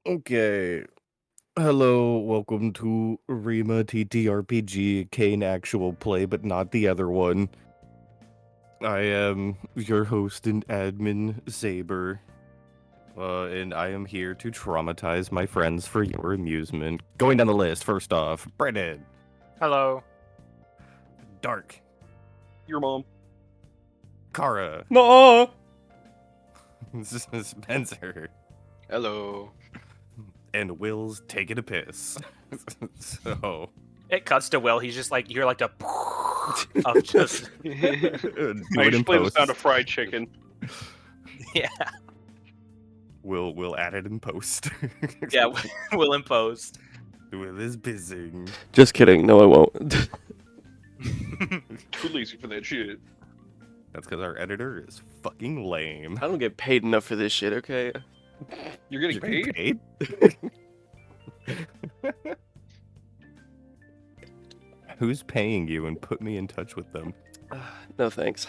Okay. Hello, welcome to Rima TTRPG, Cain actual play, but not the other one. I am your host and admin, Saber, and I am here to traumatize my friends for your amusement. Going down the list, first off, Brennan, Hello. Dark, Your mom. Kara, No. Spencer, Hello. and Will's taking a piss. So, It cuts to Will. He's just like, you hear like the of just, do I it in just play the post. sound of fried chicken. yeah. We'll add it in post. Yeah, Will in post. Will is busy. Just kidding. No, I won't. Too lazy for that shit. That's because our editor is fucking lame. I don't get paid enough for this shit, okay? You're getting You're paid? Who's paying you and put me in touch with them? No thanks.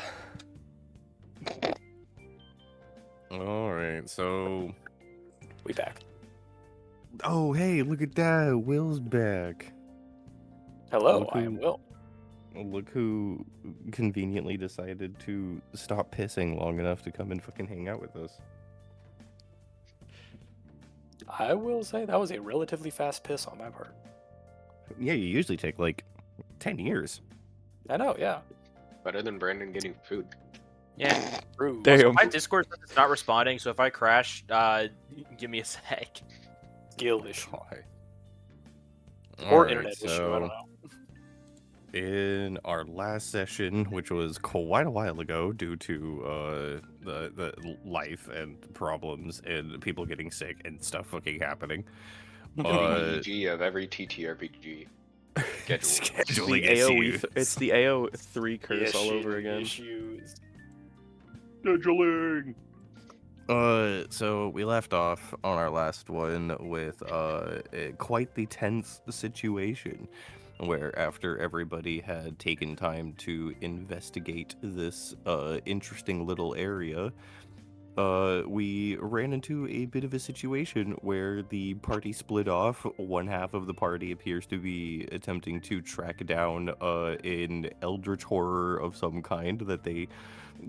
Alright, so... We back. Oh, hey, look at that. Will's back. Hello, Look I who- am Will. Look who conveniently decided to stop pissing long enough to come and fucking hang out with us. I will say that was a relatively fast piss on my part. Yeah, you usually take like 10 years. I know, yeah. Better than Brandon getting food. Yeah. True. Damn. My Discord is not responding, so if I crash, give me a sec. Skill issue. Or Alright, internet issue, I don't know. In our last session, which was quite a while ago due to the life and problems and people getting sick and stuff fucking happening. The EEG of every TTRPG. Scheduling The AoE issues. it's the AO3 curse all over again. Issues. Scheduling. So we left off on our last one with quite the tense situation where after everybody had taken time to investigate this interesting little area, we ran into a bit of a situation where the party split off. One half of the party appears to be attempting to track down an eldritch horror of some kind that they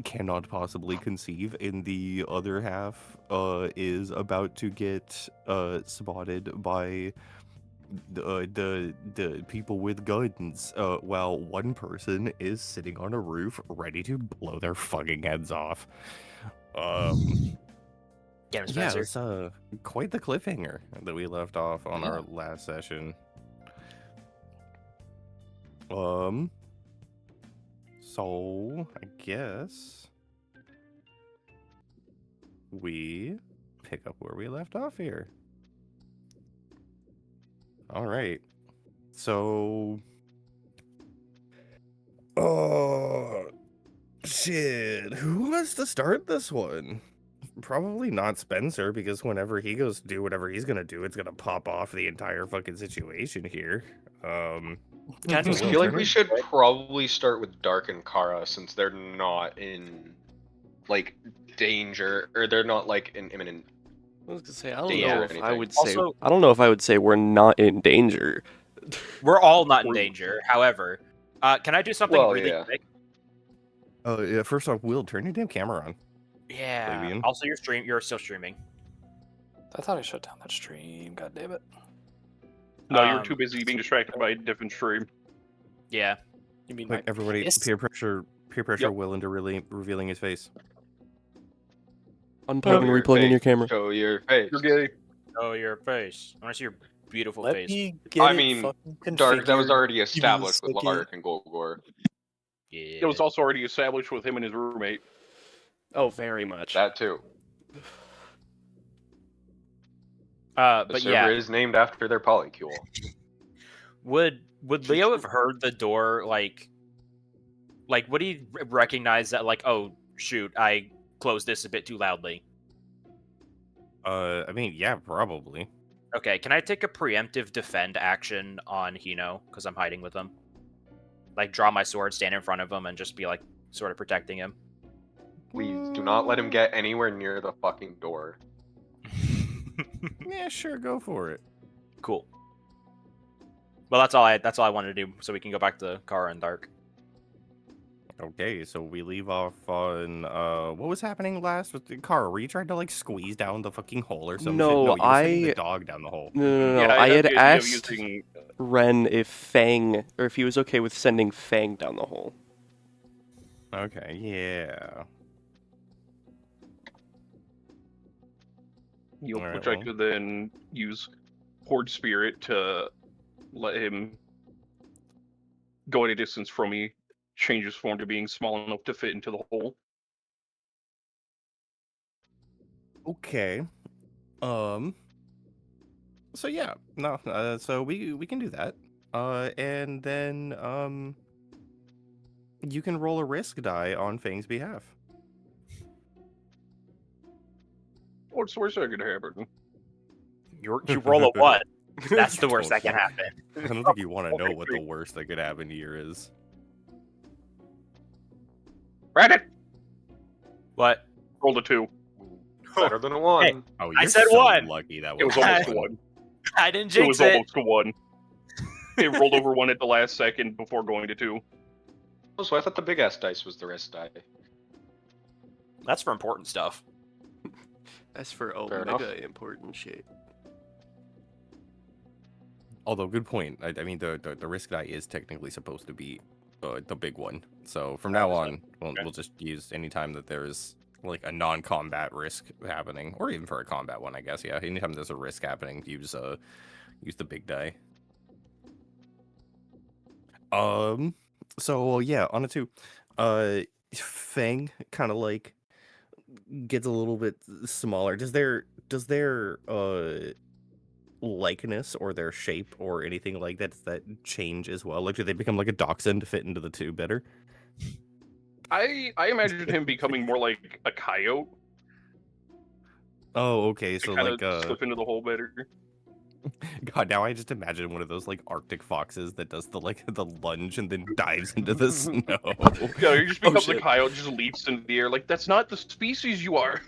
cannot possibly conceive, and the other half is about to get spotted by the people with guns, while one person is sitting on a roof ready to blow their fucking heads off. Get him, Yeah, Spencer. it's quite the cliffhanger that we left off on our last session. So I guess we pick up where we left off here. All right. So, oh shit, who wants to start this one? Probably not Spencer, because whenever he goes to do whatever he's gonna do, it's gonna pop off the entire fucking situation here. Can I I just feel like we should probably start with Dark and Kara since they're not in like danger, or they're not like in imminent. I was gonna say I don't Yeah, know or if I anything. would say Also- I don't know if I would say we're not in danger. We're all not in danger. However, can I do something Well, really yeah. quick? Oh yeah, first off, Will, turn your damn camera on. Yeah. Fabian? Also, you're still streaming. I thought I shut down that stream. God damn it. No, you were Um, too busy being distracted by a different stream. Yeah. You mean Quick, my everybody, piss? peer pressure Yep. Will into really revealing his face. Unplugging and your replugging your face. camera. Show your face. You're gay. Oh, your face. I want to see your beautiful Let face. me get I it mean, fucking Dark, that was configured. already established with sticky. Lark and Golgor. Yeah. It was also already established with him and his roommate. Oh, very much. That too. The but server yeah, is named after their polycule. would Leo have heard the door like would he recognize that like, oh shoot, I closed this a bit too loudly? I mean, yeah, probably. Okay, can I take a preemptive defend action on Hino because I'm hiding with him? Like draw my sword, stand in front of him, and just be like sort of protecting him. Please do not let him get anywhere near the fucking door. Yeah, sure, go for it. Cool. Well, that's all I wanted to do, so we can go back to Kara and Dark. Okay, so we leave off on what was happening last with the car? Were you trying to like squeeze down the fucking hole or some shit? No, No, you were sending the I- dog down the hole. No. Yeah, I had the idea of asked using Wren if Fang, or if he was okay with sending Fang down the hole. Okay, yeah. Alright, which I well. could then use Horde Spirit to let him go at a distance from me, change his form to being small enough to fit into the hole. Okay. So yeah, no. So we can do that. And then you can roll a risk die on Fang's behalf. What's the worst that could happen? You roll a what? That's the worst Don't- that can happen. I don't think you want to know what the worst that could happen here is. Rabbit! What? Rolled a 2. Better than a 1. Hey, Oh, I you're said so one. lucky that It was was almost a one. 1. I didn't It was jinx it. almost a 1. It rolled over 1 at the last second before going to 2. Oh, so I thought the big ass dice was the risk die. That's for important stuff. As for Fair enough. Omega important shit. Although, good point. I mean, the risk die is technically supposed to be the big one. So from now on, we'll just use anytime that there's like a non-combat risk happening, or even for a combat one, I guess. Yeah, anytime there's a risk happening, use the big die. So yeah, on a 2, Fang kind of like gets a little bit smaller. Does their likeness or their shape or anything like that, does that change as well? Like, do they become like a dachshund to fit into the 2 better? I imagined him becoming more like a coyote Oh, okay. to So kind like of slip into the hole better. God, now I just imagine one of those like Arctic foxes that does the like the lunge and then dives into the snow. Yeah, he just becomes a shit. coyote, just leaps into the air like, that's not the species you are.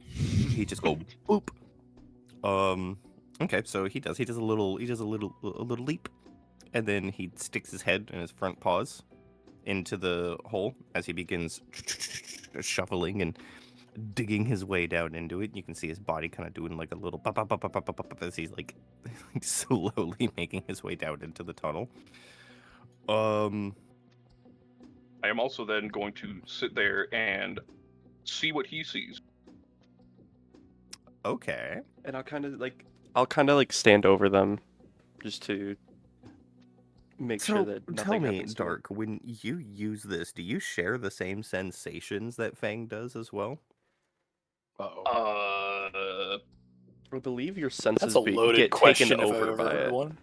He just go boop. Okay, so he does a little leap, and then he sticks his head and his front paws into the hole as he begins shuffling and digging his way down into it. You can see his body kind of doing like a little pop, pop, pop, pop, pop, pop, pop, as he's like slowly making his way down into the tunnel. I am also then going to sit there and see what he sees. Okay. And I'll kind of like stand over them, just to make sure that tell nothing me, happens to them. Dark, when you use this, do you share the same sensations that Fang does as well? Uh-oh. I believe your senses That's a loaded get question taken if I've over ever by heard it. one.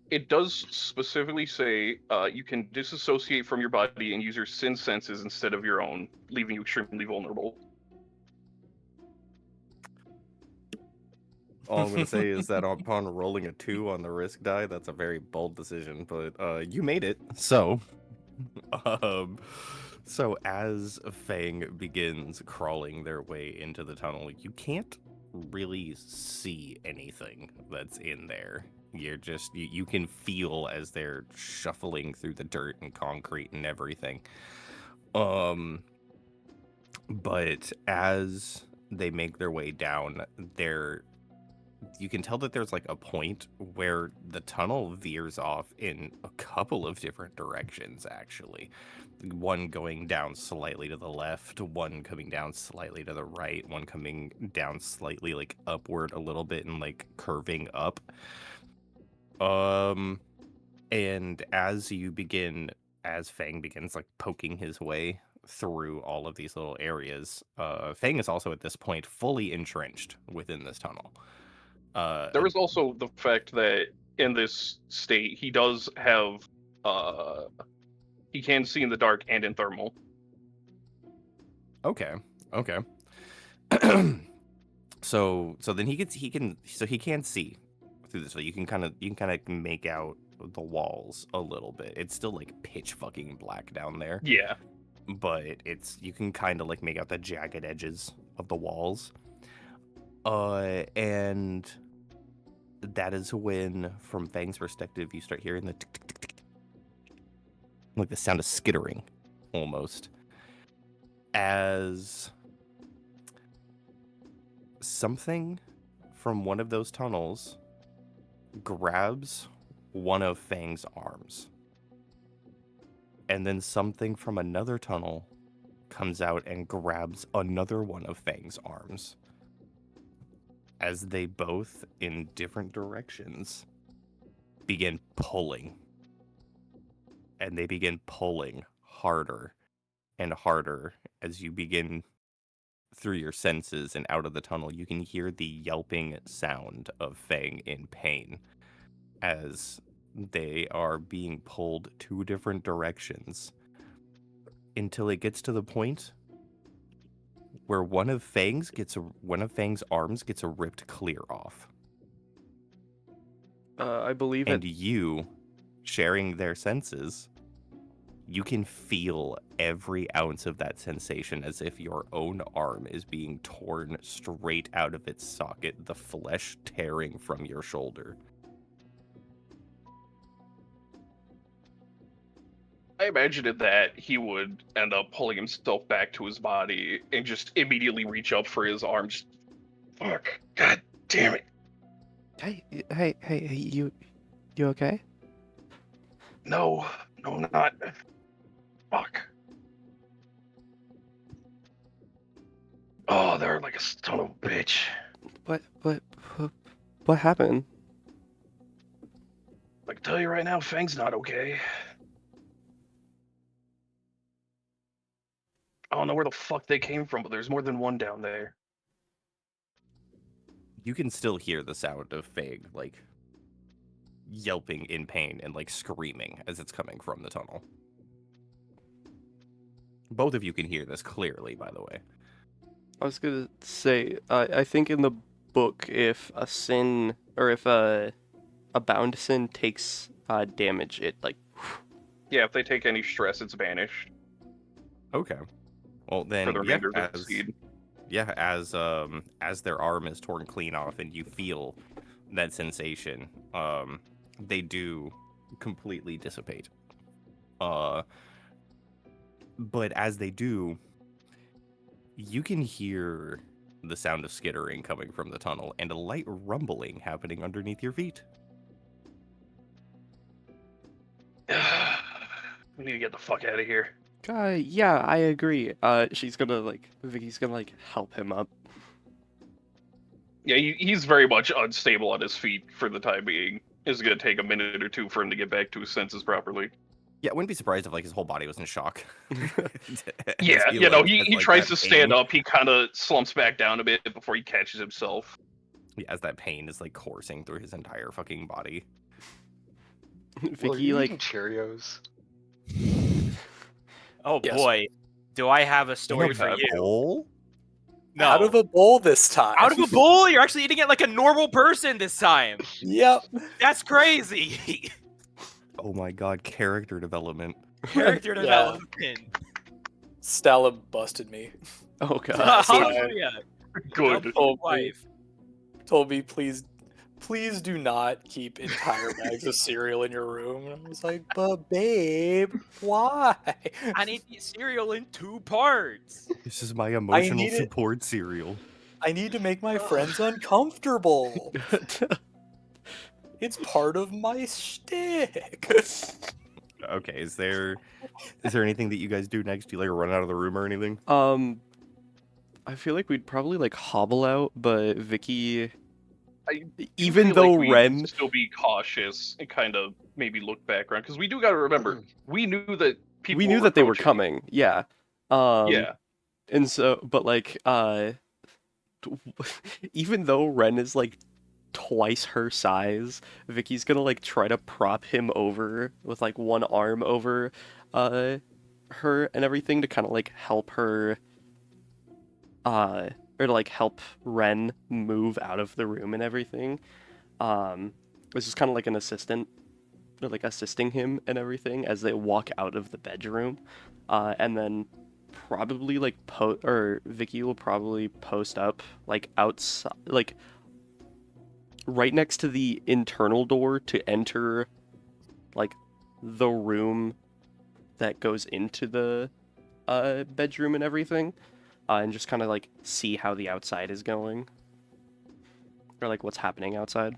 It does specifically say you can disassociate from your body and use your sin senses instead of your own, leaving you extremely vulnerable. All I'm gonna say is that upon rolling a 2 on the risk die, that's a very bold decision, but you made it. So, so as Fang begins crawling their way into the tunnel, you can't really see anything that's in there. You're just you can feel as they're shuffling through the dirt and concrete and everything. But as they make their way down, you can tell that there's like a point where the tunnel veers off in a couple of different directions, actually. One going down slightly to the left, one coming down slightly to the right, one coming down slightly like upward a little bit and like curving up. And as Fang begins like poking his way through all of these little areas, Fang is also at this point fully entrenched within this tunnel. There is also the fact that in this state, he does have, he can see in the dark and in thermal. Okay. So then he can see through this. So you can kind of make out the walls a little bit. It's still like pitch fucking black down there, Yeah. but you can kind of like make out the jagged edges of the walls. And that is when, from Fang's perspective, you start hearing the tick, tick, tick, tick, tick, like the sound of skittering, almost, as something from one of those tunnels grabs one of Fang's arms. And then something from another tunnel comes out and grabs another one of Fang's arms. As they both, in different directions, begin pulling. And they begin pulling harder and harder as you begin through your senses and out of the tunnel. You can hear the yelping sound of Fang in pain as they are being pulled two different directions until it gets to the point where one of Fang's arms gets ripped clear off. I believe And it. you, sharing their senses, you can feel every ounce of that sensation as if your own arm is being torn straight out of its socket, the flesh tearing from your shoulder. I imagined that he would end up pulling himself back to his body and just immediately reach up for his arm. Just, fuck. God damn it. Hey, you okay? No, I'm not. Fuck. Oh, they're like a son of a bitch. What happened? I can tell you right now, Fang's not okay. I don't know where the fuck they came from, but there's more than one down there. You can still hear the sound of Fang, like, yelping in pain and, like, screaming as it's coming from the tunnel. Both of you can hear this clearly, by the way. I was gonna say, I think in the book, if a sin, or if a bound sin takes damage, it, like... Yeah, if they take any stress, it's banished Okay. Well, then, for the yeah, remainder of the seed. Yeah, as their arm is torn clean off and you feel that sensation, they do completely dissipate. But as they do, you can hear the sound of skittering coming from the tunnel and a light rumbling happening underneath your feet. We need to get the fuck out of here. Yeah, I agree. She's gonna, like, Vicky's gonna, like, help him up. Yeah, he's very much unstable on his feet for the time being. It's gonna take a minute or two for him to get back to his senses properly. Yeah, I wouldn't be surprised if, like, his whole body was in shock. Yeah, As you know, like, he as, like, tries that to stand pain- up, he kind of slumps back down a bit before he catches himself. Yeah, as that pain is, like, coursing through his entire fucking body. Well, are Vicky, you like... eating Cheerios? Oh Yes. boy, do I have a story In a for you? bowl? No, Out of a bowl this time. out of a bowl. You're actually eating it like a normal person this time. Yep. That's crazy. Oh my god, character development. Character Yeah. development. Stella busted me. Oh, God. Hallelujah. Good. Double Oh, wife. Told me, please do not keep entire bags of cereal in your room. And I was like, but babe, why? I need the cereal in 2 parts. This is my emotional need it- support cereal. I need to make my friends uncomfortable. It's part of my shtick. Okay, is there anything that you guys do next? Do you like run out of the room or anything? I feel like we'd probably, like, hobble out, but Vicky... I Even feel though like we Wren... should still be cautious and kind of maybe look back around, because we do got to remember, we knew that people We knew that they were approaching. coming, yeah. Yeah. And so, but, like, even though Wren is, like, twice her size, Vicky's gonna, like, try to prop him over with, like, one arm over her and everything to kind of, like, help her, or to, like, help Wren move out of the room and everything. It's just kind of like an assistant, or, like, assisting him and everything as they walk out of the bedroom. And then probably like Vikky will probably post up like outside, like right next to the internal door to enter like the room that goes into the bedroom and everything, and just kind of like see how the outside is going, or like what's happening outside.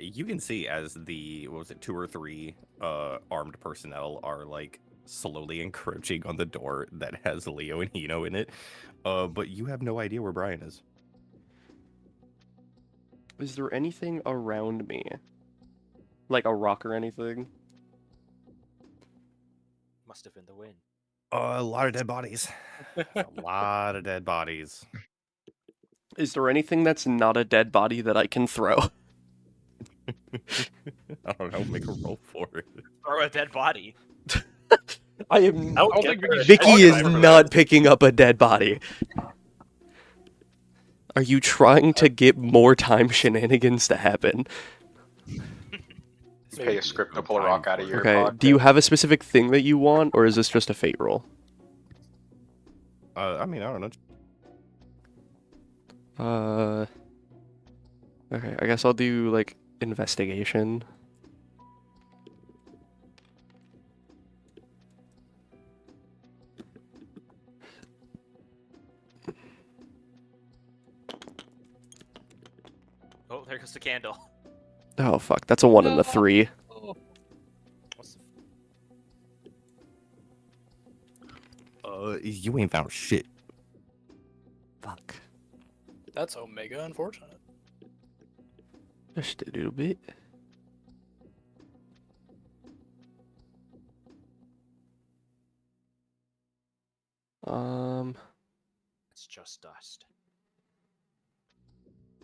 You can see as the, what was it, 2 or 3 armed personnel are like slowly encroaching on the door that has Leo and Hino in it. But you have no idea where Brian is. Is there anything around me? Like a rock or anything? Must have been the wind. A lot of dead bodies. A lot of dead bodies. Is there anything that's not a dead body that I can throw? I don't know, make a roll for it. Or a dead body. I am. I don't think we should Vikky is talk about not picking up a dead body. Are you trying to get more time shenanigans to happen? Pay a script to pull a rock out of your Okay, pocket. do you have a specific thing that you want, or is this just a fate roll? I mean, I don't know. Okay, I guess I'll do, like, investigation. Oh, there goes the candle. Oh, fuck, that's a 1 and a 3. What's You ain't found shit. Fuck. That's omega unfortunate. Just a little bit. It's just dust.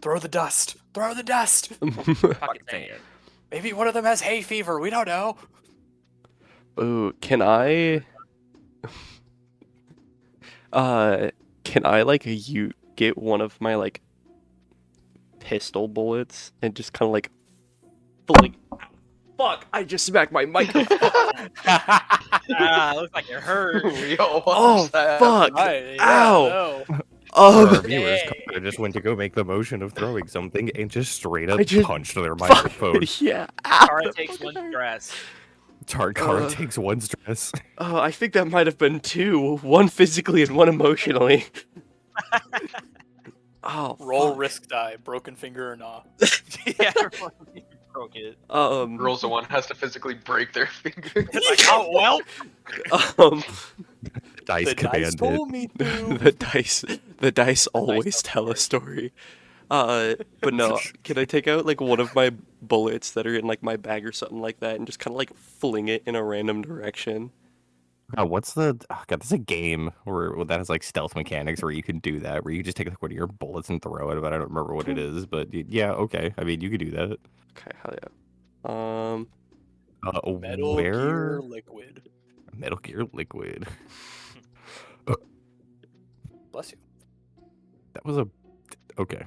Throw the dust. Throw the dust. Fucking dang it. Maybe one of them has hay fever. We don't know. Ooh, can I like you get one of my like pistol bullets and just kind of like fling. Fuck! I just smacked my microphone. Ah, looks like it hurt. We all Oh watched that. fuck! Right, Ow! no. For our Um, viewers, Dang. Carter just went to go make the motion of throwing something and just straight up I just- punched their fuck, microphone. yeah. Ow, Kara that takes fucking one hurt. stress. Cara Uh, takes 1 stress. I think that might have been 2. 1 physically and 1 emotionally. Oh, Roll fuck. risk die. Broken finger or not. Yeah, you broke it. Rolls the one has to physically break their finger. It's like, oh, well. Dice The dice commanded. told me to. the dice always tells tell the a story. But no, can I take out like one of my bullets that are in like my bag or something like that and just kind of like fling it in a random direction? What's the? Oh God, there's a game where that has like stealth mechanics where you can do that, where you just take like one of your bullets and throw it. But I don't remember what it is. But yeah, okay. I mean, you could do that. Okay, hell yeah. Metal Where? Gear Liquid. Metal Gear Liquid. Bless you. That was a okay.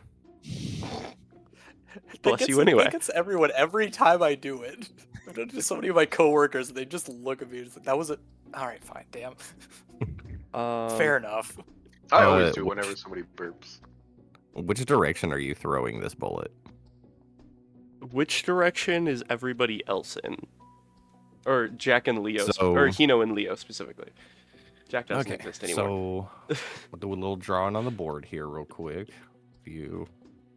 Bless you anyway. That gets everyone every time I do it. I've done it to so many of my coworkers, and they just look at me and say, that was a... Alright, fine, damn. Fair enough. I always Uh, do whenever somebody burps. Which direction are you throwing this bullet? Which direction is everybody else in? Or Jack and Leo, or So- Hino and Leo specifically. Jack doesn't Okay, exist anymore. so we'll do a little drawing on the board here real quick. If you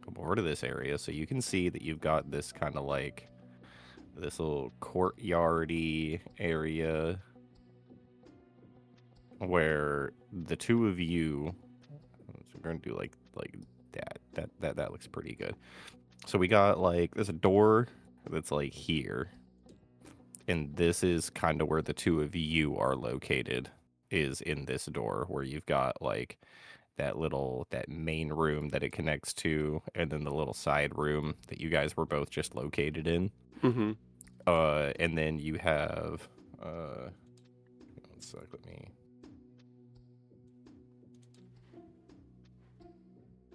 come over to this area, so you can see that you've got this kind of like this little courtyardy area where the 2 of you. So we're gonna do like that. That looks pretty good. So we got like there's a door that's like here, and this is kind of where the 2 of you are located. Is in this door where you've got like that main room that it connects to, and then the little side room that you guys were both just located in. Mm-hmm. And then you have one sec, let me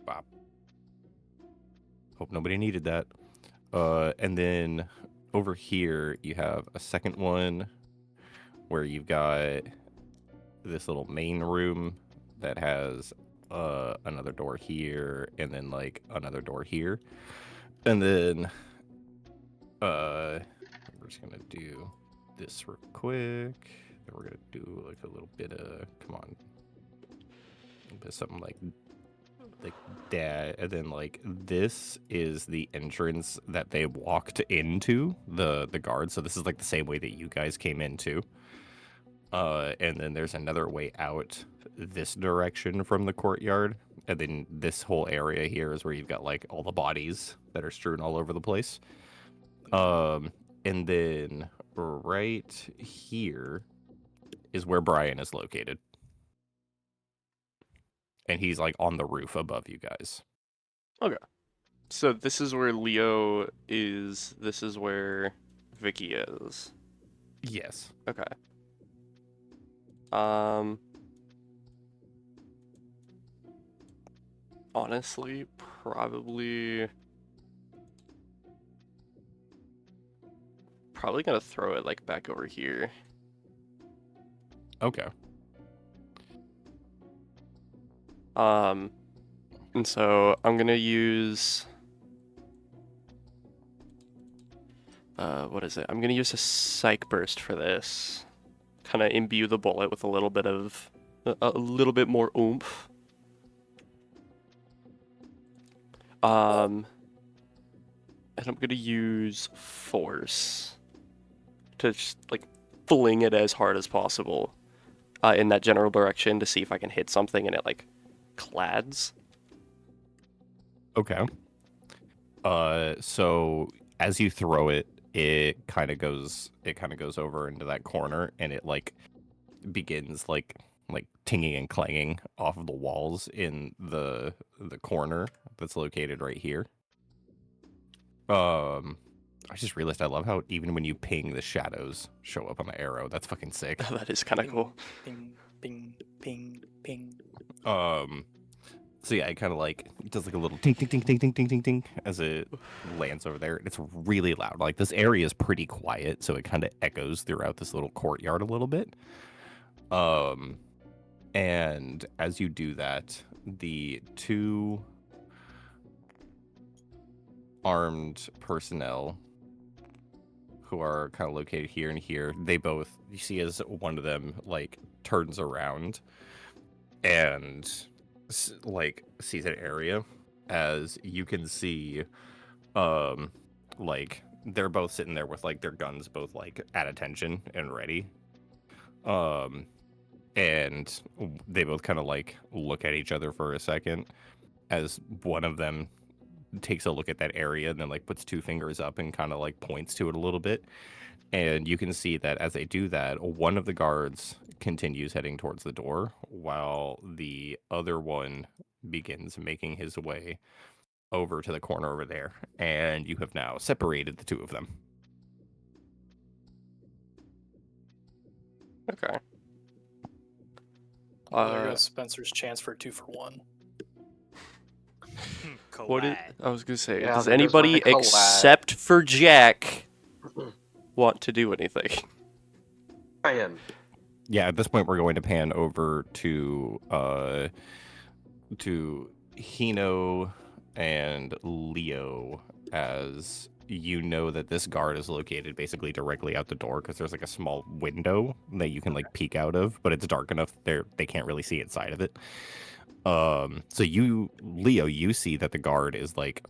Bop. Hope nobody needed that. And then over here you have a second one where you've got this little main room that has another door here, and then like another door here, and then we're just gonna do this real quick. Then we're gonna do like a little bit of a bit of something like that, and then like this is the entrance that they walked into, the guard. So this is like the same way that you guys came into. And then there's another way out this direction from the courtyard, and then this whole area here is where you've got like all the bodies that are strewn all over the place. And then right here is where Brian is located. And he's like on the roof above you guys. So this is where Leo is. This is where Vikky is. Yes. Okay. Honestly, probably gonna throw it like back over here. Okay. And so I'm gonna use what is it? I'm gonna use a psych burst for this. Kind of imbue the bullet with a little bit of a little bit more oomph. And I'm gonna use force to just like fling it as hard as possible in that general direction to see if I can hit something and it like clads. Okay. So as you throw it, it kind of goes over into that corner, and it like begins like tinging and clanging off of the walls in the corner that's located right here. I just realized I love how even when you ping, the shadows show up on the arrow. That's fucking sick. That is kind of cool. Ping, ping, ping, ping. So yeah, it kind of like does like a little ting ting ting ting ting ting ting ting as it lands over there. It's really loud. Like this area is pretty quiet, so it kind of echoes throughout this little courtyard a little bit. And as you do that, the two armed personnel who are kind of located here and here, they both, you see as one of them like turns around and like sees an area, as you can see, like they're both sitting there with like their guns both like at attention and ready. And they both kind of like look at each other for a second as one of them takes a look at that area and then like puts two fingers up and kind of like points to it a little bit. And you can see that as they do that, one of the guards continues heading towards the door while the other one begins making his way over to the corner over there. And you have now separated the two of them. Okay. There goes Spencer's chance for 2-for-1. What I was gonna say, Yeah, does there goes anybody my collab. except for Jack want to do anything? Brian. Yeah, at this point we're going to pan over to Hino and Leo, as you know that this guard is located basically directly out the door because there's like a small window that you can like peek out of, but it's dark enough they can't really see inside of it. So you, Leo, you see that the guard is like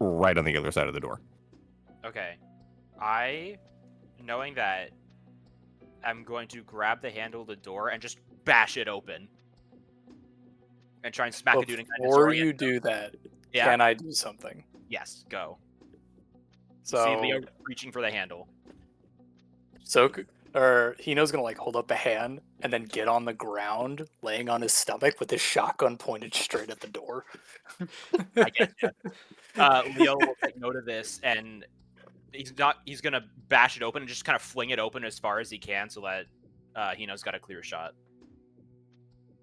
right on the other side of the door. Okay. Knowing that, I'm going to grab the handle of the door and just bash it open. And try and smack a dude and kind of Before disorient you him. do that, Yeah. can I do something? Yes, go. So, See Leo reaching for the handle. Hino's gonna like hold up a hand and then get on the ground, laying on his stomach with his shotgun pointed straight at the door. I get you. Leo will take note of this, and he's gonna bash it open and just kind of fling it open as far as he can so that Hino's got a clear shot.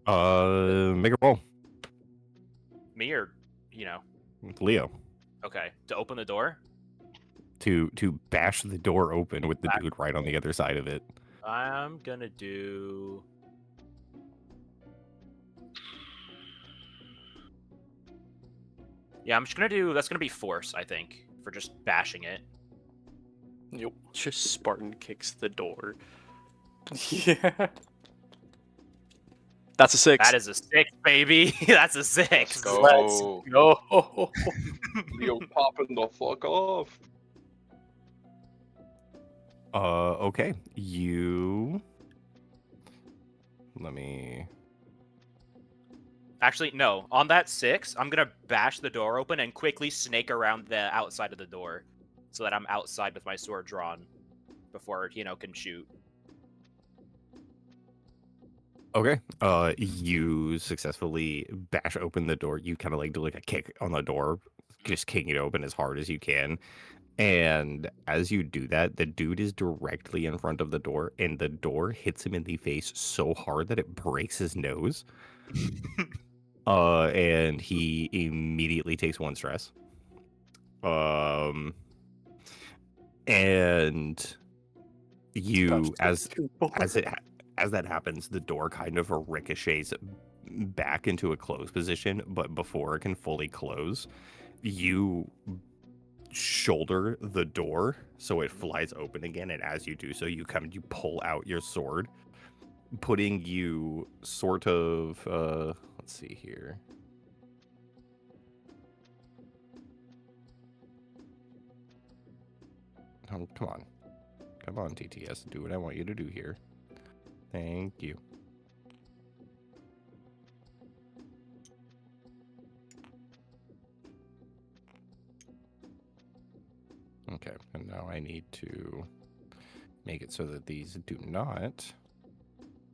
Make a roll. Me or Leo. Okay. To open the door? To bash the door open with the dude right on the other side of it. I'm gonna do Yeah, I'm just gonna do. That's gonna be force, I think, for just bashing it. Yep. Just Spartan kicks the door. Yeah. That's a 6. That is a 6, baby. That's a 6. Let's go. Let's go. Leo popping the fuck off. Okay. Let me. Actually, no. On that 6, I'm gonna bash the door open and quickly snake around the outside of the door, so that I'm outside with my sword drawn before Hino can shoot. Okay. You successfully bash open the door. You kind of like do like a kick on the door, just kicking it open as hard as you can. And as you do that, the dude is directly in front of the door, and the door hits him in the face so hard that it breaks his nose. And he immediately takes 1 stress. And you, as that happens, the door kind of ricochets back into a closed position, but before it can fully close, you shoulder the door so it flies open again, and as you do so, you pull out your sword, putting you sort of let's see here. Oh, come on, TTS, do what I want you to do here. Thank you. Okay, and now I need to make it so that these do not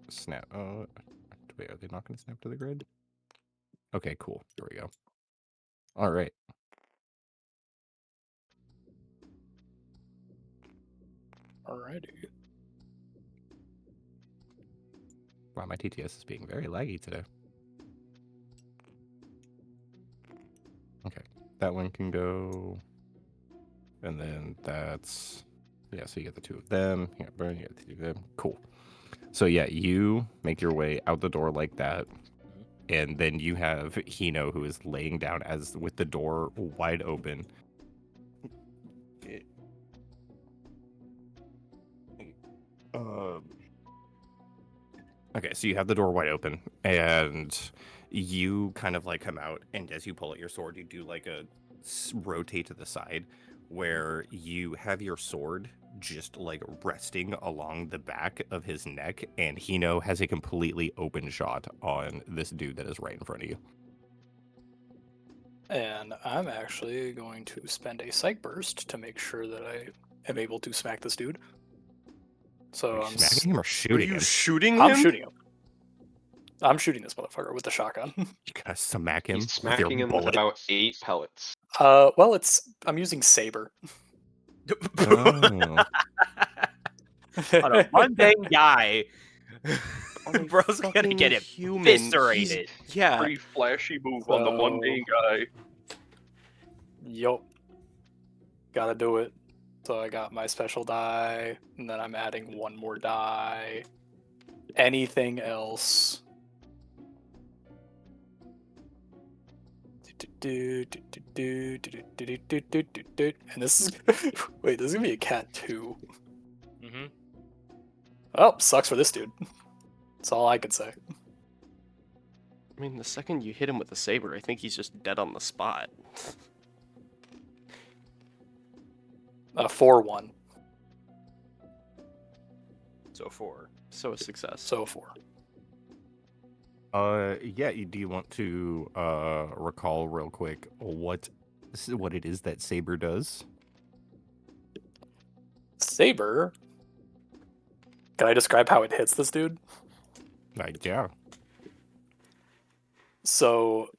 snap. Wait, are they not going to snap to the grid? Okay, cool. There we go. All right. Alrighty. Wow, my TTS is being very laggy today. Okay, that one can go. And then that's, yeah, so you get the 2 of them. Yeah, burn, you get the 2 of them. Cool. So yeah, you make your way out the door like that. And then you have Hino, who is laying down as with the door wide open. Okay, so you have the door wide open, and you kind of like come out, and as you pull out your sword, you do like a rotate to the side, where you have your sword just like resting along the back of his neck, and Hino has a completely open shot on this dude that is right in front of you. And I'm actually going to spend a psych burst to make sure that I am able to smack this dude. So Are you I'm smacking him or Are shooting you him? shooting him? I'm shooting him. I'm shooting this motherfucker with the shotgun. You gotta smack him He's with smacking your him with bullet. about 8 pellets. Well, I'm using Saber. Oh. On a mundane guy. On a Bro's gonna fucking get human. eviscerated. Yeah. Pretty flashy move on the mundane guy. Yup. Gotta do it. So I got my special die, and then I'm adding 1 more die. Anything else? And this is wait, this is gonna be a cat too. Mm-hmm. Oh, sucks for this dude. That's all I can say. I mean, the second you hit him with a saber, I think he's just dead on the spot. 4-1. So 4. So a success. So 4. Yeah, do you want to recall real quick what it is that Saber does? Saber. Can I describe how it hits this dude? Like, yeah. So,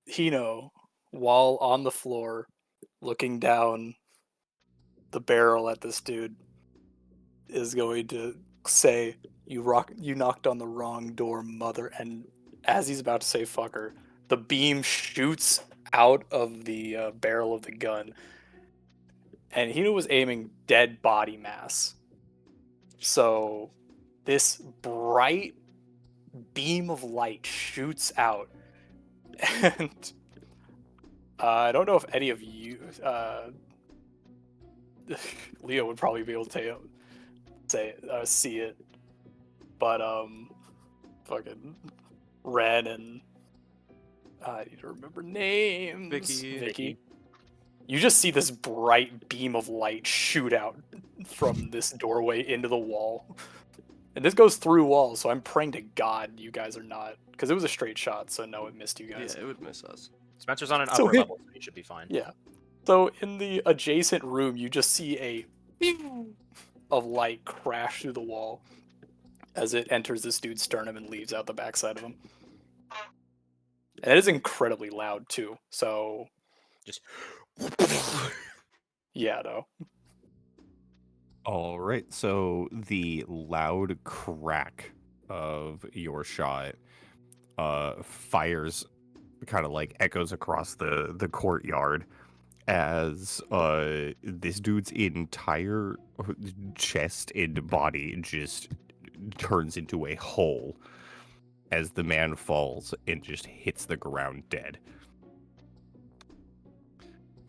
Hino, while on the floor, looking down the barrel at this dude, is going to say, "You knocked on the wrong door, mother." And as he's about to say "fucker," the beam shoots out of the barrel of the gun, and Hino was aiming dead body mass. So, this bright beam of light shoots out, and I don't know if any of you, Leo would probably be able to see it, but fucking Wren and I need to remember names. Vikky. You just see this bright beam of light shoot out from this doorway into the wall. And this goes through walls, so I'm praying to God you guys are not. Because it was a straight shot, so no, it missed you guys. Yeah, it would miss us. Spencer's on an So upper level, so he should be fine. Yeah. So in the adjacent room, you just see a of light crash through the wall as it enters this dude's sternum and leaves out the backside of him. And it is incredibly loud, too. So... Just... yeah, no. All right, so the loud crack of your shot fires, kind of like echoes across the courtyard as this dude's entire chest and body just turns into a hole as the man falls and just hits the ground dead.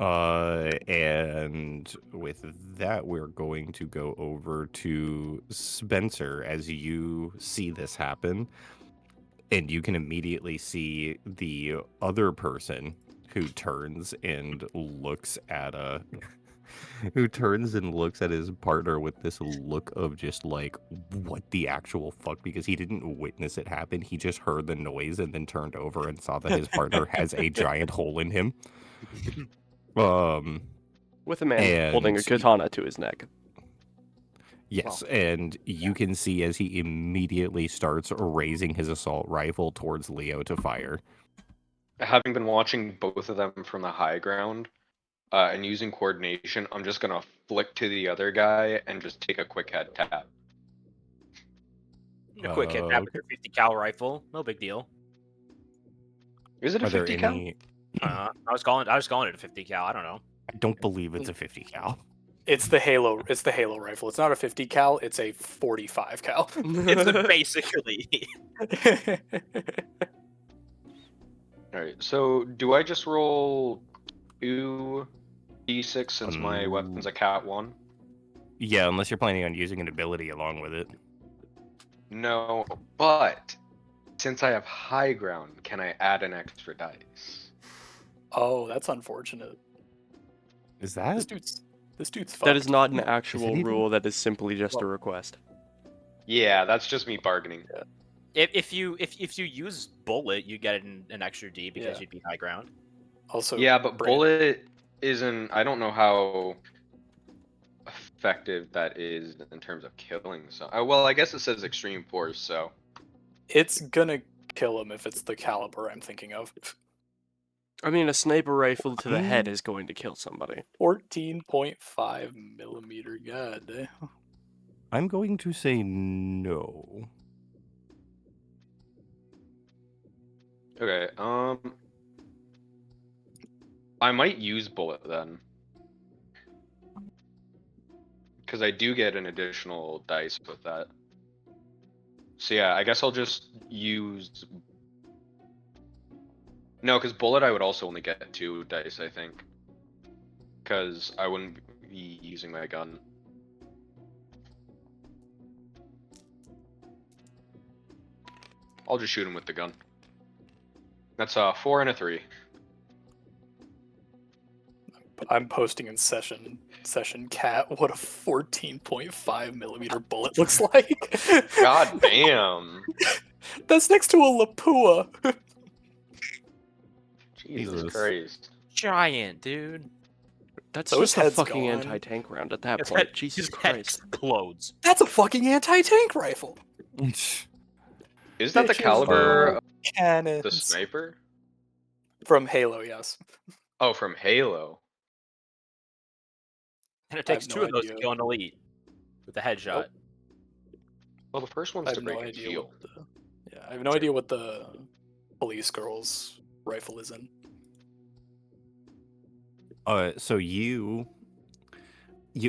And with that, we're going to go over to Spencer as you see this happen. And you can immediately see the other person who turns and looks at his partner with this look of just like, what the actual fuck? Because he didn't witness it happen. He just heard the noise and then turned over and saw that his partner has a giant hole in him. With a man holding a katana to his neck. Yes, and you can see as he immediately starts raising his assault rifle towards Leo to fire. Having been watching both of them from the high ground and using coordination, I'm just gonna flick to the other guy and just take a quick head tap. A quick hit tap with your 50 cal rifle, no big deal. Is it a Are there 50 cal? any... I was calling it a 50 cal. I don't know. I don't believe it's a 50 cal. It's the Halo rifle. It's not a 50 cal, it's a 45 cal. It's basically. Alright, so do I just roll 2d6 since my weapon's a cat 1? Yeah, unless you're planning on using an ability along with it. No, but since I have high ground, can I add an extra dice? Oh, that's unfortunate. Is that? This dude's fucked. That is not an Is actual it even- rule. That is simply just a request. Yeah, that's just me bargaining. If you use bullet, you get an extra D because Yeah. you'd be high ground. Also, Yeah, but Brandon- bullet isn't. I don't know how effective that is in terms of killing. So, well, I guess it says extreme force. So, it's gonna kill him if it's the caliber I'm thinking of. I mean, a sniper rifle to the head is going to kill somebody. 14.5 millimeter. God. I'm going to say no. okay. I might use bullet then, because I do get an additional dice with that. So yeah, I guess I'll just use. No, because bullet I would also only get 2 dice, I think. Because I wouldn't be using my gun. I'll just shoot him with the gun. That's a 4 and a 3. I'm posting in session cat what a 14.5 millimeter bullet looks like. God damn. That's next to a Lapua. Jesus Jesus. Christ. Giant, dude. That's So his just a head's fucking gone. anti-tank round at that His point. head- Jesus his head Christ. explodes. That's a fucking anti-tank rifle. Is that the Bitches caliber are of Cannons. the sniper? From Halo, yes. Oh, from Halo. And it I have takes no 2 of those to idea. kill an elite with a headshot. Well, the first one's I to have no break a idea shield. what the, I have no idea what the police girl's rifle is in. So you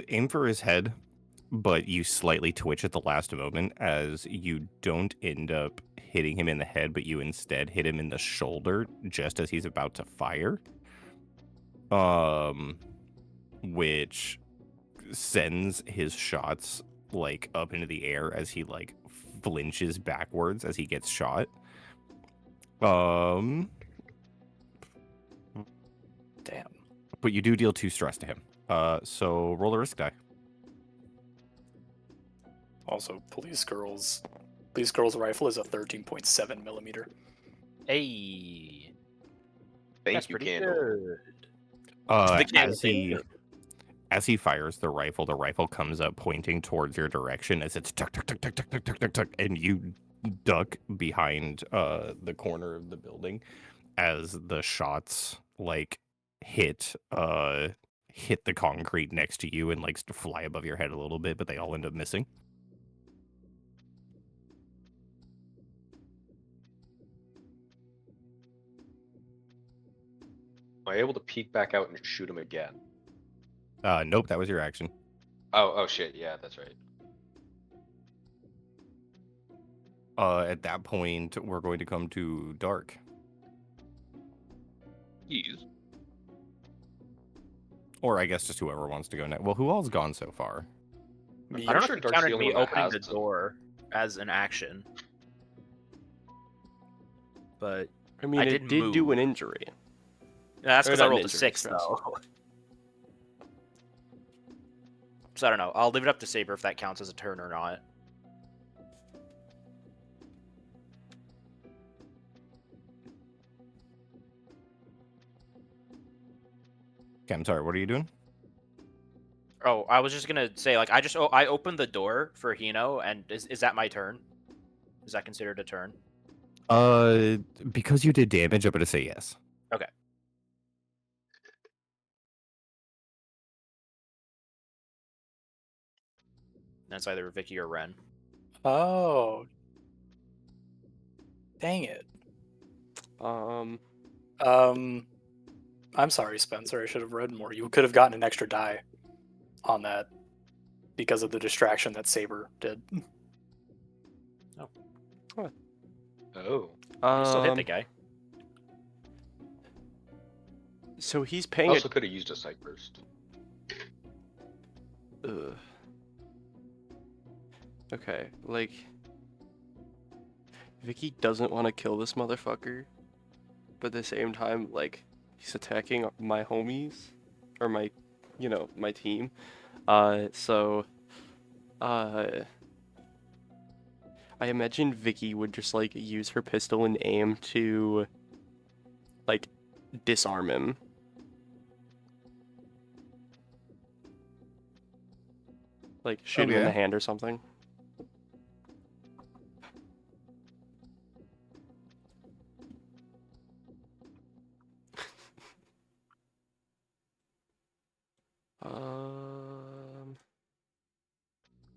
aim for his head, but you slightly twitch at the last moment as you don't end up hitting him in the head, but you instead hit him in the shoulder just as he's about to fire. which sends his shots like up into the air as he like flinches backwards as he gets shot. Damn. But you do deal 2 stress to him. So roll a risk die. Also, police girl's rifle is a 13.7 millimeter. Hey, Thank that's you, pretty Candle. good. The Candle as he fires the rifle comes up pointing towards your direction as it's tuck tuck tuck tuck tuck tuck tuck tuck tuck, and you duck behind the corner of the building as the shots like hit the concrete next to you and like fly above your head a little bit, but they all end up missing. Am I able to peek back out and shoot him again? Nope, that was your action. Oh shit, yeah, that's right. At that point, we're going to come to Dark. Yes. Or I guess just whoever wants to go next. Well, who all's gone so far? Me. I don't know sure if it Dark's the counted only me one that opening has the them. door as an action, but I mean, I it did did do move. an injury. that's Or because I not rolled a injury, 6 stress. though. So I don't know. I'll leave it up to Saber if that counts as a turn or not. Okay, I'm sorry, what are you doing? Oh, I was just gonna say, like, I opened the door for Hino, and is that my turn? Is that considered a turn? Because you did damage, I'm gonna say yes. Okay. That's either Vikky or Wren. Oh. Dang it. I'm sorry, Spencer. I should have read more. You could have gotten an extra die on that because of the distraction that Saber did. Oh. You still hit the guy. So he's I paying also could have used a sight burst. Ugh. Okay, like Vikky doesn't want to kill this motherfucker, but at the same time, like he's attacking my homies or my, my team. So I imagine Vikky would just like use her pistol and aim to like disarm him. Like shoot him in the Okay. hand or something.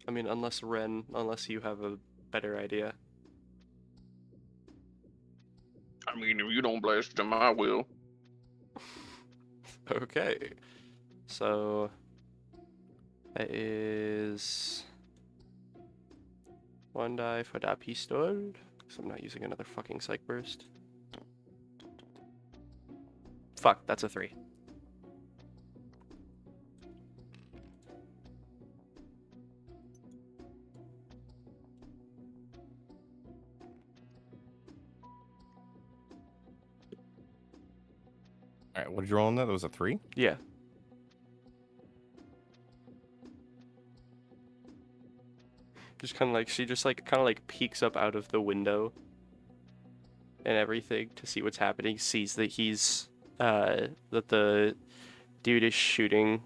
I mean, unless you have a better idea. I mean, if you don't blast him, I will. Okay. So that is 1 die for that pistol. Because I'm not using another fucking psych burst. Fuck, that's a 3. All right, what did you roll on that? That was a 3? Yeah. Just kind of like, she just like, kind of like peeks up out of the window and everything to see what's happening, sees that that the dude is shooting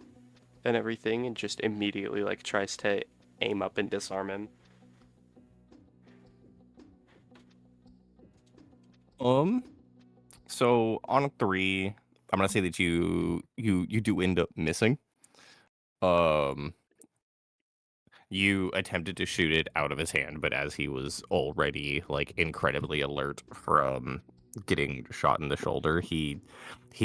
and everything, and just immediately like tries to aim up and disarm him. So on a 3, I'm gonna say that you do end up missing. You attempted to shoot it out of his hand, but as he was already like incredibly alert from getting shot in the shoulder, he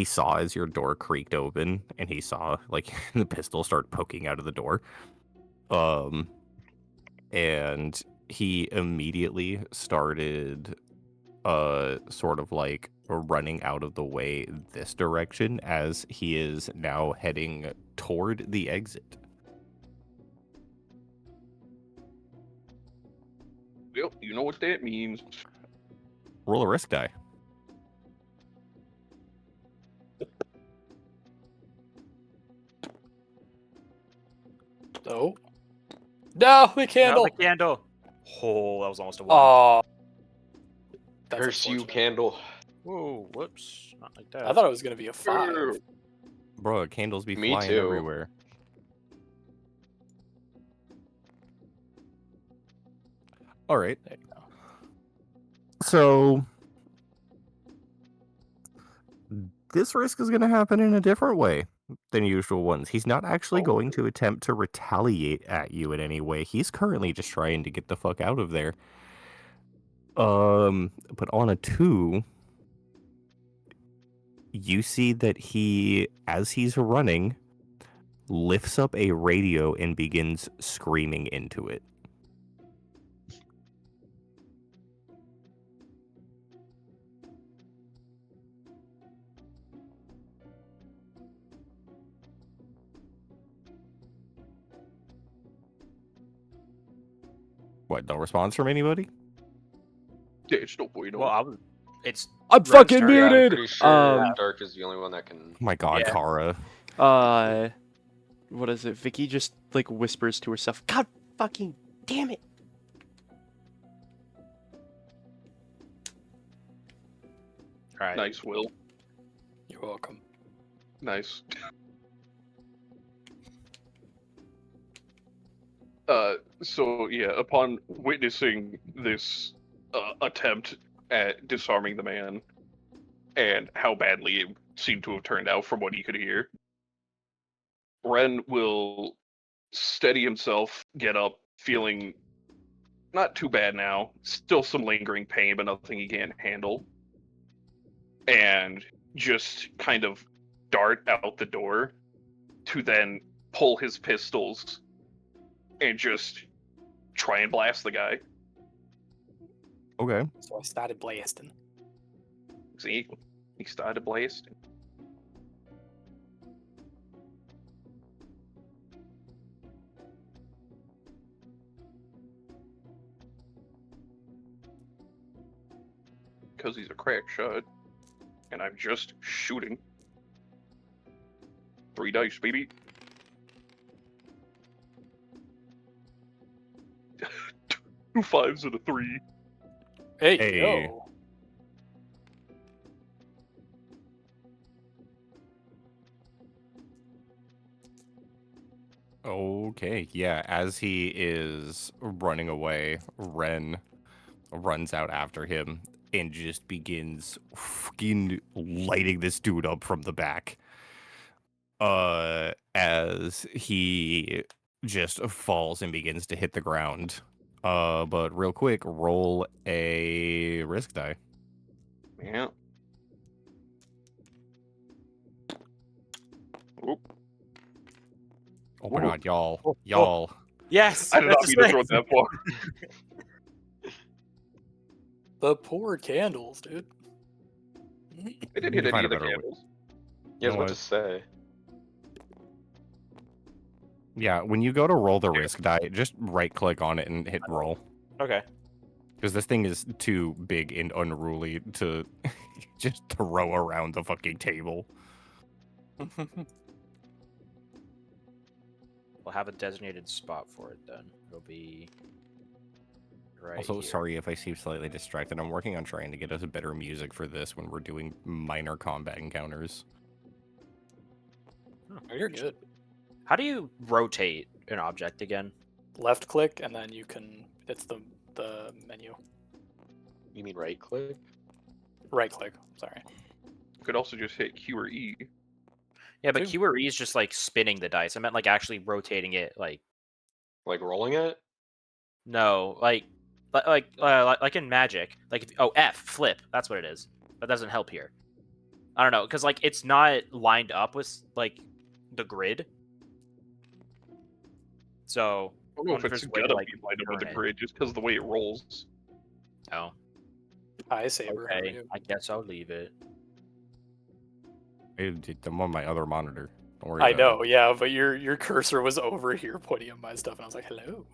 saw as your door creaked open, and he saw like the pistol start poking out of the door. And he immediately started sort of like running out of the way this direction as he is now heading toward the exit. Yep, you know what that means. Roll a risk die. Oh. No, the candle. No, the candle. Oh, that was almost a one. Oh. That's Curse you, unfortunate. candle. Whoa, whoops. Not like that. I thought it was gonna be a 5. Bro, candles be Me flying too. everywhere. All right. There you go. So this risk is going to happen in a different way than usual ones. He's not actually going to attempt to retaliate at you in any way. He's currently just trying to get the fuck out of there. But on a 2, you see that he, as he's running, lifts up a radio and begins screaming into it. What, no response from anybody? Yeah, it's no bueno. Well, it's. I'm Wren's fucking turn. Yeah, I'm muted. pretty sure Dark is the only one that can. Oh my god, Yeah. Kara. What is it? Vikky just like whispers to herself, "God fucking damn it!" All right. Nice, Will. You're welcome. Nice. So yeah, upon witnessing this attempt at disarming the man, and how badly it seemed to have turned out from what he could hear, Wren will steady himself, get up, feeling not too bad now, still some lingering pain, but nothing he can't handle, and just kind of dart out the door to then pull his pistols and just try and blast the guy. Okay. So I started blasting. See, he started blasting. Because he's a crack shot, and I'm just shooting. 3 dice, baby. 2 5s and a 3. Hey, Hey. yo. Okay, yeah, as he is running away, Wren runs out after him and just begins fucking lighting this dude up from the back. As he just falls and begins to hit the ground. But real quick, roll a risk die. Yeah. Oop. Oh my Ooh. god, y'all. Oh, oh. Y'all. Yes. I did not that's mean to right. throw it that far. The poor candles, dude. They didn't You hit find any of a the better way. candles. Yeah, I was know about to say. Yeah, when you go to roll the risk die, just right click on it and hit roll. Okay. Because this thing is too big and unruly to just throw around the fucking table. We'll have a designated spot for it then. It'll be right Also, here. sorry if I seem slightly distracted. I'm working on trying to get us better music for this when we're doing minor combat encounters. Oh, you're good. How do you rotate an object again? Left click, and then you can. It's the menu. You mean right click? Right click. Sorry. You could also just hit Q or E. Yeah, but Two. Q or E is just like spinning the dice. I meant like actually rotating it. Like Like rolling it? no, like in Magic. Like F flip. That's what it is. That doesn't help here. I don't know because like it's not lined up with like the grid. So I don't know if wonder if it's there's a way to, gonna like, be lined up with turn the it. grid just because of the way it rolls. oh, Hi, Saber. How are Okay, you? I guess I'll leave it. I'm on my other monitor. Don't worry I about know, it. yeah, but your cursor was over here pointing at my stuff, and I was like, hello.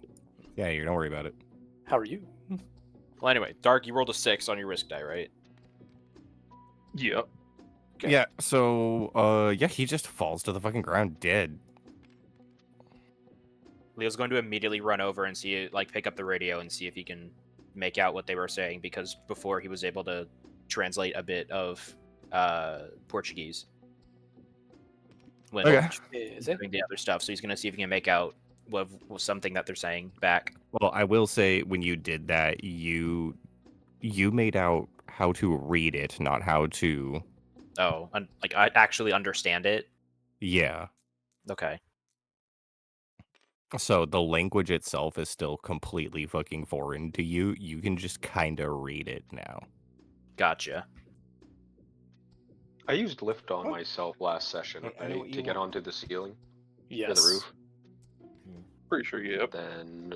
Yeah, don't worry about it. How are you? Well, anyway, Dark, you rolled a 6 on your risk die, right? Yep. Okay. Yeah, so, yeah, he just falls to the fucking ground dead. Leo's going to immediately run over and see, like, pick up the radio and see if he can make out what they were saying, because before he was able to translate a bit of Portuguese when Okay. Is it? doing the other stuff. So he's going to see if he can make out what something that they're saying back. Well, I will say, when you did that, you made out how to read it, not how to... Oh, like, I actually understand it. Yeah. Okay. So the language itself is still completely fucking foreign to you. You can just kind of read it now. Gotcha. I used lift on What? myself last session, I know right, what to you get want. onto the ceiling or Yes. the roof. Pretty sure, yep. Then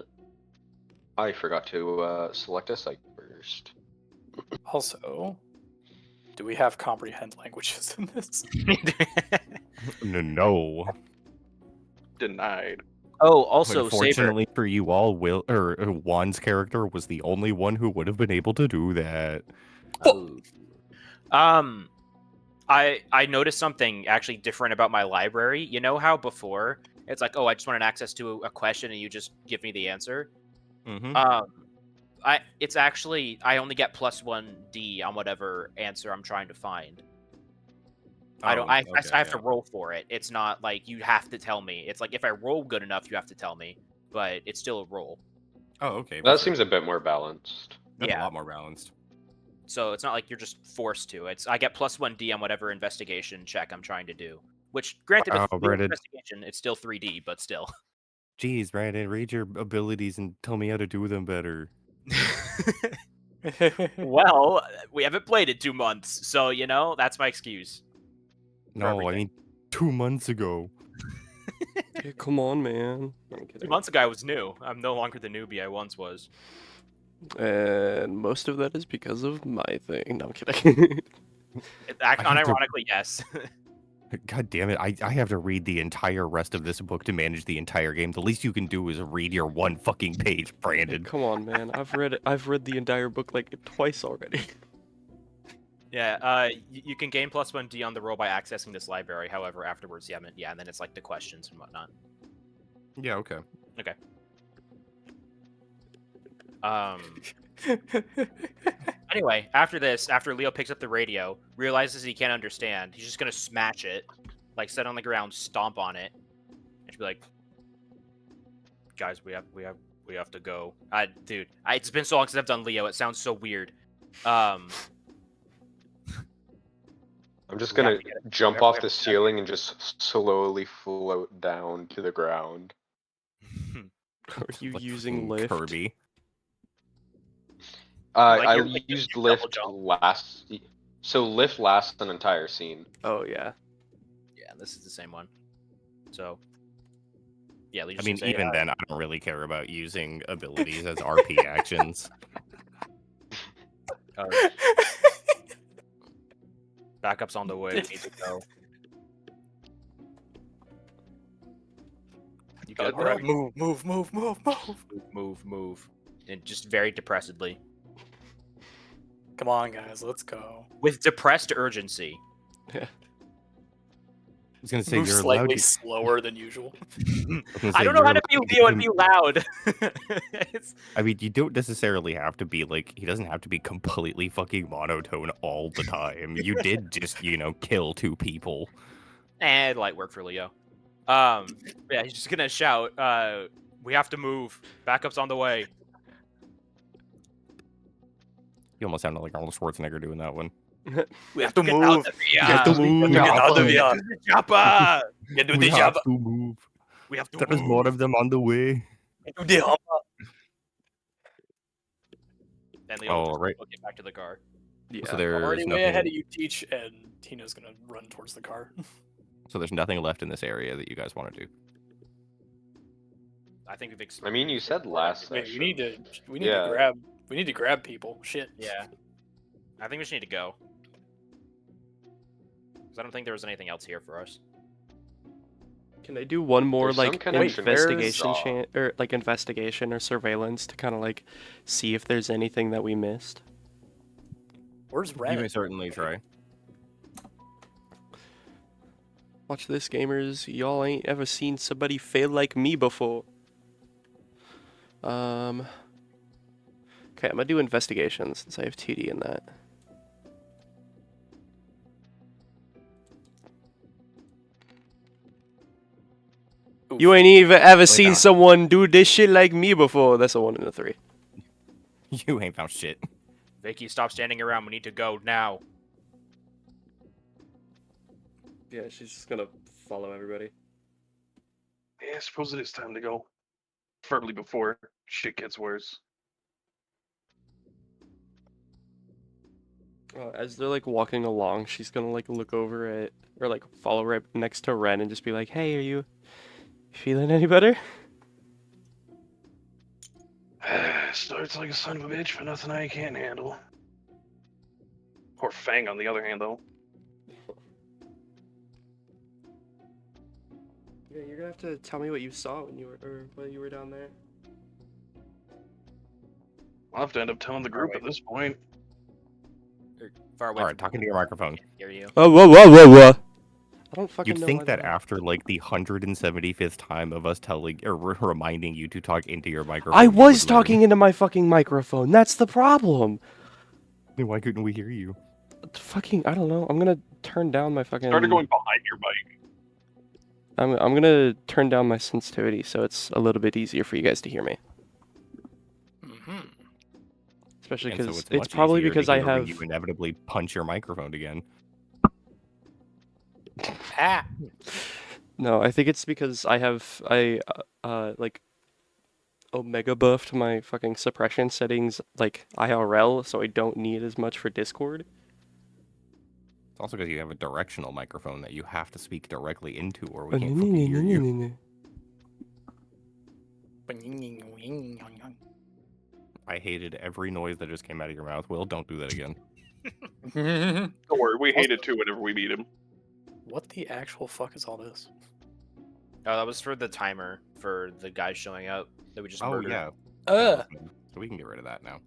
I forgot to select a site first. Also, do we have comprehend languages in this? No. Denied. Oh, also, Saber. Unfortunately for you all, Juan's character was the only one who would have been able to do that. Oh. I noticed something actually different about my library. You know how before it's like, oh, I just want an access to a question and you just give me the answer. Mm-hmm. It's actually I only get +1D on whatever answer I'm trying to find. I don't. I have to roll for it. It's not like you have to tell me. It's like if I roll good enough, you have to tell me. But it's still a roll. Oh, okay. That seems a bit more balanced. That's yeah. a lot more balanced. So it's not like you're just forced to. It's I get +1D on whatever investigation check I'm trying to do. Which, granted, with Brandon. investigation, it's still 3D, but still. Jeez, Brandon, read your abilities and tell me how to do them better. Well, we haven't played it 2 months, so you know that's my excuse. No, I everything. mean 2 months ago. Hey, come on, man. I'm 2 kidding. months ago, I was new. I'm no longer the newbie I once was. And most of that is because of my thing. No, I'm kidding. Unironically, yes. God damn it, I have to read the entire rest of this book to manage the entire game. The least you can do is read your one fucking page, Hey, Brandon. come on, man. I've read the entire book like twice already. Yeah, you can gain +1D on the roll by accessing this library. However, afterwards, and then it's like the questions and whatnot. Yeah, okay. Anyway, after this, after Leo picks up the radio, realizes he can't understand, he's just gonna smash it, like set on the ground, stomp on it, and be like, "Guys, we have to go." Dude, it's been so long since I've done Leo. It sounds so weird. I'm just gonna jump off the ceiling and just slowly float down to the ground. Are you Like using fucking lift? Kirby. I you're used double lift jump. last. So lift lasts an entire scene. Oh yeah. Yeah, this is the same one. So, yeah. I mean, even then, I don't really care about using abilities as RP actions. Backup's on the way. We need to go. You good, bro? Move. And just very depressedly. Come on, guys, let's go. With depressed urgency. I was gonna say Move you're slightly allowed to... slower than usual. I don't know how to be Leo and be loud. I mean, you don't necessarily have to be like, he doesn't have to be completely fucking monotone all the time. You did just, kill 2 people. And light work for Leo. Yeah, he's just gonna shout, we have to move. Backup's on the way. You almost sounded like Arnold Schwarzenegger doing that one. We have to move. Get the move. Get out of here. Chopper! Get to We the have job. to move. We have to There's move. more of them on the way. Get to the hump. And Leo Oh, just right. will get back to the car. Yeah. So I'm there's already way nothing. ahead of you, Teach, and Tino's gonna run towards the car. So there's nothing left in this area that you guys want to do. I think we've I mean, you said last Wait, session. we need to grab people. Shit. Yeah. I think we just need to go. Because I don't think there was anything else here for us. Can I do one more There's some like connection. investigation or like investigation or surveillance to kind of like see if there's anything that we missed? Where's You Wren? may certainly try. Watch this, gamers. Y'all ain't ever seen somebody fail like me before. Okay, I'm gonna do investigation since I have TD in that. You ain't even ever seen down. someone do this shit like me before. That's a 1 and a 3. You ain't found shit. Vikky, stop standing around. We need to go now. Yeah, she's just gonna follow everybody. Yeah, I suppose it is time to go. Preferably before shit gets worse. As they're like walking along, she's gonna like look over at or like follow right next to Wren and just be like, "Hey, are you feeling any better?" Starts like a son of a bitch, but nothing I can't handle. Or Fang, on the other hand, though. Yeah, you're gonna have to tell me what you saw when you were down there. I'll have to end up telling the group at this point. Far away. All right, talking to your microphone. Hear you. Oh, whoa! I don't fucking You'd know. think why that they- after like the 175th time of us telling or reminding you to talk into your microphone, I you was would learn. talking into my fucking microphone. That's the problem. Then why couldn't we hear you? Fucking, I don't know. I'm gonna turn down my fucking. Started going behind your mic. I'm gonna turn down my sensitivity so it's a little bit easier for you guys to hear me. Mm-hmm. Especially And so because it's it's much probably easier to because I hear when have. you inevitably punch your microphone again. Ah. No, I think it's because I like omega buffed my fucking suppression settings like IRL, so I don't need as much for Discord. It's also because you have a directional microphone that you have to speak directly into, or we can't fucking hear you. I hated every noise that just came out of your mouth. Will, don't do that again. Don't worry, we hate it too whenever we meet him. What the actual fuck is all this? Oh, that was for the timer for the guy showing up that we just Oh murdered. yeah. Uh, So we can get rid of that now.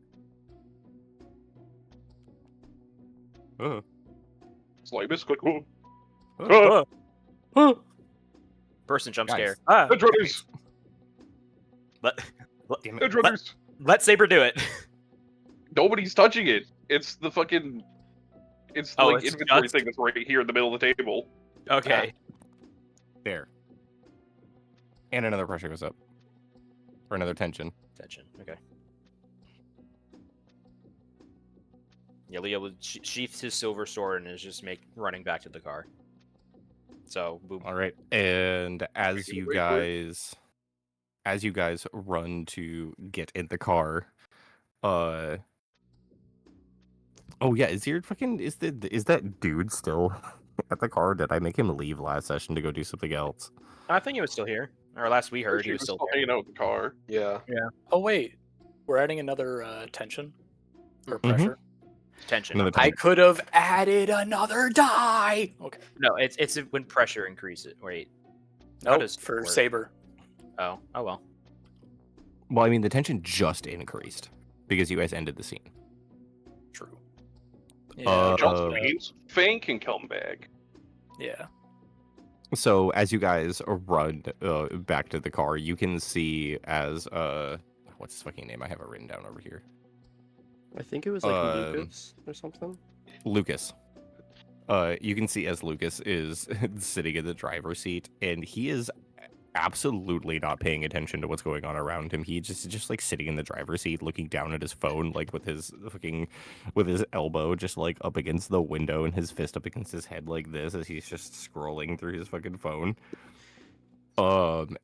Slimus, click. Whoa. Person jump Guys. scare. Edge runners! Let, Damn it. Edge runners! let Saber do it. Nobody's touching it. It's the fucking. It's Oh, like it's inventory just- thing that's right here in the middle of the table. Okay. There. And another pressure goes up. Or another tension. Attention. Okay. Yeah, Leo sheaths his silver sword and is just running back to the car. So, boom. All right. And as Making you way guys run to get in the car, oh yeah, is that dude still at the car? Did I make him leave last session to go do something else? I think he was still here. Or last we heard, he was still there. hanging out with the car. Yeah. oh wait, we're adding another tension or Mhm. pressure. Tension. Another I tension. could have added another die. Okay, No, it's when pressure increases. Wait. How no, does it for work? Saber. Oh well. Well, I mean, the tension just increased because you guys ended the scene. True. Uh, Which also means Fang can come back. yeah. So as you guys run back to the car, you can see as what's his fucking name? I have it written down over here. I think it was like Lucas or something. Lucas. You can see as Lucas is sitting in the driver's seat, and he is absolutely not paying attention to what's going on around him. He just like sitting in the driver's seat, looking down at his phone, like with his elbow just like up against the window and his fist up against his head like this as he's just scrolling through his fucking phone.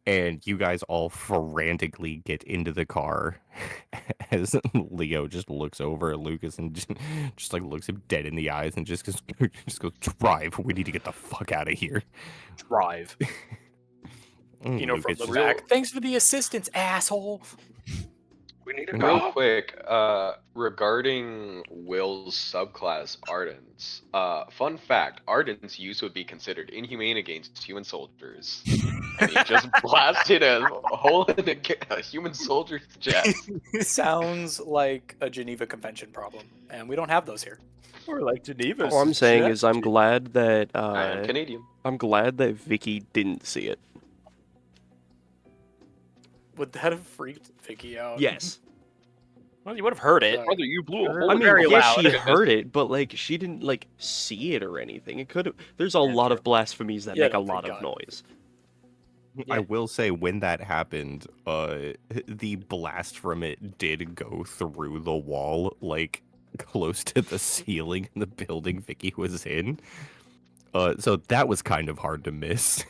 And you guys all frantically get into the car as Leo just looks over at Lucas and just like looks him dead in the eyes and just goes, drive. We need to get the fuck out of here. Drive. You know, from Lucas the just- back. Thanks for the assistance, asshole. We need to Real go. quick, regarding Will's subclass Ardents, fun fact, Ardents use would be considered inhumane against human soldiers. And he just blasted a hole in a human soldier's chest. Sounds like a Geneva Convention problem, and we don't have those here. Or like Geneva. All I'm saying is I'm glad that I am Canadian. I'm glad that Vikky didn't see it. Would that have freaked Vikky out? Yes. Well, you would have heard it. Sorry. Brother, you blew a I hole. I in mean, very yeah, loud. she heard it, but like she didn't like see it or anything. It could have. There's a lot of blasphemies that Yeah, make a thank lot of God. noise. I will say when that happened, the blast from it did go through the wall, like close to the ceiling in the building Vikky was in. So that was kind of hard to miss.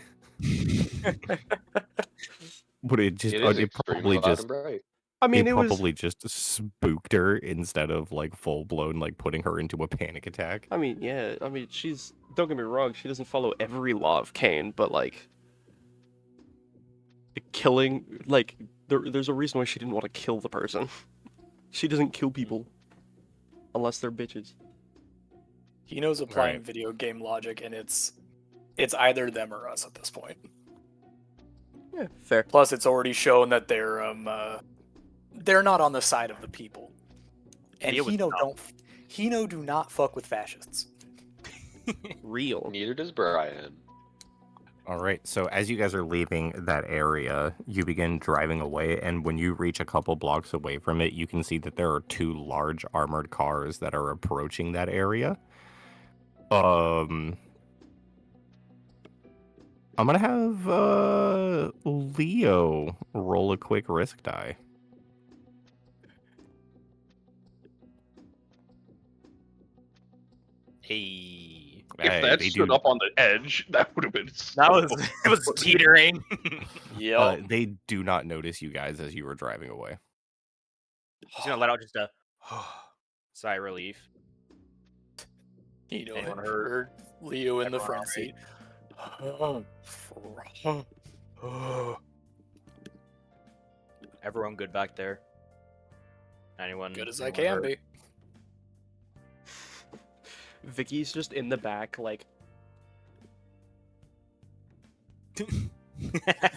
But it just It is it extremely probably loud just and bright. I mean, it it was. probably just spooked her instead of like full blown like putting her into a panic attack. I mean, yeah. I mean, she's. Don't get me wrong. She doesn't follow every law of Cain, but like, killing like there's a reason why she didn't want to kill the person. She doesn't kill people unless they're bitches. He knows applying Right. video game logic, and it's either them or us at this point. Yeah, fair. Plus, it's already shown that they're not on the side of the people. And He was Hino do not fuck with fascists. Real. Neither does Brian. All right, so as you guys are leaving that area, you begin driving away, and when you reach a couple blocks away from it, you can see that there are two large armored cars that are approaching that area. I'm gonna have Leo roll a quick risk die. Hey. If Hey, that they stood do- up on the edge, that would have been. That was it was teetering. They do not notice you guys as you were driving away. He's gonna let out just a sigh of relief. Hino Anyone heard Leo in the Everyone front alright? seat. Everyone good back there? Anyone? Good as I anyone can hurt? be. Vicky's just in the back, like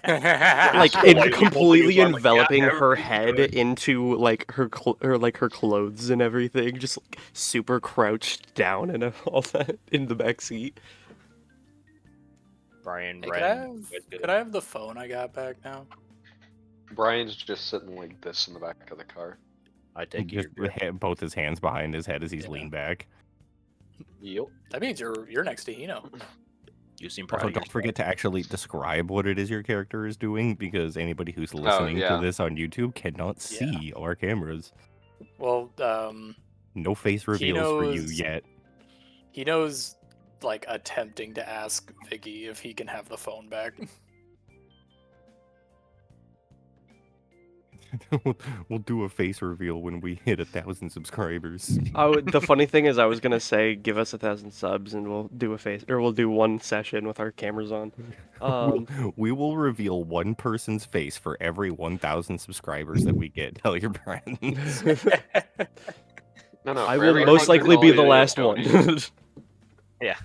Like, completely Like, enveloping yeah, her everything's head good. into like her her clothes and everything, just like, super crouched down and all that in the back seat. Brian, Hey, Wren, could I have the phone I got back now? Brian's just sitting like this in the back of the car. I take you. Just with both his hands behind his head as he's Yeah. leaned back. Yep. That means you're next to Hino. You seem proud Also, of don't forget to actually describe what it is your character is doing, because anybody who's listening yeah. to this on YouTube cannot see our cameras. Well, No face reveals for you knows- yet. Hino's like attempting to ask Vikky if he can have the phone back. We'll do a face reveal when we hit 1,000 subscribers. The funny thing is, I was gonna say give us 1,000 subs and we'll do one session with our cameras on. We will reveal one person's face for every 1,000 subscribers that we get. Tell your friends. No, I for will every most 100 likely be the followers, last Tony. one. Yeah.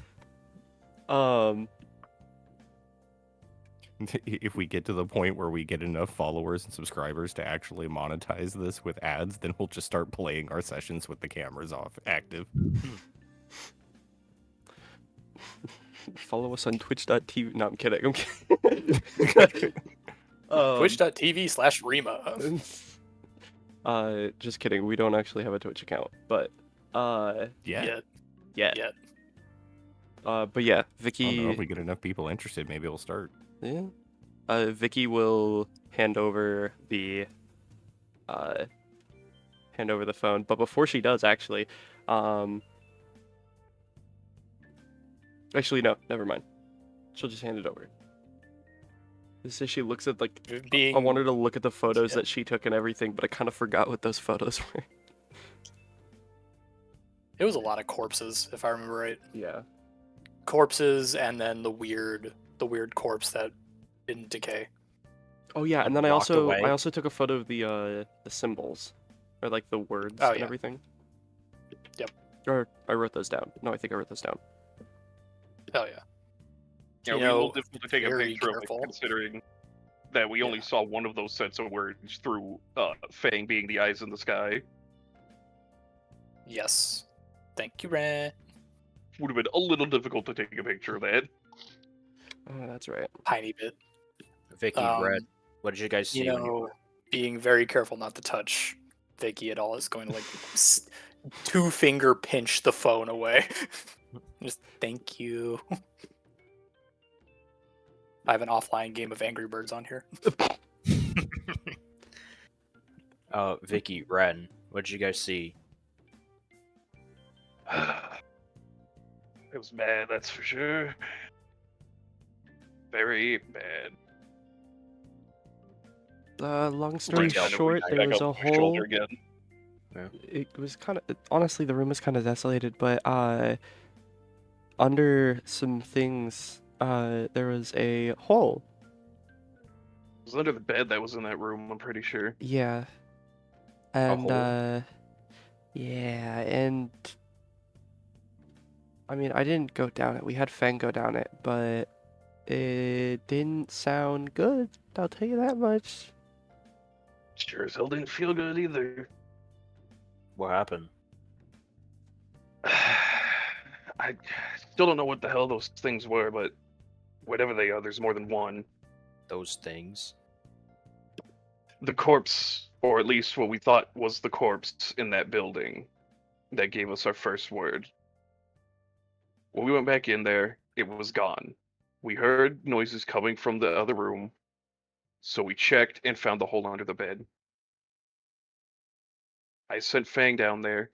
If we get to the point where we get enough followers and subscribers to actually monetize this with ads, then we'll just start playing our sessions with the cameras off active. Follow us on twitch.tv. No, I'm kidding. I'm kidding. Twitch.tv/Rima. Just kidding. We don't actually have a Twitch account, but Yeah. yeah. But yeah, I don't know, if Vikky. we get enough people interested, maybe we'll start. Yeah. Vikky will hand over the phone, but before she does, actually, no, never mind. She'll just hand it over. This says she looks at like. Being I wanted to look at the photos Yeah. that she took and everything, but I kind of forgot what those photos were. It was a lot of corpses, if I remember right. Yeah. Corpses, and then the weird corpse that didn't decay. Oh yeah, and then I walked also away. took a photo of the symbols, or like the words Oh, and yeah. everything. Yep. Or I wrote those down. No, I think I wrote those down. Oh yeah. Yeah, You we will know, difficult to take a very picture of careful. it, considering that we only Yeah. saw one of those sets of words through Fang being the eyes in the sky. Yes. Thank you, Wren. Would have been a little difficult to take a picture of that. Oh, that's right. Tiny bit. Vikky, Red. What did you guys see? You when know, being very careful not to touch Vikky at all is going to like two-finger pinch the phone away. Just thank you. I have an offline game of Angry Birds on here. Vikky, Ren, what did you guys see? It was bad, that's for sure. Very bad. Long story Detail. short, Back there was up a my shoulder hole. again. It was kind of honestly, the room was kind of desolated, but under some things, there was a hole. It was under the bed that was in that room, I'm pretty sure. Yeah. And hole? yeah, and I mean, I didn't go down it. We had Fang go down it, but it didn't sound good. I'll tell you that much. Sure as hell didn't feel good either. What happened? I still don't know what the hell those things were, but whatever they are, there's more than one. Those things? The corpse, or at least what we thought was the corpse in that building, that gave us our first word. When we went back in there, it was gone. We heard noises coming from the other room, so we checked and found the hole under the bed. I sent Fang down there.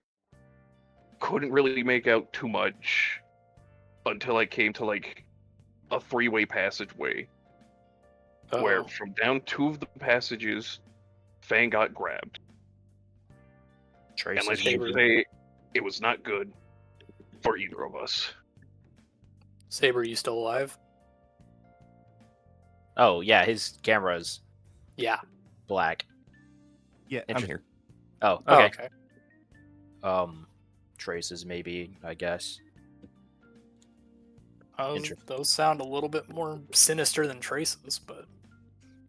Couldn't really make out too much until I came to like a three-way passageway where Uh-oh. from down two of the passages, Fang got grabbed. Traces, And let's Saber. just say it was not good for either of us. Saber, you still alive? Oh, yeah, his camera's Yeah. black. Yeah, I'm Interesting. here. Oh, Oh, okay. okay. Traces, maybe, I guess. Those sound a little bit more sinister than traces, but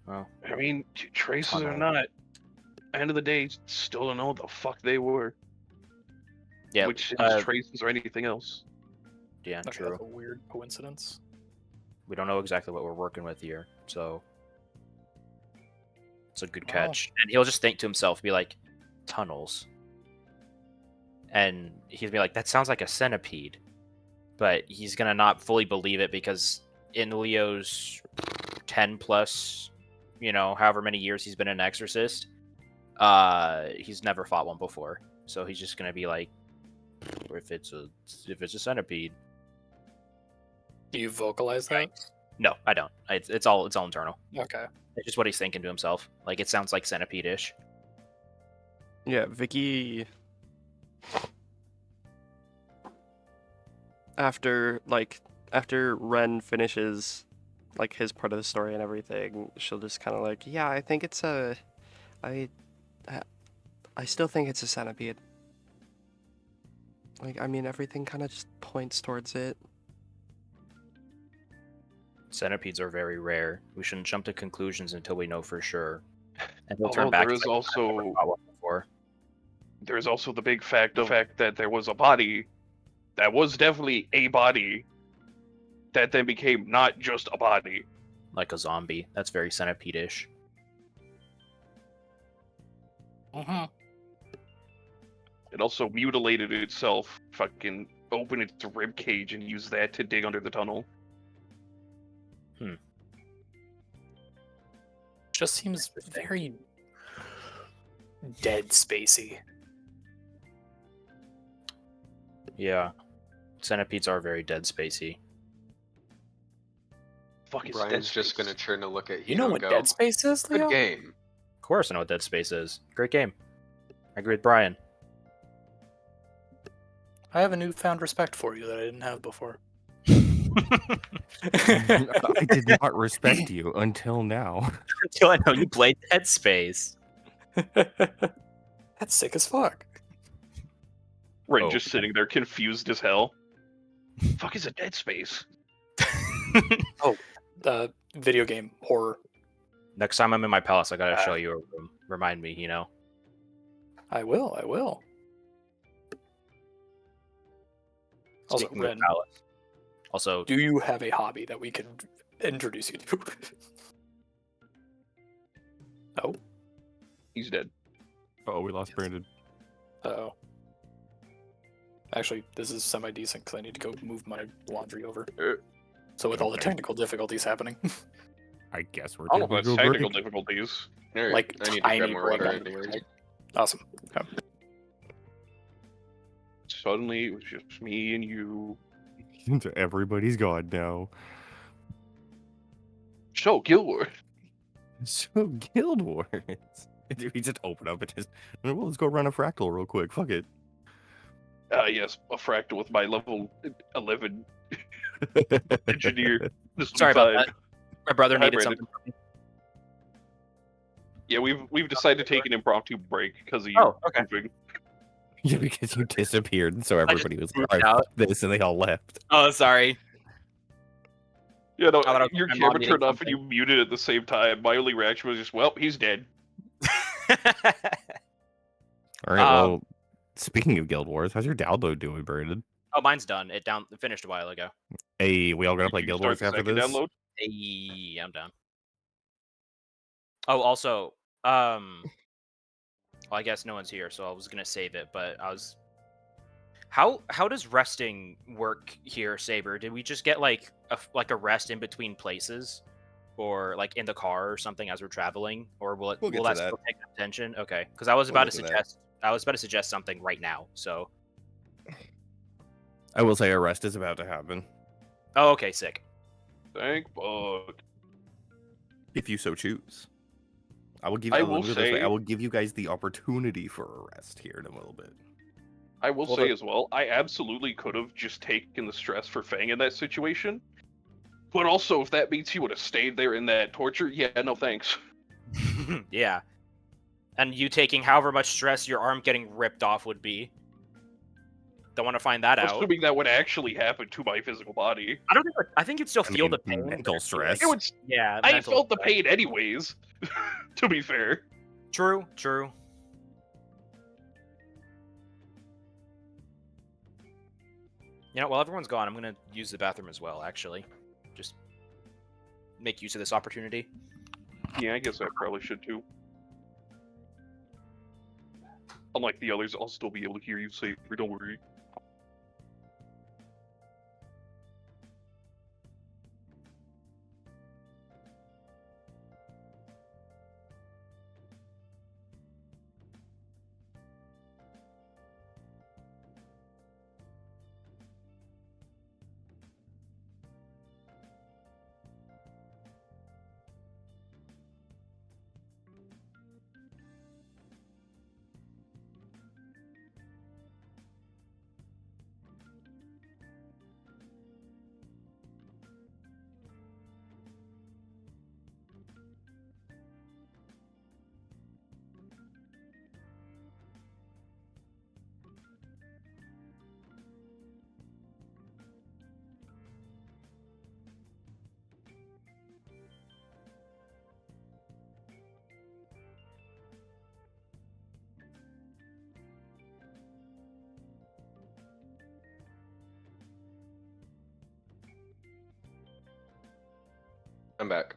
Well, I mean, traces or Tunnel. not, end of the day, still don't know what the fuck they were. yeah, Which is traces or anything else. yeah, okay, true. that's a weird coincidence. We don't know exactly what we're working with here, so it's a good Oh. catch. And he'll just think to himself, be like, tunnels. And he'll be like, that sounds like a centipede. But he's gonna not fully believe it because in Leo's 10 plus, however many years he's been an exorcist, he's never fought one before. So he's just gonna be like, if it's a centipede. Do you vocalize that? No, I don't. It's all internal. Okay. It's just what he's thinking to himself. Like, it sounds like centipede-ish. Yeah, Vikky. After Ren finishes like his part of the story and everything, she'll just kind of like, yeah, I think it's I still think it's a centipede. Like, I mean, everything kind of just points towards it. Centipedes are very rare. We shouldn't jump to conclusions until we know for sure. And he'll Although turn back. there to, is like, also "I've never fought one before." there's also the big fact that there was a body that was definitely a body that then became not just a body. Like a zombie. That's very centipede-ish. Mm-hmm. It also mutilated itself, fucking opened its rib cage and used that to dig under the tunnel. Just seems very Dead Spacey. Yeah. Centipedes are very Dead Spacey. Fuck is Brian's Dead just Space? gonna turn to look at Hino You know and what go, Dead Space is, good Leo? game. Of course I know what Dead Space is. Great game. I agree with Brian. I have a newfound respect for you that I didn't have before. I did not respect you until now. Until I know you played Dead Space. That's sick as fuck. Ren Oh. just sitting there confused as hell. Fuck is a Dead Space? Video game horror. Next time I'm in my palace, I gotta show you a room. Remind me, you know. I will. Also, Speaking of Ren, palace. Also, do you have a hobby that we could introduce you to? No? He's dead. Oh, we lost Brandon. Uh-oh. Actually, this is semi-decent because I need to go move my laundry over. So with all the Okay. technical difficulties happening. I guess we're I don't know taking if a that's technical break. difficulties. Alright, Like, I need to tiny grab more break water on the anyways. break. Awesome. Okay. Suddenly, it was just me and you. Everybody's gone now. So, Guild Wars. So Guild Wars. We just open up and just, well, let's go run a fractal real quick. Fuck it. Yes, a fractal with my level 11 engineer. This sorry about time. that. My brother Hi, needed Brandon. something from me. Yeah, we've decided to take an impromptu break because of you Oh, okay. moving. Yeah, because you disappeared, so everybody was like, freaked "All right, out. fuck this," and they all left. Oh, sorry. Yeah, no, I thought it was your my mom camera needing turned off and something. you muted at the same time. My only reaction was just, well, he's dead. All right, well, speaking of Guild Wars, how's your download doing, Brandon? Oh, mine's done. It finished a while ago. Hey, we all gonna play You Guild start Wars the after second this? download? Hey, I'm done. Oh, also, well, I guess no one's here, so I was gonna save it, but I was. How does resting work here, Saber? Did we just get like a rest in between places, or like in the car or something as we're traveling, or will We'll get will to that that. still take attention? Okay, because I was We'll about to get to that. suggest something right now. So. I will say a rest is about to happen, Oh, okay, sick. Thank fuck. if you so choose. I will give. I let will me go this way, say- I will give you guys the opportunity for a rest here in a little bit. I will Well, say the- as well, I absolutely could have just taken the stress for Fang in that situation. But also, if that means he would have stayed there in that torture, yeah, no thanks. Yeah. And you taking however much stress your arm getting ripped off would be. Don't want to find that out. Assuming that would actually happen to my physical body. I think you'd still I feel mean, the pain. mental stress. It would, Yeah. I mental felt the stress. pain anyways, to be fair. True. You know, while everyone's gone, I'm gonna use the bathroom as well, actually. Just make use of this opportunity. Yeah, I guess I probably should too. Unlike the others, I'll still be able to hear you say, don't worry. I'm back.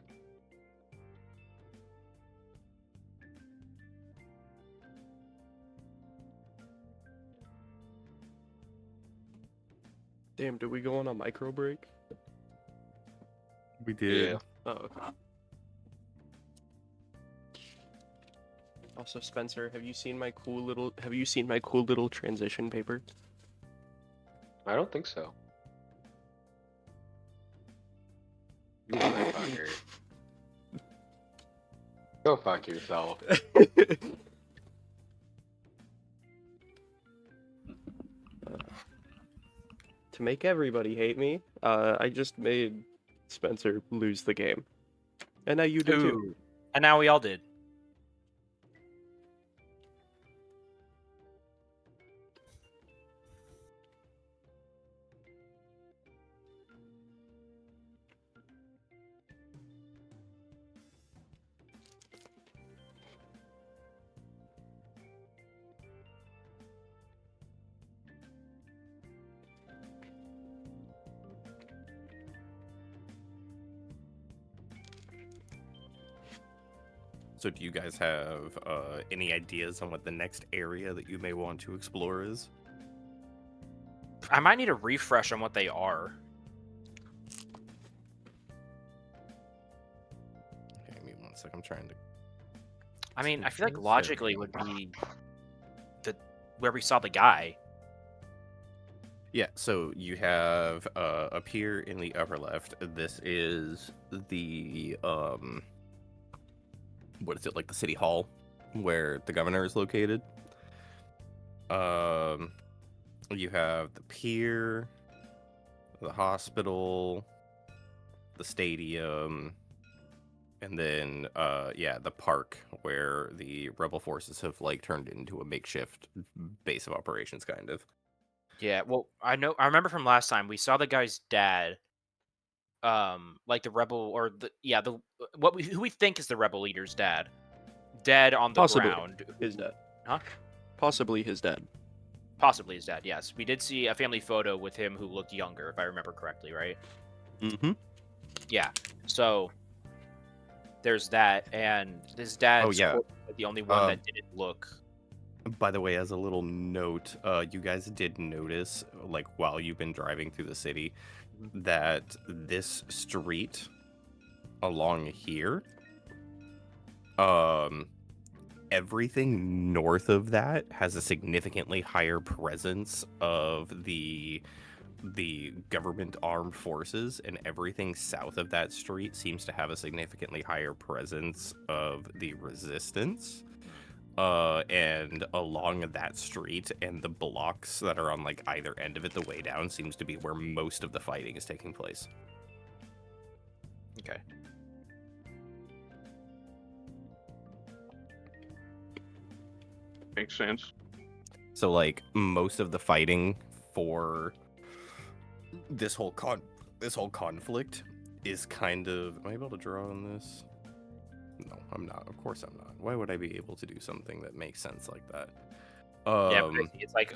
Damn, did we go on a micro break? We did. Yeah. Oh, okay. Also, Spencer, have you seen my cool little transition paper? I don't think so. You motherfucker. Go fuck yourself. to make everybody hate me, I just made Spencer lose the game. And now you do too. Ooh. And now we all did. So do you guys have any ideas on what the next area that you may want to explore is? I might need a refresh on what they are. Okay, give me 1 sec. I'm trying to. I mean, I feel like There we logically go. would be where we saw the guy. Yeah, so you have up here in the upper left, this is the what is it, like the city hall where the governor is located. You have the pier, the hospital, the stadium, and then yeah, the park where the rebel forces have like turned into a makeshift base of operations kind of. Yeah, well, I remember from last time we saw the guy's dad, like the rebel or who we think is the rebel leader's dad, dead on the Possibly ground. his dad. Huh? Possibly his dad. Possibly his dad. Yes, we did see a family photo with him who looked younger, if I remember correctly, right? Mm-hmm. Yeah. So there's that, and his dad's yeah. the only one that didn't look. By the way, as a little note, you guys did notice, like, while you've been driving through the city, that this street along here, everything north of that has a significantly higher presence of the government armed forces, and everything south of that street seems to have a significantly higher presence of the resistance. And along that street and the blocks that are on like either end of it, the way down seems to be where most of the fighting is taking place. Okay. Makes sense. So like most of the fighting for this whole conflict is kind of. Am I able to draw on this? No, I'm not. Of course I'm not. Why would I be able to do something that makes sense like that? Yeah, but it's like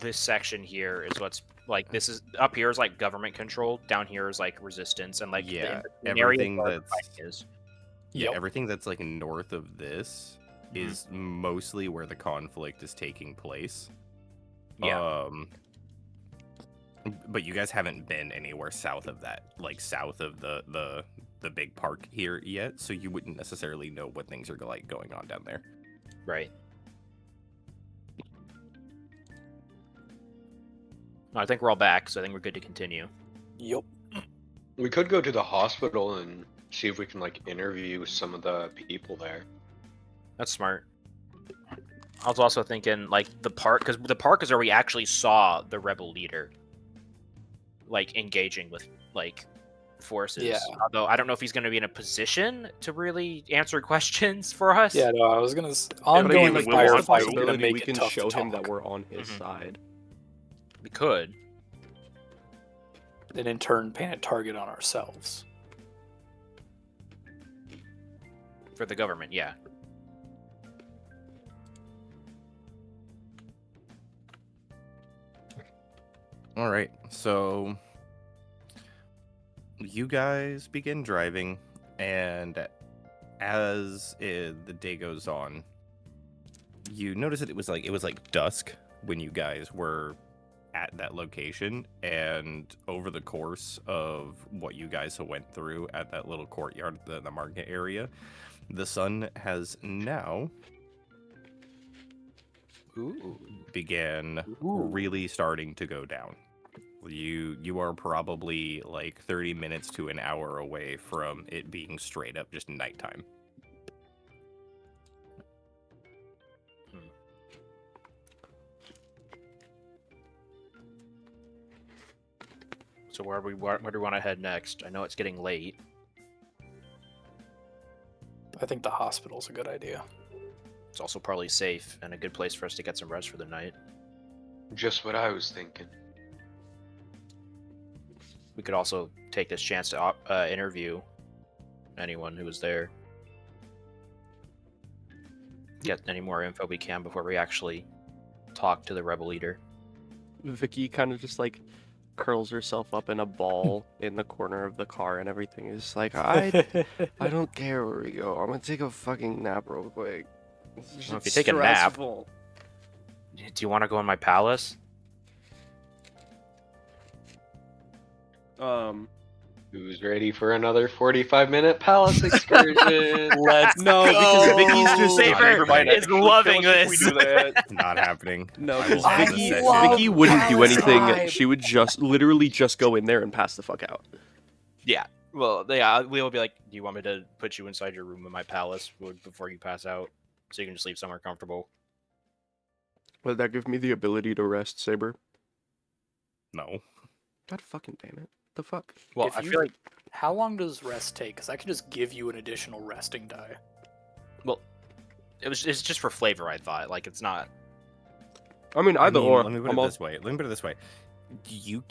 this section here is what's like. This is up here is like government control. Down here is like resistance, and like yeah, the area everything where the that's fighting is. yeah, Yep. everything that's like north of this is mostly where the conflict is taking place. Yeah. But you guys haven't been anywhere south of that, like south of the big park here yet, so you wouldn't necessarily know what things are like going on down there. Right. I think we're all back, so I think we're good to continue. Yep. We could go to the hospital and see if we can like interview some of the people there. That's smart. I was also thinking like the park, because the park is where we actually saw the rebel leader, like engaging with like forces. Yeah. Although I don't know if he's going to be in a position to really answer questions for us. Yeah, no, I was gonna but ongoing again, like we want to. firefight gonna Possibility make we it can tough show to him that talk. we're on his Mhm. side. We could. And in turn paint a target on ourselves. For the government, yeah. All right, so you guys begin driving, and as the day goes on, you notice that it was like dusk when you guys were at that location, and over the course of what you guys went through at that little courtyard, the market area, the sun has now began really starting to go down. You are probably like 30 minutes to an hour away from it being straight up just nighttime. So where do we want to head next? I know it's getting late. I think the hospital's a good idea. It's also probably safe and a good place for us to get some rest for the night. Just what I was thinking. We could also take this chance to interview anyone who was there. Get any more info we can before we actually talk to the rebel leader. Vikky kind of just like curls herself up in a ball in the corner of the car and everything. Is like, I don't care where we go. I'm gonna take a fucking nap real quick. Well, if you take a nap- stressful. Do you want to go in my palace? Who's ready for another 45-minute palace excursion? Let's No, go. because Vicky's just Saber Never mind, is actually, loving kill us if this. We do that. Not happening. No, I because will end the Vikky, session. Vikky wouldn't do Palace anything. vibe. She would just literally just go in there and pass the fuck out. Yeah. Well, yeah, we will be like, do you want me to put you inside your room in my palace before you pass out? So you can just leave somewhere comfortable. Would that give me the ability to rest, Saber? No. God fucking damn it. The fuck? Well, If I you- feel like How long does rest take? Because I can just give you an additional resting die. it's just for flavor, I thought. Like, it's not... I mean, either or. Let me put I'm it all- this way. Let me put it this way. You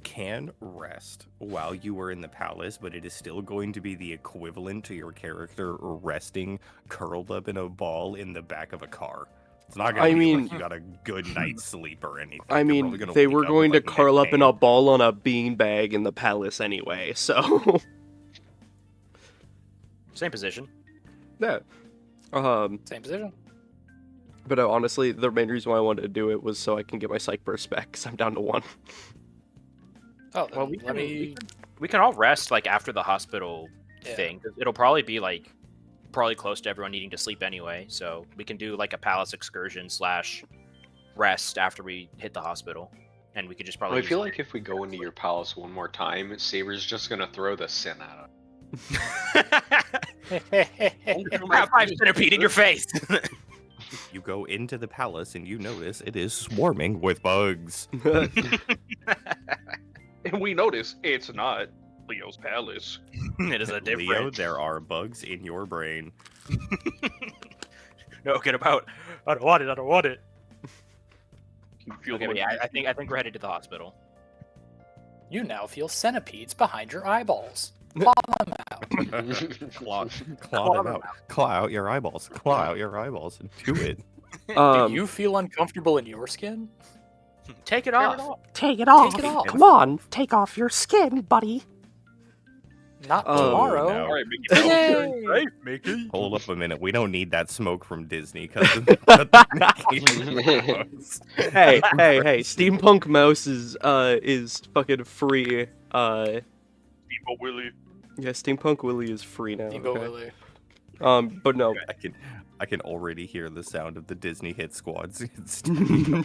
can rest while you were in the palace, but it is still going to be the equivalent to your character resting curled up in a ball in the back of a car. It's not gonna I be mean- like you got a good night's sleep or anything. I You're mean, probably gonna they wake were up going to with, like, curl neck up in a pain. ball on a beanbag in the palace anyway, so... Same position. yeah. Same position. But honestly, the main reason why I wanted to do it was so I can get my psych burst back, because I'm down to 1. Oh, then Well, let me. we can all rest, like, after the hospital Yeah. thing. It'll probably be, like, probably close to everyone needing to sleep anyway. So we can do, like, a palace excursion / rest after we hit the hospital. And we could just Well, probably... I feel like if we go into your palace one more time, Saber's just gonna throw the sin at us. Have 5 centipede in your face! You go into the palace and you notice it is swarming with bugs. And we notice it's not Leo's palace. It is a different... Leo, there are bugs in your brain. No, get about. I don't want it. I don't want it. You feel Okay, but yeah, I think we're headed to the hospital. You now feel centipedes behind your eyeballs. Claw them out. Claw them out. Claw out your eyeballs. Claw out your eyeballs. Do it. Do you feel uncomfortable in your skin? Take it off. Take it off. Take it off. Come on, take off your skin, buddy. Not Oh, tomorrow. no. All right, Mickey. Today. Right, Mickey. Hold up a minute. We don't need that smoke from Disney. Cut the hey, Steampunk Mouse is fucking free. Steamboat Willie. Yeah, Steampunk Willie is free now. Steamboat okay? Willie. But no, I can already hear the sound of the Disney hit squads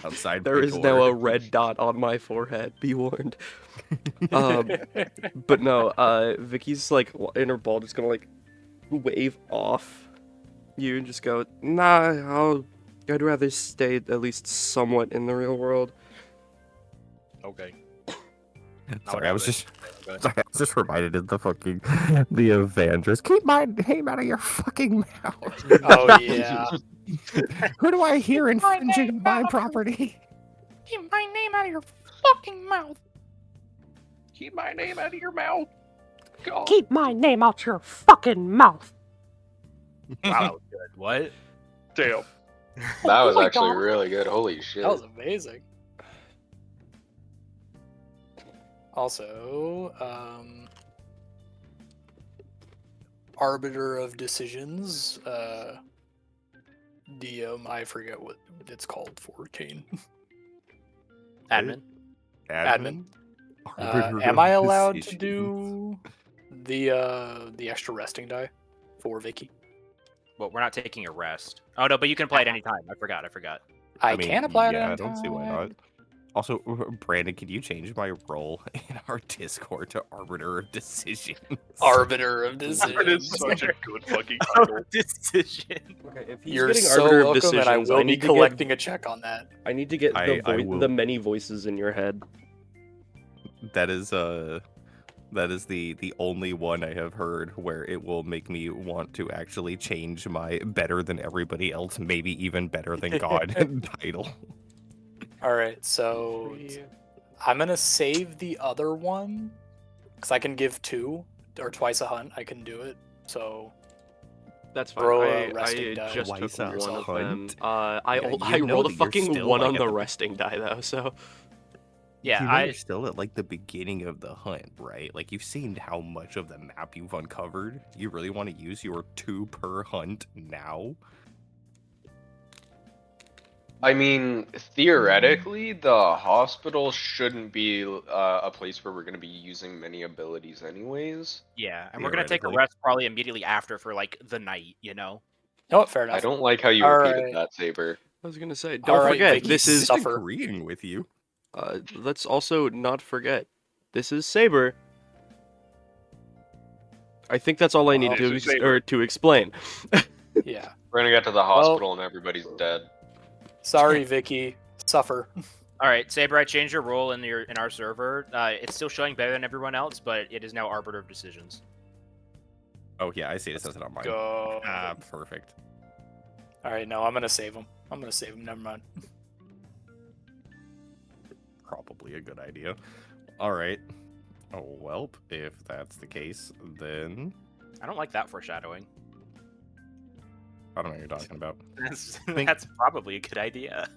outside. there my is now door. a red dot on my forehead. Be warned. But no, Vicky's like in her ball, just gonna like wave off you and just go, nah, I'd rather stay at least somewhat in the real world. Okay. Sorry, I was just reminded of the fucking the Avengers. Keep my name out of your fucking mouth. Oh yeah. Who do I hear infringing my property? Keep my name out of your fucking mouth. Keep my name out of your mouth. God. Keep my name out your fucking mouth. Wow, that was good. What? Damn. That was Oh my actually God. really good. Holy shit. That was amazing. Also, arbiter of decisions, I forget what it's called for Cain. Admin. Admin. Arbiter Am of I allowed to decisions. do the extra resting die for Vikky? Well, we're not taking a rest. Oh no, but you can play at any time. I forgot. I mean, can apply it. yeah, at I any don't see why not. time. Also, Brandon, can you change my role in our Discord to Arbiter of Decisions? Arbiter of That is decisions. such a good fucking title. Decision. Okay, if he's You're getting so arbiter of welcome, decisions, and I will be need to collecting a check on that. I need to get I will- the many voices in your head. That is the only one I have heard where it will make me want to actually change my better than everybody else, maybe even better than God title. All right, so I'm gonna save the other one because I can give 2 or twice a hunt. I can do it. So That's fine. Throw a I resting die just took twice a one of them. hunt? I you know rolled a that you're fucking still, 1 like, on at the the- resting die though, so Yeah, you know I you're still at like the beginning of the hunt, right? Like you've seen how much of the map you've uncovered. You really want to use your 2 per hunt now? I mean, theoretically, the hospital shouldn't be a place where we're going to be using many abilities anyways. yeah, and we're gonna take a Theoretically. rest probably immediately after for like the night, you know. no, fair enough. I don't like how you All repeated right. that, Saber. I was gonna say, All don't right, forget, Vikky, this is. suffer. Agreeing with you. Let's also not forget, this is Saber. I think that's all I need Well, to This is Saber. to explain. Yeah. We're going to get to the hospital and everybody's dead. Sorry, Vikky. Suffer. All right, Saber, I changed your role in our server. It's still showing better than everyone else, but it is now arbiter of decisions. Oh yeah, I see it says it on mine. Go. Ah, perfect. All right, no, I'm gonna save him. Never mind. Probably a good idea. All right. Oh, well, if that's the case, then I don't like that foreshadowing. I don't know what you're talking about. That's probably a good idea.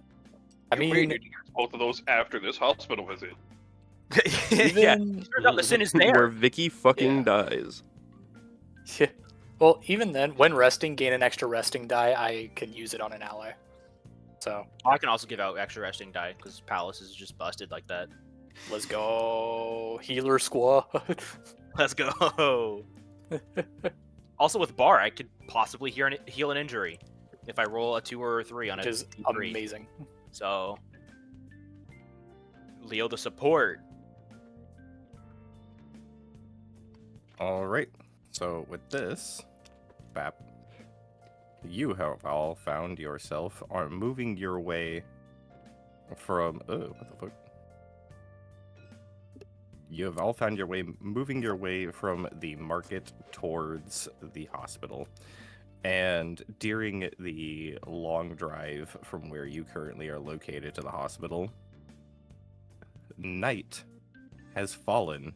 I We mean, need to use both of those after this hospital visit. Yeah, even turns out the sin is Where there. Vikky fucking Yeah. dies. yeah. Well, even then, when resting, gain an extra resting die. I can use it on an ally. So I can also give out extra resting die because Palace is just busted like that. let's go, healer squad. Let's go. Also with Bar, I could possibly heal an injury if I roll a 2 or a 3 on Which a is D3. amazing. So Leo the support. All right. So with this, Bap, you have all found yourself are moving your way from. Oh, what the fuck? You have all found your way, moving your way from the market towards the hospital. And during the long drive from where you currently are located to the hospital, night has fallen.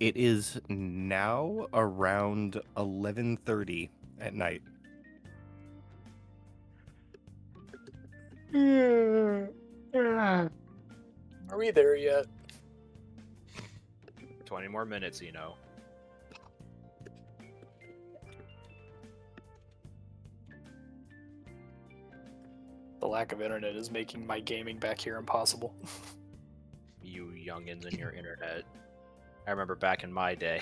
It is now around 11:30 at night. Are we there yet? 20 more minutes, you know. The lack of internet is making my gaming back here impossible. You youngins and your internet. I remember back in my day.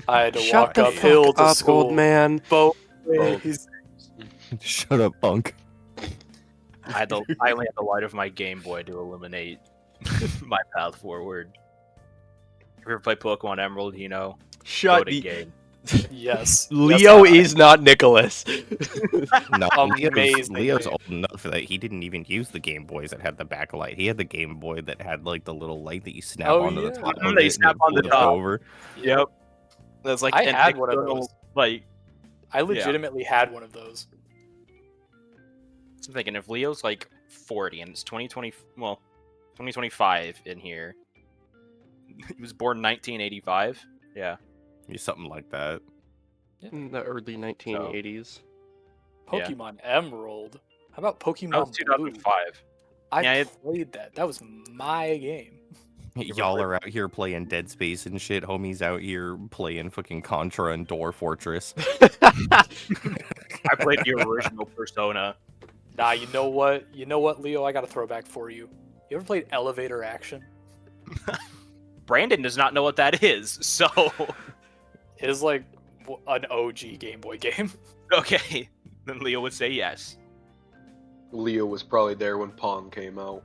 I had to Shut walk the uphill fuck to up, school. old man. Both Both. ways. Shut up, punk. I only had the light of my Game Boy to illuminate my path forward. If you ever play Pokemon Emerald, you know, Shut go to the. game. Yes. Leo Yes, is not Nicholas. No, Amazing Leo's game. old enough that he didn't even use the Game Boys that had the backlight. He had the Game Boy that had like the little light that you snap Oh, onto the yeah. top Mhm, of that you it snap and on the flips top. over. Yep. That's like I an had one of external, those. like, I legitimately had one of those. I'm thinking if Leo's like 40 and it's 2020, well, 2025 in here. He was born 1985. Yeah. Something like that. In the early 1980s. Yeah. Pokemon Emerald. How about Pokemon That was Blue? 2005. I Yeah, played that. That was my game. Y'all are out here playing Dead Space and shit. Homie's out here playing fucking Contra and Door Fortress. I played the original Persona. Nah, you know what? You know what, Leo? I got a throwback for you. You ever played Elevator Action? Brandon does not know what that is, so It is like an OG Game Boy game. okay. Then Leo would say yes. Leo was probably there when Pong came out.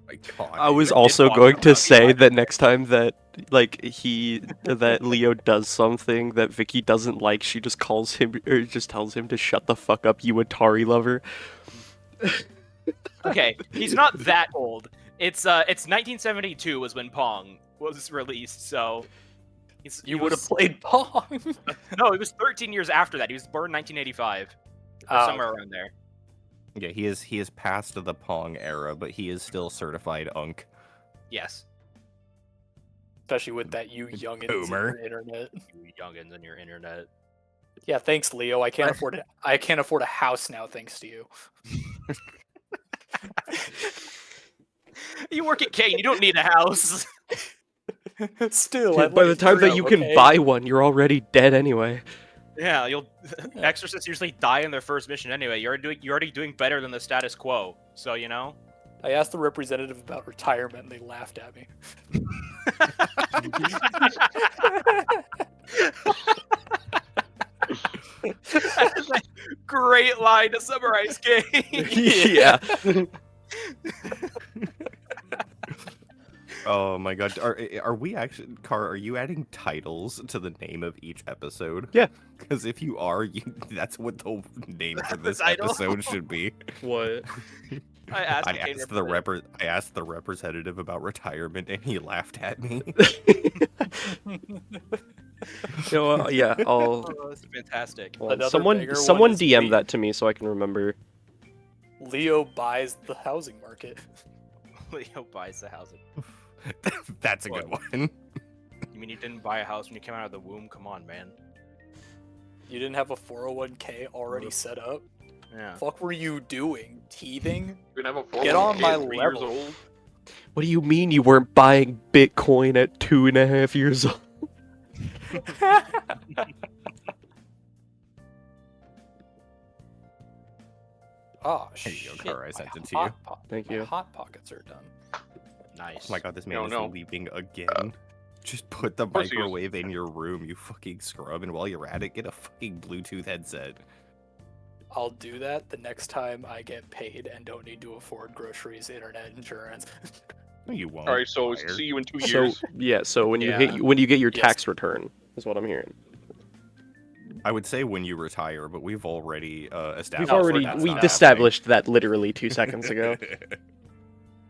My god. I was did also talk going to about say Eli. that next time that that Leo does something that Vikky doesn't like, she just calls him or just tells him to shut the fuck up, you Atari lover. Okay, he's not that old. It's 1972 was when Pong was released, so You would have played Pong. No, it was 13 years after that. He was born in 1985, or Oh, somewhere around there. Yeah, he is past the Pong era, but he is still certified Unk. Yes, especially with that you youngins Boomer. in your internet. you youngins on your internet. Yeah, thanks, Leo. I can't afford it. I can't afford a house now, thanks to you. You work at Cain. You don't need a house. Still, Yeah, I'd by like the time that Hino, you can okay? buy one, you're already dead anyway. Yeah, you'll. Exorcists usually die in their first mission anyway. You're already doing better than the status quo. So you know. I asked the representative about retirement, and they laughed at me. Great line to summarize Cain. Yeah. Oh my god. Are we actually, Car, are you adding titles to the name of each episode? Yeah. Because if you are, that's what the name for The this title? episode should be. What? I asked, I Cain asked representative. I asked the representative about retirement and he laughed at me. Yeah, I'll. Oh, that's fantastic. Well, Another someone banger one someone is DM me. that to me so I can remember. Leo buys the housing market. Leo buys the housing. That's a good one. You mean you didn't buy a house when you came out of the womb? Come on, man. You didn't have a 401k already set up? Yeah. Fuck were you doing? Teething? You can have a Get on 401k my at 3 years level. old. What do you mean you weren't buying Bitcoin at 2.5 years old? Oh, Here you go, shit. Car, I my sent it to you. Thank my you. hot pockets are done. Nice. Oh my god, this man No, is no. leaving again. Just put the course he is. microwave in your room, you fucking scrub, and while you're at it, get a fucking Bluetooth headset. I'll do that the next time I get paid and don't need to afford groceries, internet, insurance. No, you won't. All right, so liar. see you in 2 So years. yeah, so when you Yeah. when you get your Yes. tax return is what I'm hearing. I would say when you retire, but we've already established. We've No, already that's we not established that literally 2 seconds ago.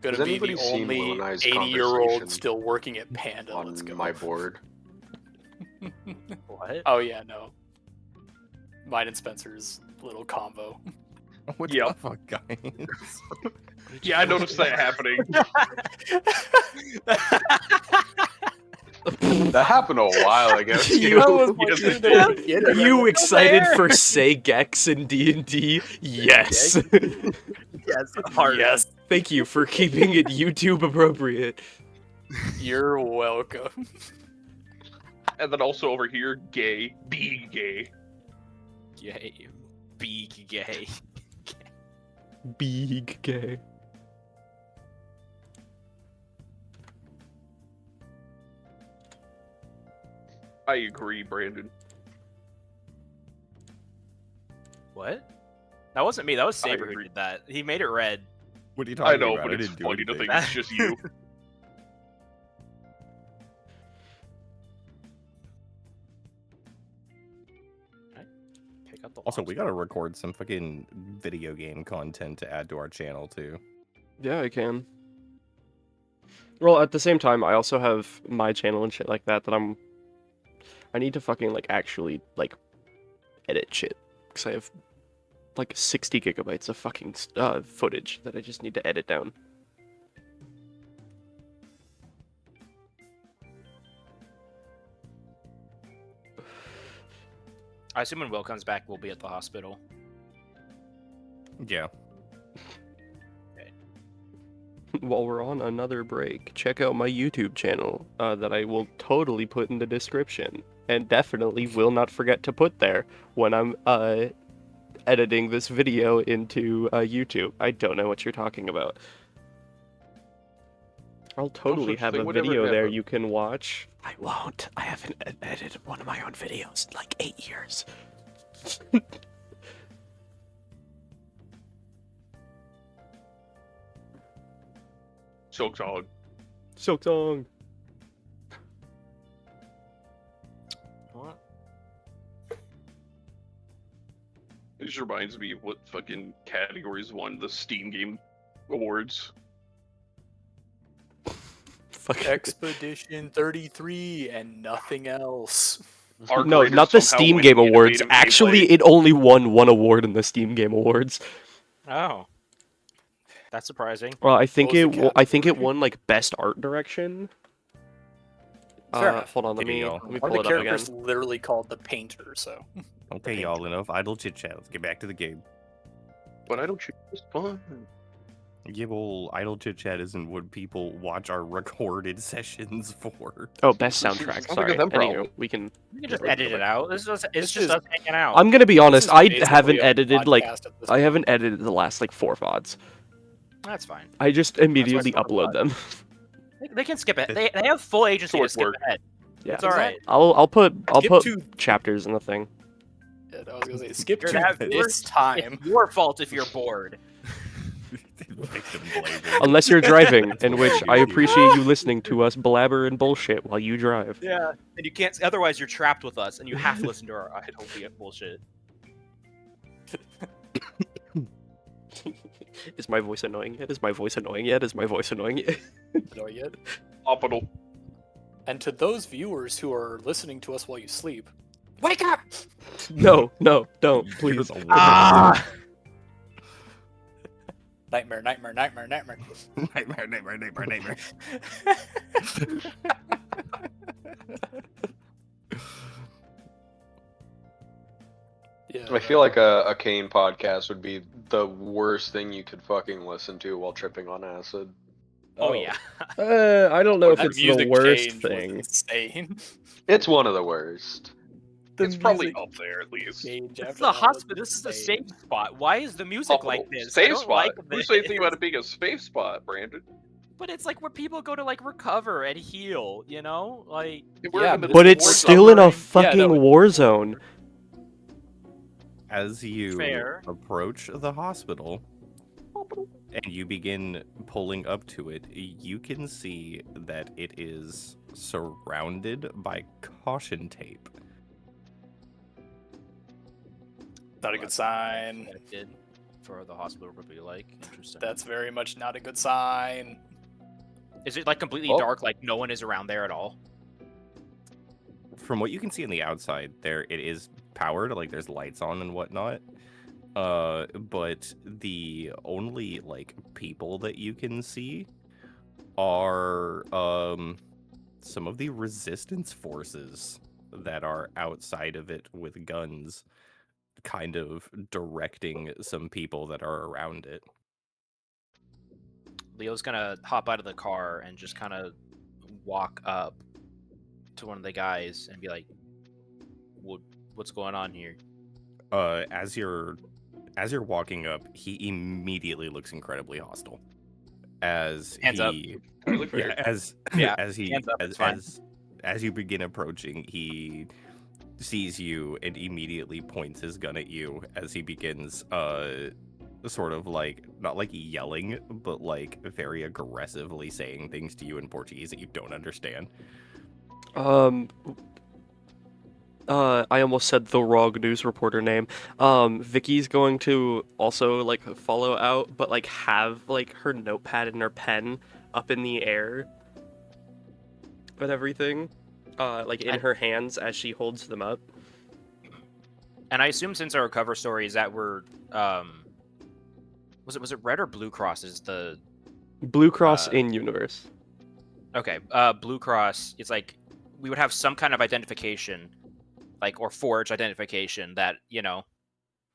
Gonna Has be anybody the seen only Will and I's 80-year-old conversation still working at Panda. on Let's go. my board? What? Oh yeah, no. Mine and Spencer's little combo. What Yep. the fuck, guys? Yeah, I noticed that happening. That happened a while ago. You- That was my Yes, dude it that did. did it. You excited there. for Say Gex in D&D? Yes. Yes, hard. Yes, Thank you for keeping it YouTube appropriate. you're welcome. And then also over here, gay, be gay. Gay. Big gay. Big gay. I agree, Brandon. What? That wasn't me. That was I Saber who agree. did that. He made it red. What are you talking I know, about? but I it's didn't do funny to anything. think it's just you. Pick up the Also, we lobster. gotta record some fucking video game content to add to our channel too. Yeah, I can. Well, at the same time, I also have my channel and shit like that I need to fucking like actually like edit shit because I have like 60 gigabytes of fucking footage that I just need to edit down. I assume when Will comes back, we'll be at the hospital. Yeah. While we're on another break, check out my YouTube channel that I will totally put in the description and definitely will not forget to put there when I'm editing this video into YouTube. I don't know what you're talking about. I'll totally such have thing a would ever video there happen. you can watch. I won't. I haven't edited one of my own videos in like 8 years. Silk Dog. Silk Tongue. What? It just reminds me of what fucking categories won the Steam Game Awards. Fuck. Expedition 33 and nothing else. Our No, greatest not the somehow Steam win Game Awards. innovative Actually, gameplay. it only won one award in the Steam Game Awards. Oh, that's surprising. Well, I think What was the I think it category? won like best art direction. Fair enough. Hold on, let Okay, me y'all. let me One pull of it the up again. characters literally called the Painter, so. Okay, y'all, enough idle chit chat. Let's get back to the game. But I don't choose this fun. Yeah, well, idle chit chat isn't what people watch our recorded sessions for. Oh, best Sounds soundtrack. like a Sorry. them Anywho, problem. we can. We can just Yeah, edit it out. It's just This us hanging out. I'm gonna be honest. This is I basically haven't a edited like podcast at this I point. haven't edited the last like 4 VODs. That's fine. I just immediately it's not a upload VOD. them. They can skip it. They have full agency to Short skip work. ahead. Yeah. It's all right. I'll put Skip to chapters in the thing. I was gonna say skip You're to not- this time. It's your fault if you're bored. Victim blaming. Unless you're driving, That's in what which we I do. appreciate you listening to us blabber and bullshit while you drive. Yeah, and you can't. Otherwise, you're trapped with us, and you have to listen to our idle bullshit. Is my voice annoying yet? Is my voice annoying yet? Is my voice annoying yet? Know yet? Optional. And to those viewers who are listening to us while you sleep, Wake up! No, don't, Give please. us a warning. nightmare, nightmare, nightmare, nightmare. Nightmare. Yeah. I feel like a Cain podcast would be the worst thing you could fucking listen to while tripping on acid. Oh yeah. I don't know if That it's the music worst change was thing. insane. It's one of the worst. The It's probably music up there at least. change It's after the that was hospital. This is a insane. safe spot. Why is the music like Optional. this? I Safe don't spot. like Who this. said anything about it being a safe spot, Brandon? But it's like where people go to like recover and heal. You know, like We're Yeah, in the but But war it's zone. still in a suffering. Yeah, fucking no, war zone. As you Fair. approach the hospital and you begin pulling up to it, you can see that it is surrounded by caution tape. Not a good sign. expected for the hospital to be like. Interesting. That's very much not a good sign. Is it like completely Oh. dark? Like no one is around there at all? From what you can see on the outside, there it is powered, like there's lights on and whatnot. But the only like people that you can see are some of the resistance forces that are outside of it with guns, kind of directing some people that are around it. Leo's gonna hop out of the car and just kind of walk up to one of the guys and be like, "What's going on here?" As you're walking up, he immediately looks incredibly hostile. As Hands up. he, I look yeah, weird. as Yeah, as he hands up, as, it's fine. as you begin approaching, he sees you and immediately points his gun at you as he begins sort of like not like yelling, but like very aggressively saying things to you in Portuguese that you don't understand. I almost said the wrong news reporter name. Vicky's going to also like follow out, but like have like her notepad and her pen up in the air and everything, like in And- her hands as she holds them up. And I assume since our cover story is that we're was it Red or Blue Cross is the Blue Cross Uh, in universe. okay Blue Cross. It's like we would have some kind of identification, like or forged identification that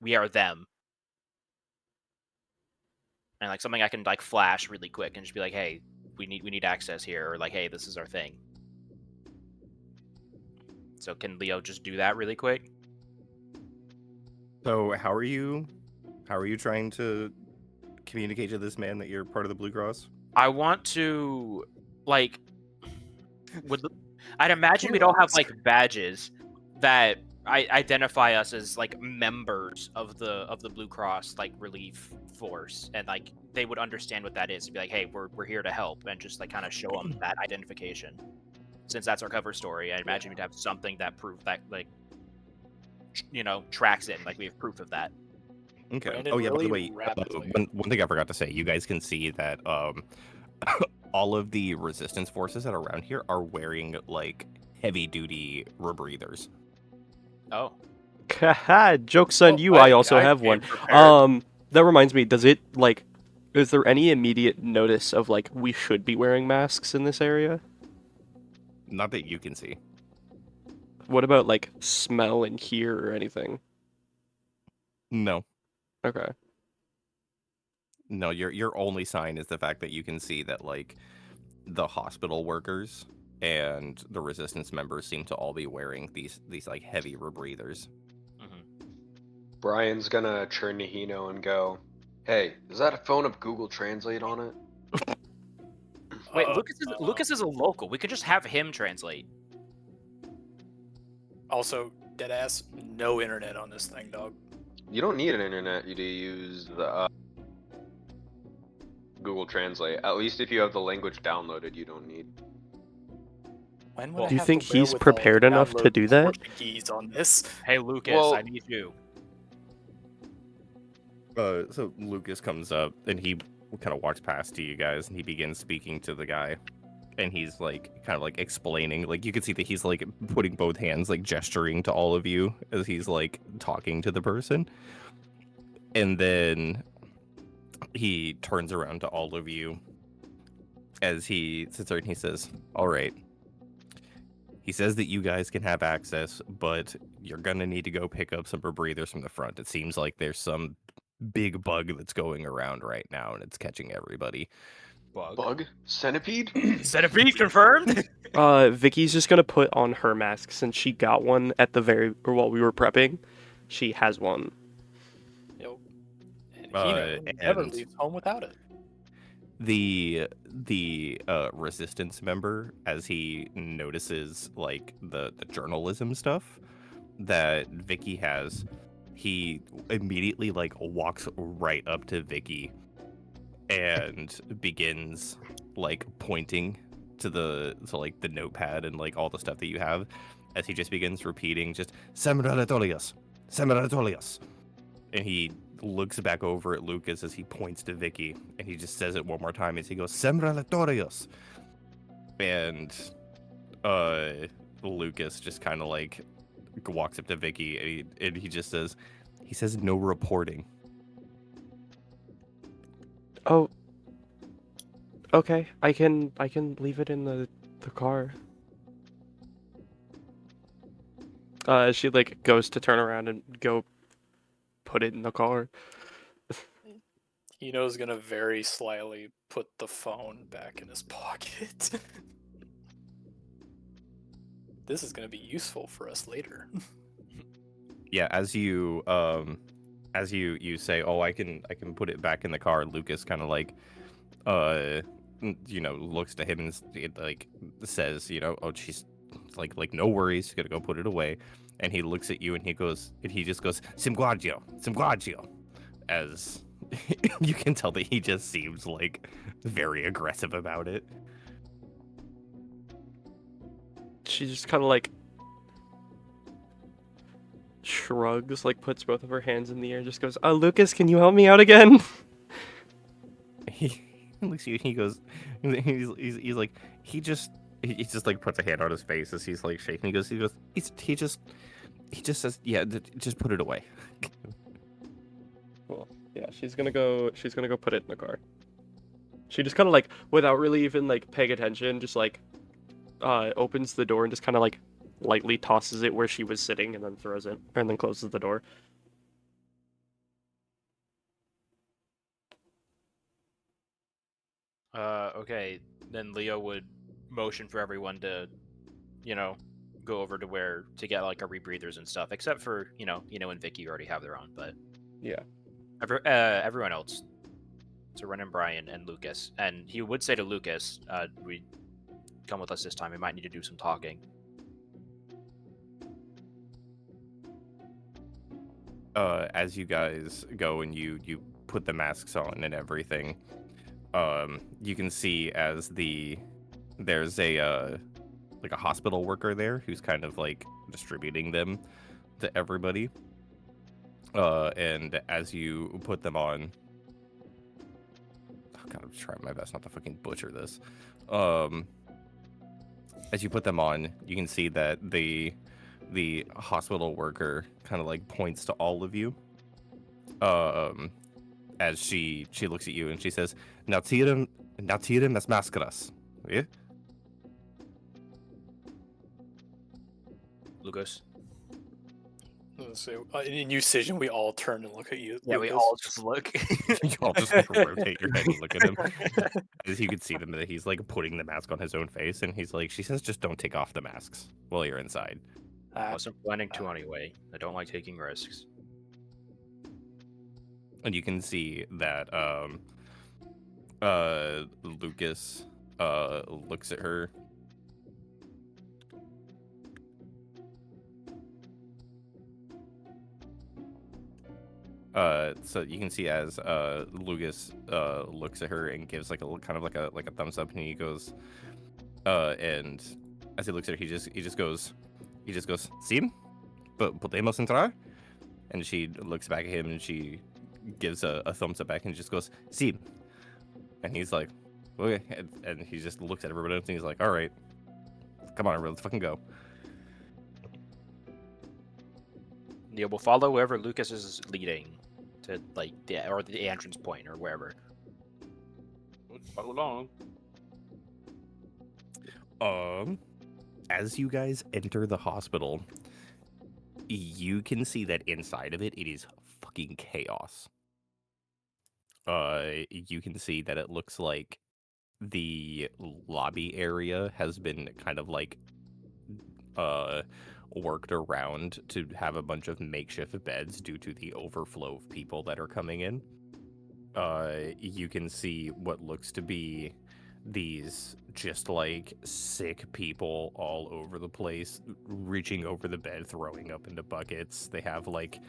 we are them, and like something I can like flash really quick and just be like, hey, we need access here, or like, hey, this is our thing. So can Leo just do that really quick? So how are you trying to communicate to this man that you're part of the Blue Cross? I want to like I'd imagine we'd all have like badges that identify us as like members of the Blue Cross like relief force, and like they would understand what that is. And be like, hey, we're here to help, and just like kind of show them that identification. Since that's our cover story, I imagine we'd have something that proof that like tracks it. Like we have proof of that. Okay. Brandon Oh yeah. By the really way, rapidly. one thing I forgot to say, you guys can see that all of the resistance forces that are around here are wearing like heavy duty rebreathers. Oh, Haha, joke's on Oh, you, I hey, also I have came one. prepared. That reminds me, does it, like, is there any immediate notice of, like, we should be wearing masks in this area? Not that you can see. What about, like, smell and hear or anything? No. Okay. No, your only sign is the fact that you can see that like the hospital workers and the resistance members seem to all be wearing these like heavy rebreathers. Brian's gonna turn to Hino and go, "Hey, does that phone have Google Translate on it?" wait, Lucas is a local. We could just have him translate. Also, deadass, no internet on this thing, dog. You don't need an internet. You do use the Google Translate. At least if you have the language downloaded, you don't need. When would Well, I Do you have think the he's wherewithal prepared to enough to download do that? Portuguese on this. Hey, Lucas, Well- I need you. So Lucas comes up and he kind of walks past to you guys and he begins speaking to the guy. And he's like kind of like explaining, like you can see that he's like putting both hands, like gesturing to all of you as he's like talking to the person. And then he turns around to all of you as he sits there and he says, "All right." He says that you guys can have access, but you're gonna need to go pick up some rebreathers from the front. It seems like there's some big bug that's going around right now and it's catching everybody. Bug? Centipede? Centipede confirmed. Vicky's just gonna put on her mask since she got one or while we were prepping. She has one. Yep. And Hino never and- leaves home without it. The resistance member, as he notices like the journalism stuff that Vikky has, he immediately like walks right up to Vikky and begins like pointing to the notepad and like all the stuff that you have, as he just begins repeating just Semiratorius, Semiratorius. And he looks back over at Lucas as he points to Vikky, and he just says it one more time as he goes Semiratorius. And Lucas just kind of like walks up to Vikky and he just says, no reporting. Oh. Okay, I can leave it in the car. She like goes to turn around and go put it in the car. Hino's gonna very slyly put the phone back in his pocket. This is gonna be useful for us later. Yeah, as you say, "Oh, I can put it back in the car," Lucas kind of like looks to him and like says, "Oh, she's like no worries, gonna go put it away." And he looks at you and he just goes Simguaggio, as you can tell that he just seems like very aggressive about it. She just kind of like shrugs, like puts both of her hands in the air, just goes, Lucas, can you help me out again?" He looks at you and he goes, he's like, he just like puts a hand on his face as he's like shaking. He just says, "Yeah, just put it away." Well, yeah, she's gonna go put it in the car. She just kind of like, without really even like paying attention, just like opens the door and just kind of like lightly tosses it where she was sitting and then throws it and then closes the door. Okay, then Leo would motion for everyone to, go over to get like our rebreathers and stuff. Except for Hino and Vikky already have their own, but Yeah. everyone else. So Wren and Brian and Lucas, and he would say to Lucas, "We come with us this time. We might need to do some talking." as you guys go and you put the masks on and everything, you can see as there's a like a hospital worker there who's kind of like distributing them to everybody. And as you put them on, oh God, I'm trying my best not to fucking butcher this. As you put them on, you can see that the hospital worker kind of like points to all of you. As she looks at you and she says, "Now tiren las máscaras." Yeah? Lucas. So, in Ucision, we all turn and look at you. Yeah, we Lucas. all just look. You all just like rotate your head and look at him. As you can see them, that he's like putting the mask on his own face, and he's like, she says, "Just don't take off the masks while you're inside." I wasn't planning to anyway. I don't like taking risks. And you can see that Lucas looks at her. So you can see as Lucas looks at her and gives like a kind of like a thumbs up, and he goes, and as he looks at her, he just goes, "Sí, podemos entrar?" And she looks back at him and she gives a thumbs up back and just goes, "Sí," and he's like, "Okay," and he just looks at everybody else and he's like, "All right, come on, everyone, let's fucking go." Yeah, we'll follow wherever Lucas is leading to, like, the entrance point or wherever. Follow along. As you guys enter the hospital, you can see that inside of it is fucking chaos. You can see that it looks like the lobby area has been kind of like worked around to have a bunch of makeshift beds due to the overflow of people that are coming in. You can see what looks to be these just like sick people all over the place, reaching over the bed, throwing up into buckets. They have like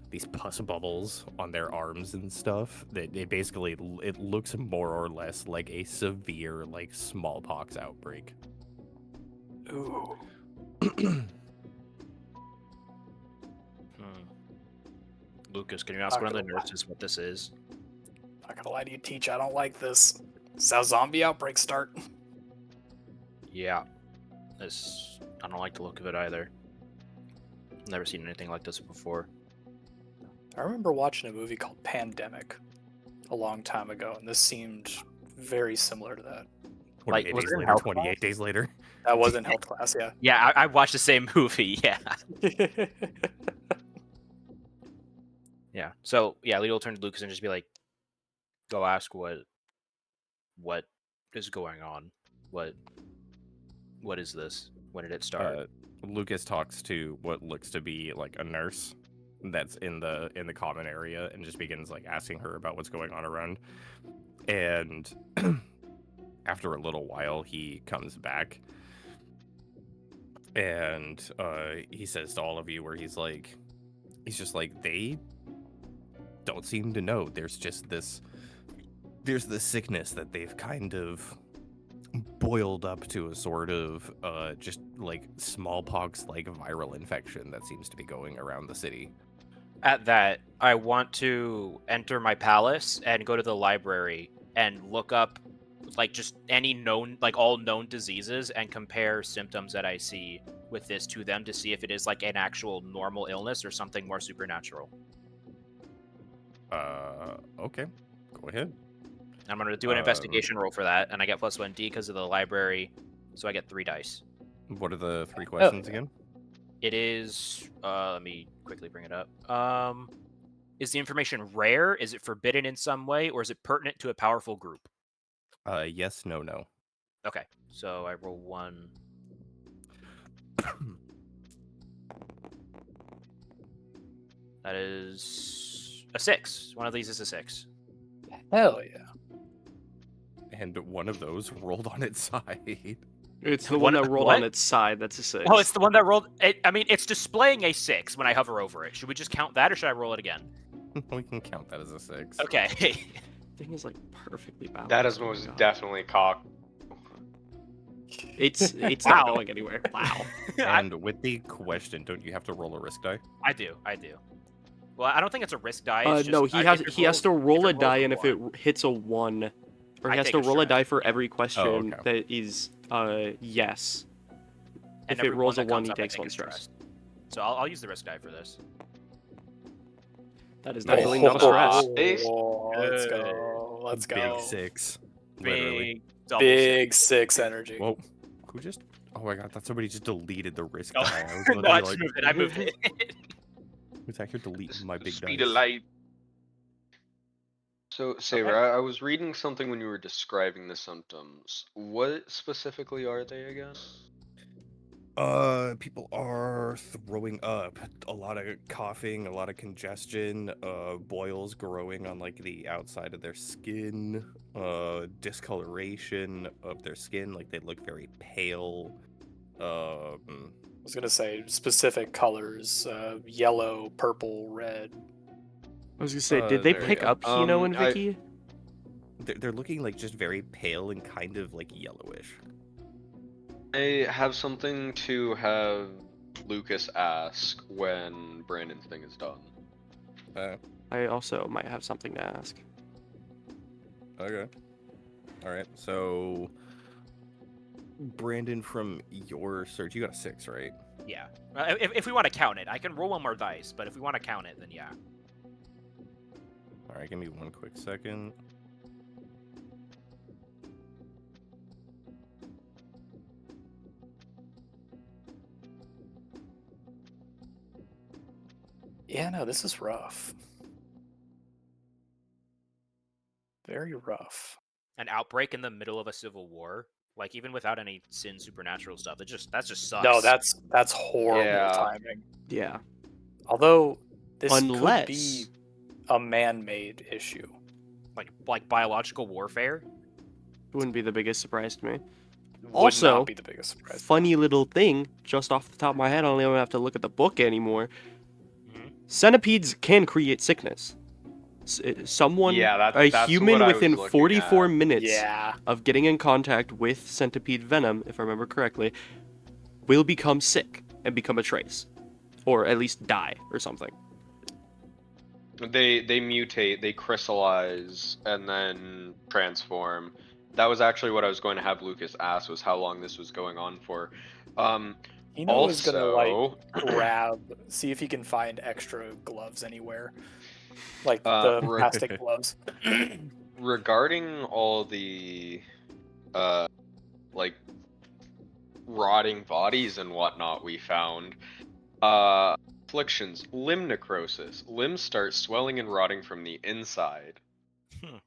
these pus bubbles on their arms and stuff. It basically, it looks more or less like a severe like smallpox outbreak. Ooh. Lucas, can you ask one of the nurses what this is? Not gonna lie to you, Teach. I don't like this. This is how zombie outbreaks start. Yeah. I don't like the look of it either. Never seen anything like this before. I remember watching a movie called Pandemic a long time ago, and this seemed very similar to that. 28 was days it in later, health 28 days later. That was in health class, yeah. Yeah, I watched the same movie, yeah. Yeah. So, yeah, Leo will turn to Lucas and just be like, go ask what is going on. What is this? When did it start? Lucas talks to what looks to be like a nurse that's in the common area and just begins like asking her about what's going on around. And after a little while, he comes back and he says to all of you, where he's just like, they don't seem to know. There's this sickness that they've kind of boiled up to a sort of just like smallpox like viral infection that seems to be going around the city. At that, I want to enter my palace and go to the library and look up like just any known, like all known diseases, and compare symptoms that I see with this to them to see if it is like an actual normal illness or something more supernatural. Okay, go ahead. I'm going to do an investigation roll for that, and I get +1D because of the library, so I get 3 dice. What are the 3 questions again? It is, let me quickly bring it up. Is the information rare? Is it forbidden in some way? Or is it pertinent to a powerful group? Yes, no. Okay, so I roll 1. That is a 6. One of these is a 6. Hell yeah. And one of those rolled on its side. It's the one that rolled what? on its side. That's a 6. Oh, it's the one that rolled. I mean, it's displaying a 6 when I hover over it. Should we just count that, or should I roll it again? We can count that as a 6. Okay. Thing is like perfectly balanced. That is Oh my most God. definitely cock. It's Wow. not going anywhere. Wow. And with the question, don't you have to roll a risk die? I do. Well, I don't think it's a risk die. It's just, No, he has to roll a die, and if it rolls hits a 1, or I he has take to a roll a shot. die for every question okay. that is yes. and If it every rolls a that 1, comes he up, I takes take 1 is stress. So I'll use the risk die for this. That is Nice. definitely not a stress. Oh, let's Good. go. Let's Big go. 6. Literally. Big double Big 6 energy. Whoa. Who just... Oh my god, I thought somebody just deleted the risk Oh, die. I was no, I literally just like, moved it. I moved it. who's out here deleting my big Speed dice? of light. So, Saber, I was reading something when you were describing the symptoms. What specifically are they again? People are throwing up, a lot of coughing, a lot of congestion, boils growing on like the outside of their skin, discoloration of their skin, like they look very pale. I was gonna say specific colors: yellow, purple, red. I was gonna say, did they there you pick go. up Hino and Vikky? They're looking like just very pale and kind of like yellowish. I have something to have Lucas ask when Brandon's thing is done. I also might have something to ask. Okay. All right. So, Brandon, from your search, you got a 6, right? Yeah. If we want to count it, I can roll one more dice, but if we want to count it, then yeah. All right. Give me one quick second. Yeah, no, this is rough. Very rough. An outbreak in the middle of a civil war, like even without any sin supernatural stuff, that just sucks. No, that's horrible Yeah. timing. Yeah. Although this could Unless be a man-made issue. like biological warfare. it wouldn't be the biggest surprise to me. Would Also, not be the biggest surprise. Funny little thing, just off the top of my head, I don't even have to look at the book anymore. Mhm. Centipedes can create sickness. Someone, Yeah, a that's human what I was within looking 44 at. minutes Yeah. of getting in contact with centipede venom, if I remember correctly, will become sick and become a trace. Or at least die or something. They mutate, they crystallize, and then transform. That was actually what I was going to have Lucas ask, was how long this was going on for. Hino is gonna Also, see if he can find extra gloves anywhere, like Uh, the right. plastic gloves. regarding all the like rotting bodies and whatnot we found, afflictions, limb necrosis. Limbs start swelling and rotting from the inside.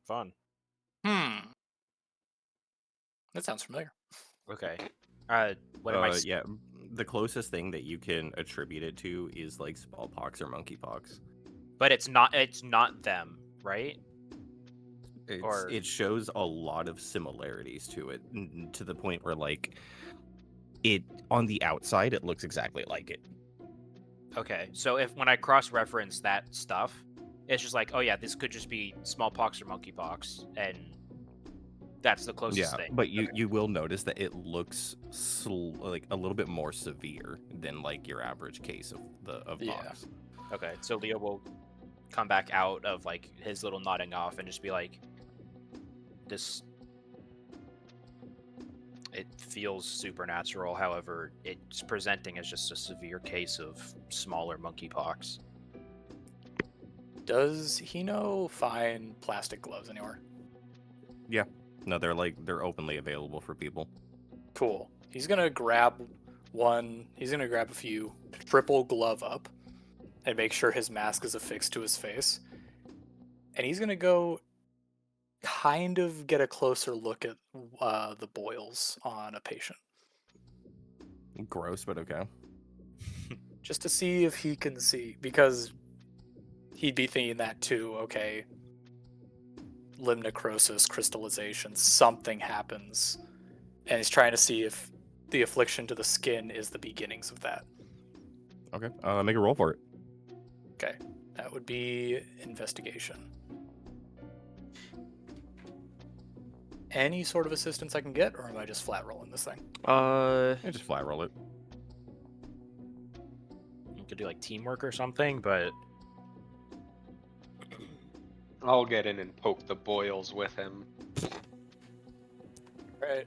Fun. That sounds familiar. Okay. What am I? Yeah, the closest thing that you can attribute it to is like smallpox or monkeypox. But it's not. It's not them, right? It shows a lot of similarities to it, to the point where like it on the outside it looks exactly like it. Okay. So when I cross-reference that stuff, it's just like, oh yeah, this could just be smallpox or monkeypox, and that's the closest thing. But you will notice that it looks like a little bit more severe than like your average case of Yeah. pox. Okay. So Leo will come back out of like his little nodding off and just be like, this. It feels supernatural. However, it's presenting as just a severe case of smaller monkeypox. Does Hino find plastic gloves anywhere? No, they're openly available for people. Cool. He's gonna grab one. He's gonna grab a few, triple glove up, and make sure his mask is affixed to his face. And he's gonna go kind of get a closer look at the boils on a patient, Gross, but okay. just to see if he can see, because he'd be thinking that too. Okay, limb necrosis, crystallization, something happens, and he's trying to see if the affliction to the skin is the beginnings of that. Okay. Make a roll for it. Okay, that would be investigation. Any sort of assistance I can get, or am I just flat rolling this thing? Yeah, just flat roll it. You could do like teamwork or something, but I'll get in and poke the boils with him. Right.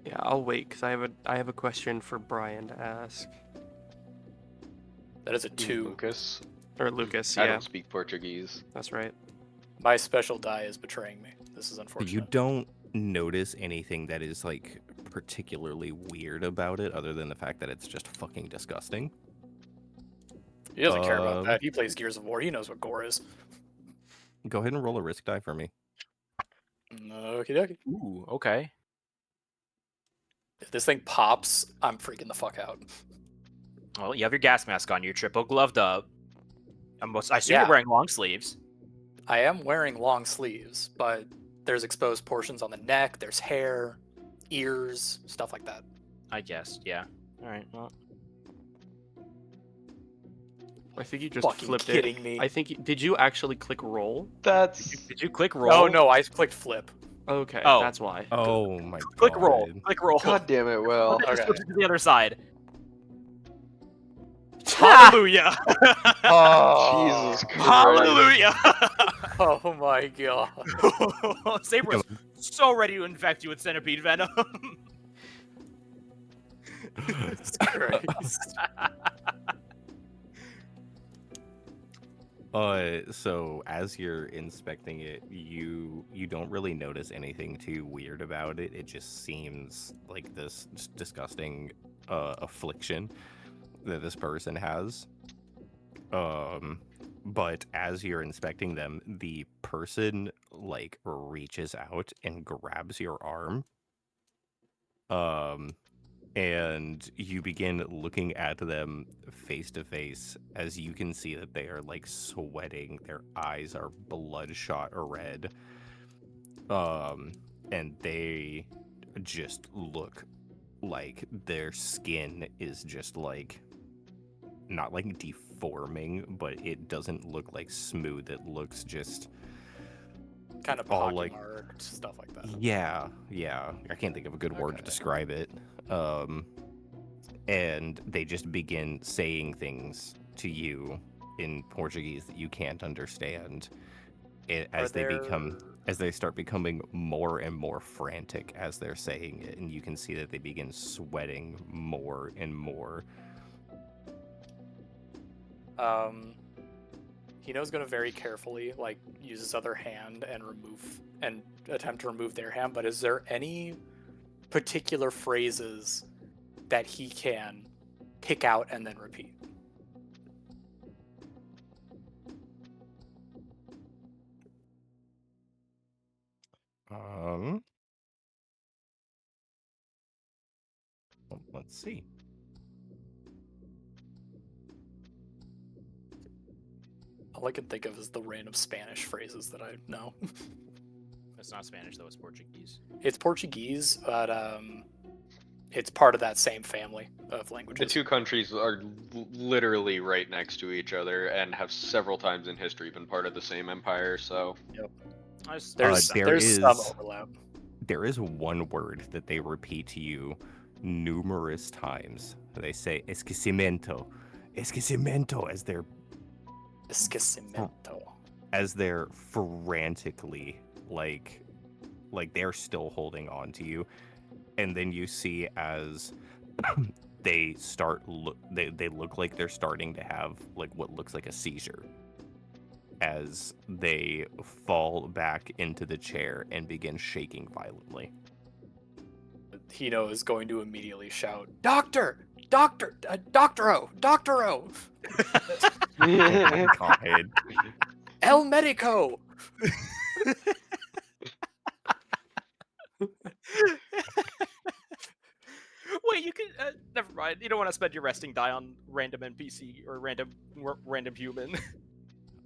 Yeah, I'll wait because I have a question for Brian to ask. That is a 2. Lucas. Or Lucas, I yeah, don't speak Portuguese. that's right. My special die is betraying me. This is unfortunate. You don't notice anything that is like particularly weird about it, other than the fact that it's just fucking disgusting. He doesn't care about Um, that. He plays Gears of War. He knows what gore is. Go ahead and roll a risk die for me. Okie dokie. ooh, okay. If this thing pops, I'm freaking the fuck out. Well, you have your gas mask on. You're triple gloved up. I assume Yeah. you're wearing long sleeves. I am wearing long sleeves, but there's exposed portions on the neck, there's hair, ears, stuff like that. I guess. Yeah. All right. Well, I think you just Fucking flipped kidding it. me. I think did you actually click roll? That's did you click roll? Oh no, I clicked flip. Okay, Oh. that's why. Oh my god. Click roll. Click roll. God damn it, Will. Just Okay. go to the other side. Hallelujah! Oh, Jesus Christ. Hallelujah! oh my god. Saber was so ready to infect you with centipede venom. Jesus Christ. So as you're inspecting it, you don't really notice anything too weird about it. It just seems like this disgusting affliction that this person has. But as you're inspecting them, the person like reaches out and grabs your arm. And you begin looking at them face to face as you can see that they are like sweating. Their eyes are bloodshot red. And they just look like their skin is just like not like deforming, but it doesn't look like smooth. It looks just Kind of all pockmarked, stuff like that. yeah. I can't think of a good word to Okay. describe it. And they just begin saying things to you in Portuguese that you can't understand as they start becoming more and more frantic as they're saying it, and you can see that they begin sweating more and more. Hino's gonna very carefully like use his other hand and attempt to remove their hand, but is there any particular phrases that he can pick out and then repeat? Let's see. All I can think of is the random Spanish phrases that I know. It's not Spanish though. It's Portuguese. It's Portuguese, but it's part of that same family of The languages. two countries are literally right next to each other and have several times in history been part of the same empire, so... There's some overlap. There is one word that they repeat to you numerous times. They say esquecimiento Esquecimiento. as they're frantically like they're still holding on to you. And then you see as they they look like they're starting to have like what looks like a seizure as they fall back into the chair and begin shaking violently. Hino is going to immediately shout, Doctor! Doctor! Doctoro! Doctoro! Oh my god. El Medico! Wait, you can. Never mind. You don't want to spend your resting die on random NPC or random human.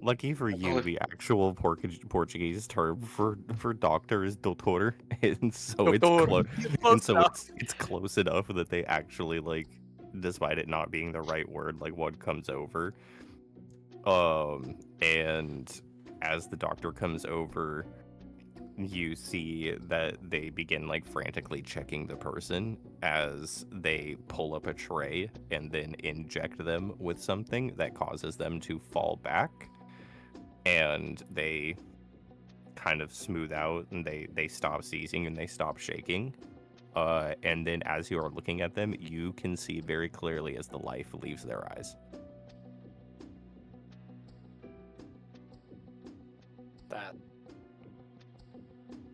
Lucky for you, the actual Portuguese term for doctor is doutor, and so it's Doutor. close, Close and so enough. it's close enough that they actually like, despite it not being the right word, like one comes over. And as the doctor comes over, you see that they begin like frantically checking the person as they pull up a tray and then inject them with something that causes them to fall back, and they kind of smooth out and they stop seizing and they stop shaking. And then as you are looking at them, you can see very clearly as the life leaves their eyes.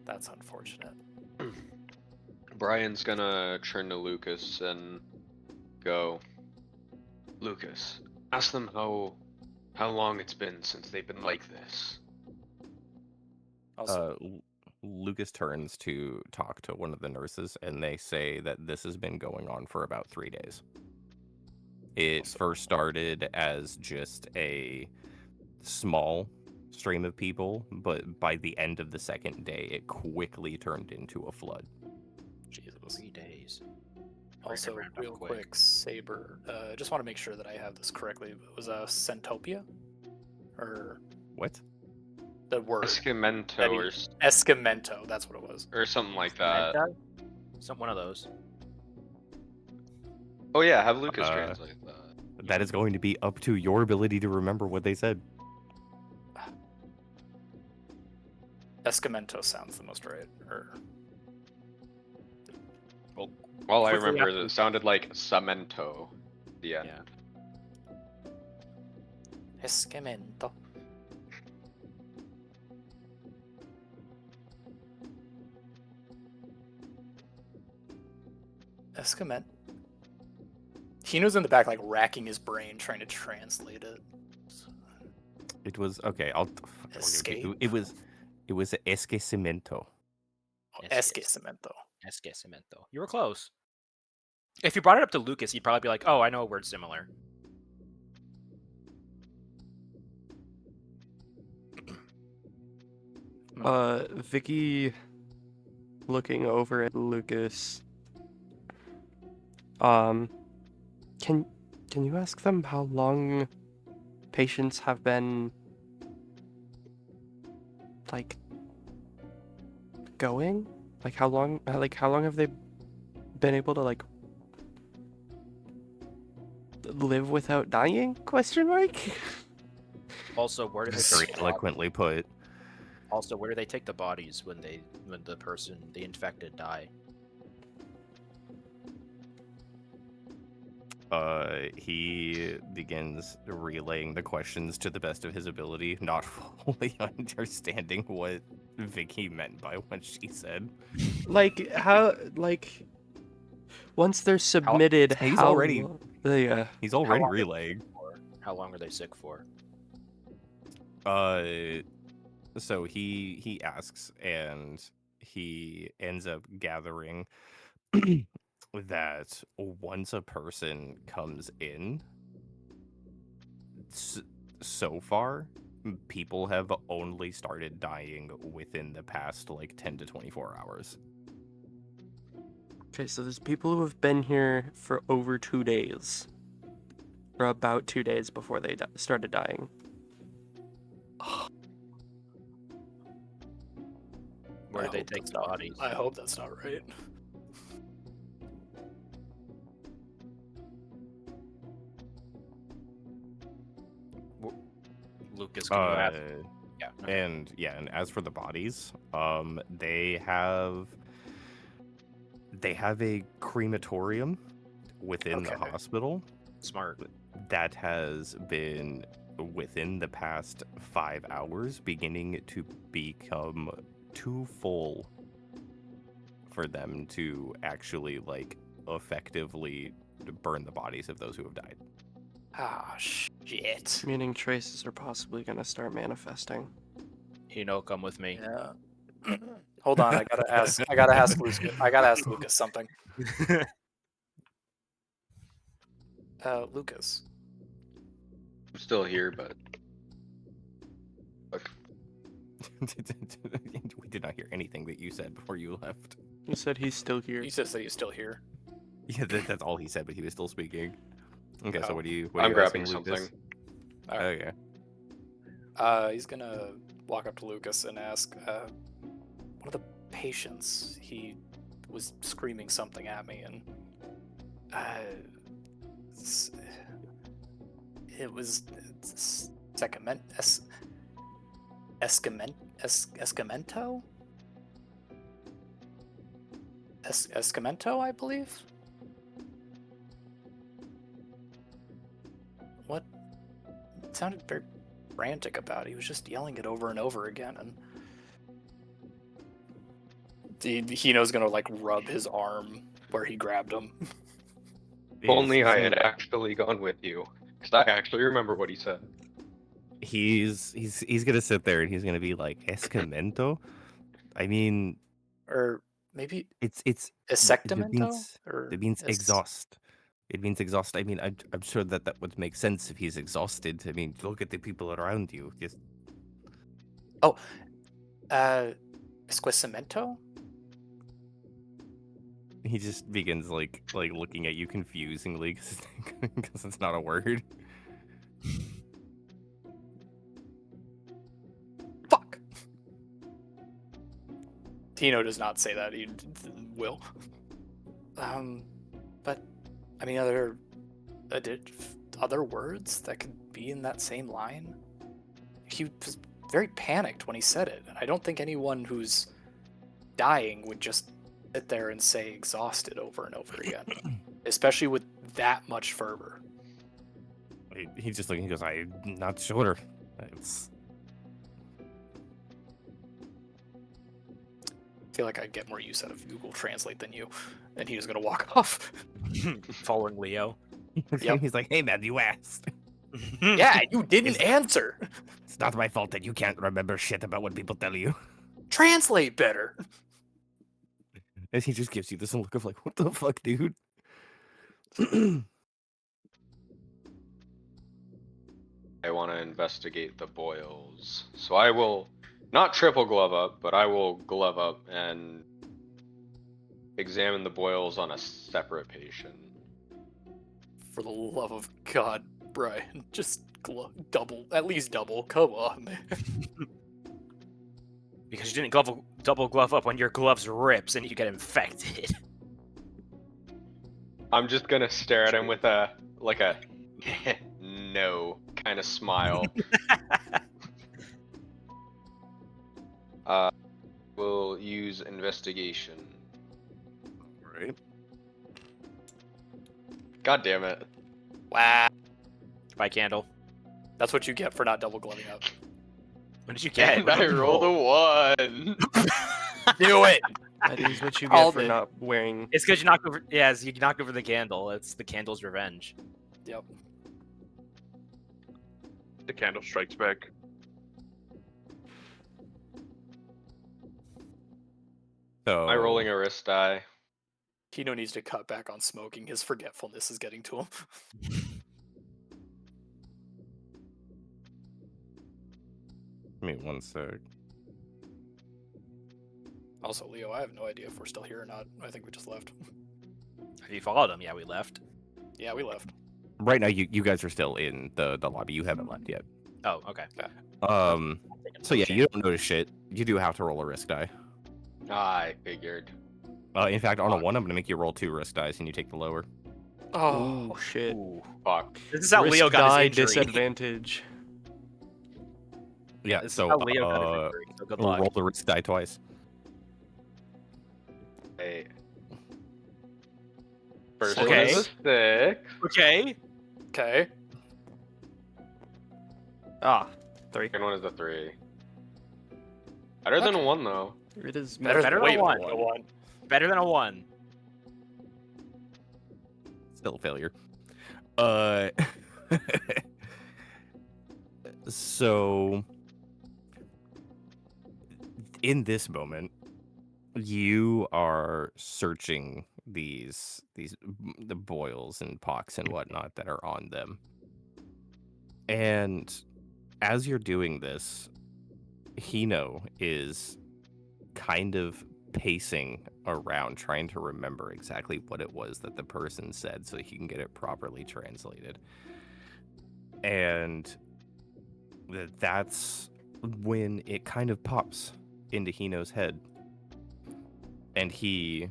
That's unfortunate. Brian's gonna turn to Lucas and go, Lucas, ask them how long it's been since they've been like this. Also, Lucas turns to talk to one of the nurses, and they say that this has been going on for about 3 days. It first started as just a small stream of people, but by the end of the second day, it quickly turned into a flood. Jesus. 3 days. Also, Round up real quick, Saber. Just want to make sure that I have this correctly. It was a Centopia, or What? the word Escamento or Escamento. That's what it was. or something like that. One of those. Oh yeah, have Lucas translate that. That is going to be up to your ability to remember what they said. Escamento sounds the most right. Or All I quickly remember is after- it sounded like cemento. The end. Yeah. Escamento. Escament. Hino's in the back, like racking his brain, trying to translate it. It was okay. I'll. Escape. It was esquecimiento. Esquecimento. Esquecimiento. You were close. If you brought it up to Lucas, he'd probably be like, "Oh, I know a word similar." Vikky looking over at Lucas. Can you ask them how long patients have been like going? Like how long have they been able to like live without dying? Question mark. Also, where do they Very take eloquently put. Also, where do they take the bodies when the infected die? He begins relaying the questions to the best of his ability, not fully understanding what Vikky meant by what she said. Like how like once they're submitted, He's how already- yeah. He's already long- relaying. How long are they sick for? So he asks, and he ends up gathering that once a person comes in, so far, people have only started dying within the past like 10 to 24 hours. Okay, so there's people who have been here for over 2 days. Or about 2 days before they started dying. Where I do they hope take that's the not- bodies? I hope that's not right. Lucas, can you ask? Yeah. And as for the bodies, they have a crematorium within the Okay. hospital Smart. that has been within the past 5 hours beginning to become too full for them to actually like effectively burn the bodies of those who have died. Ah, shit. Meaning traces are possibly gonna start manifesting. Hino, come with me. Yeah. Hold on, I gotta ask Lucas. I gotta ask Lucas something. Lucas, I'm still here, but We did not hear anything that you said before you left. He said he's still here. You just said he's still here. Yeah, that's all he said, but he was still speaking. Okay, so Oh. what are you I'm grabbing asking Lucas? something. Okay. He's gonna walk up to Lucas and ask, one of the patients, he was screaming something at me, and it was Escamento? Escamento, I believe? What? It sounded very frantic about it. He was just yelling it over and over again, and Hino's gonna like rub his arm where he grabbed him. If only I had actually gone with you, because I actually remember what he said. He's gonna sit there and he's gonna be like, Escamento? I mean, Or maybe it's Esectamento? Or it means exhaust. It means exhaust. I mean, I'm sure that would make sense if he's exhausted. I mean, look at the people around you. Just Esquecimento? he just begins like looking at you confusingly because it's not a word. Fuck! Hino does not say that. He will. But I mean, are there other words that could be in that same line? He was very panicked when he said it. I don't think anyone who's dying would just sit there and say exhausted over and over again, especially with that much fervor. He's just looking. He goes, I'm not sure. It's I feel like I'd get more use out of Google Translate than you. And he was gonna walk off. Following Leo. Yep. He's like, hey man, you asked. Yeah, you didn't answer. It's not my fault that you can't remember shit about what people tell you. Translate better. And he just gives you this look of like, what the fuck, dude? I want to investigate the boils. So I will not triple glove up, but I will glove up and examine the boils on a separate patient. For the love of God, Brian, just at least double. Come on, man. Because you didn't double glove up when your gloves rips and you get infected. I'm just gonna stare at him with a no kind of smile. We'll use investigation. Right. God damn it. Wow. By candle. That's what you get for not double gloving up. What did you get? And I rolled a 1. Do it! That is what you Called get for it. not wearing. It's because you knocked over. Yeah, you knocked over the candle. It's the candle's revenge. Yep. The candle strikes back. So Am I rolling a wrist die? Hino needs to cut back on smoking. His forgetfulness is getting to him. Give me one sec. Also, Leo, I have no idea if we're still here or not. I think we just left. Have you followed him? Yeah, we left. Yeah, we left. Right now, you guys are still in the lobby. You haven't left yet. Oh, okay. So yeah, you don't notice shit. You do have to roll a risk die. I figured. In fact, on a 1, I'm gonna make you roll 2 risk dice, and you take the lower. Oh shit! Ooh. Fuck. This is how Risk Leo got die his injury. disadvantage. Yeah. This is So how Leo got his injury. So good luck. roll the risk die twice. Hey. First Okay. one is a 6. Okay. Okay. Ah, 3. Second one is a 3. Better than a 1 though. It is Better than way a more one. than a one. Better than a 1. Still a failure. So in this moment, you are searching the boils and pox and whatnot that are on them. And as you're doing this, Hino is kind of pacing around trying to remember exactly what it was that the person said so he can get it properly translated. And that's when it kind of pops into Hino's head. And he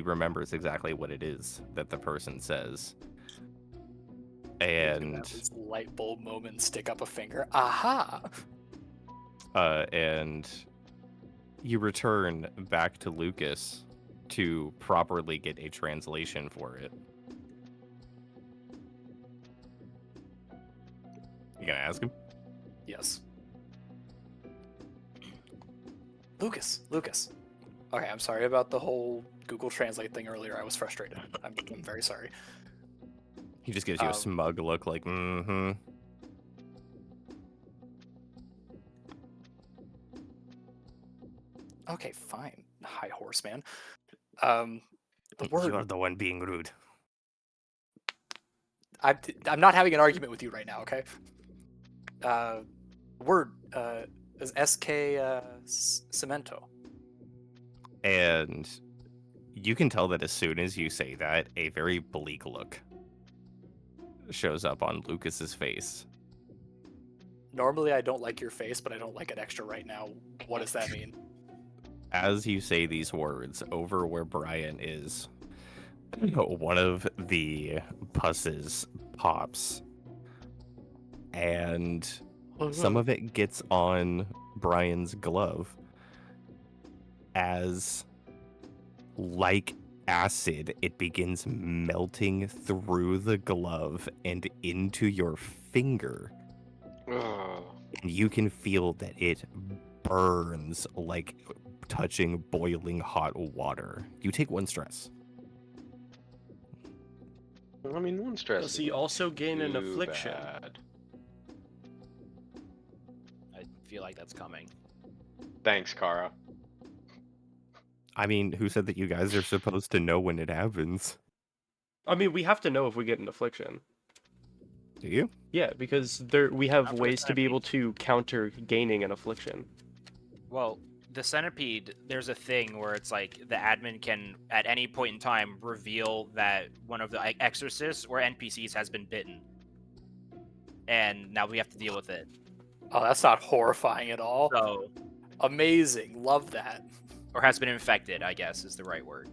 remembers exactly what it is that the person says. And this light bulb moment, stick up a finger. Aha! and you return back to Lucas to properly get a translation for it. You gonna ask him? Yes. Lucas. Okay, I'm sorry about the whole Google Translate thing earlier. I was frustrated. I'm very sorry. He just gives you a smug look like, mm-hmm. Okay, fine, high horseman. The word. You're the one being rude. I'm not having an argument with you right now, okay? Word is SK Cemento. And you can tell that as soon as you say that, a very bleak look shows up on Lucas's face. Normally I don't like your face, but I don't like it extra right now. What does that mean? As you say these words, over where Brian is, one of the pusses pops, and some of it gets on Brian's glove as, like acid, it begins melting through the glove and into your finger. Ugh. And you can feel that it burns like touching boiling hot water. You take 1 stress. I mean, one stress. Does he also gain an affliction? Bad. I feel like that's coming. Thanks, Kara. I mean, who said that you guys are supposed to know when it happens? I mean, we have to know if we get an affliction. Do you? Yeah, because we Not have for the ways to be centipede. able to counter gaining an affliction. Well, the centipede, there's a thing where it's like the admin can, at any point in time, reveal that one of the exorcists or NPCs has been bitten. And now we have to deal with it. Oh, that's not horrifying at all. So, Amazing. Love that. or has been infected, I guess is the right word.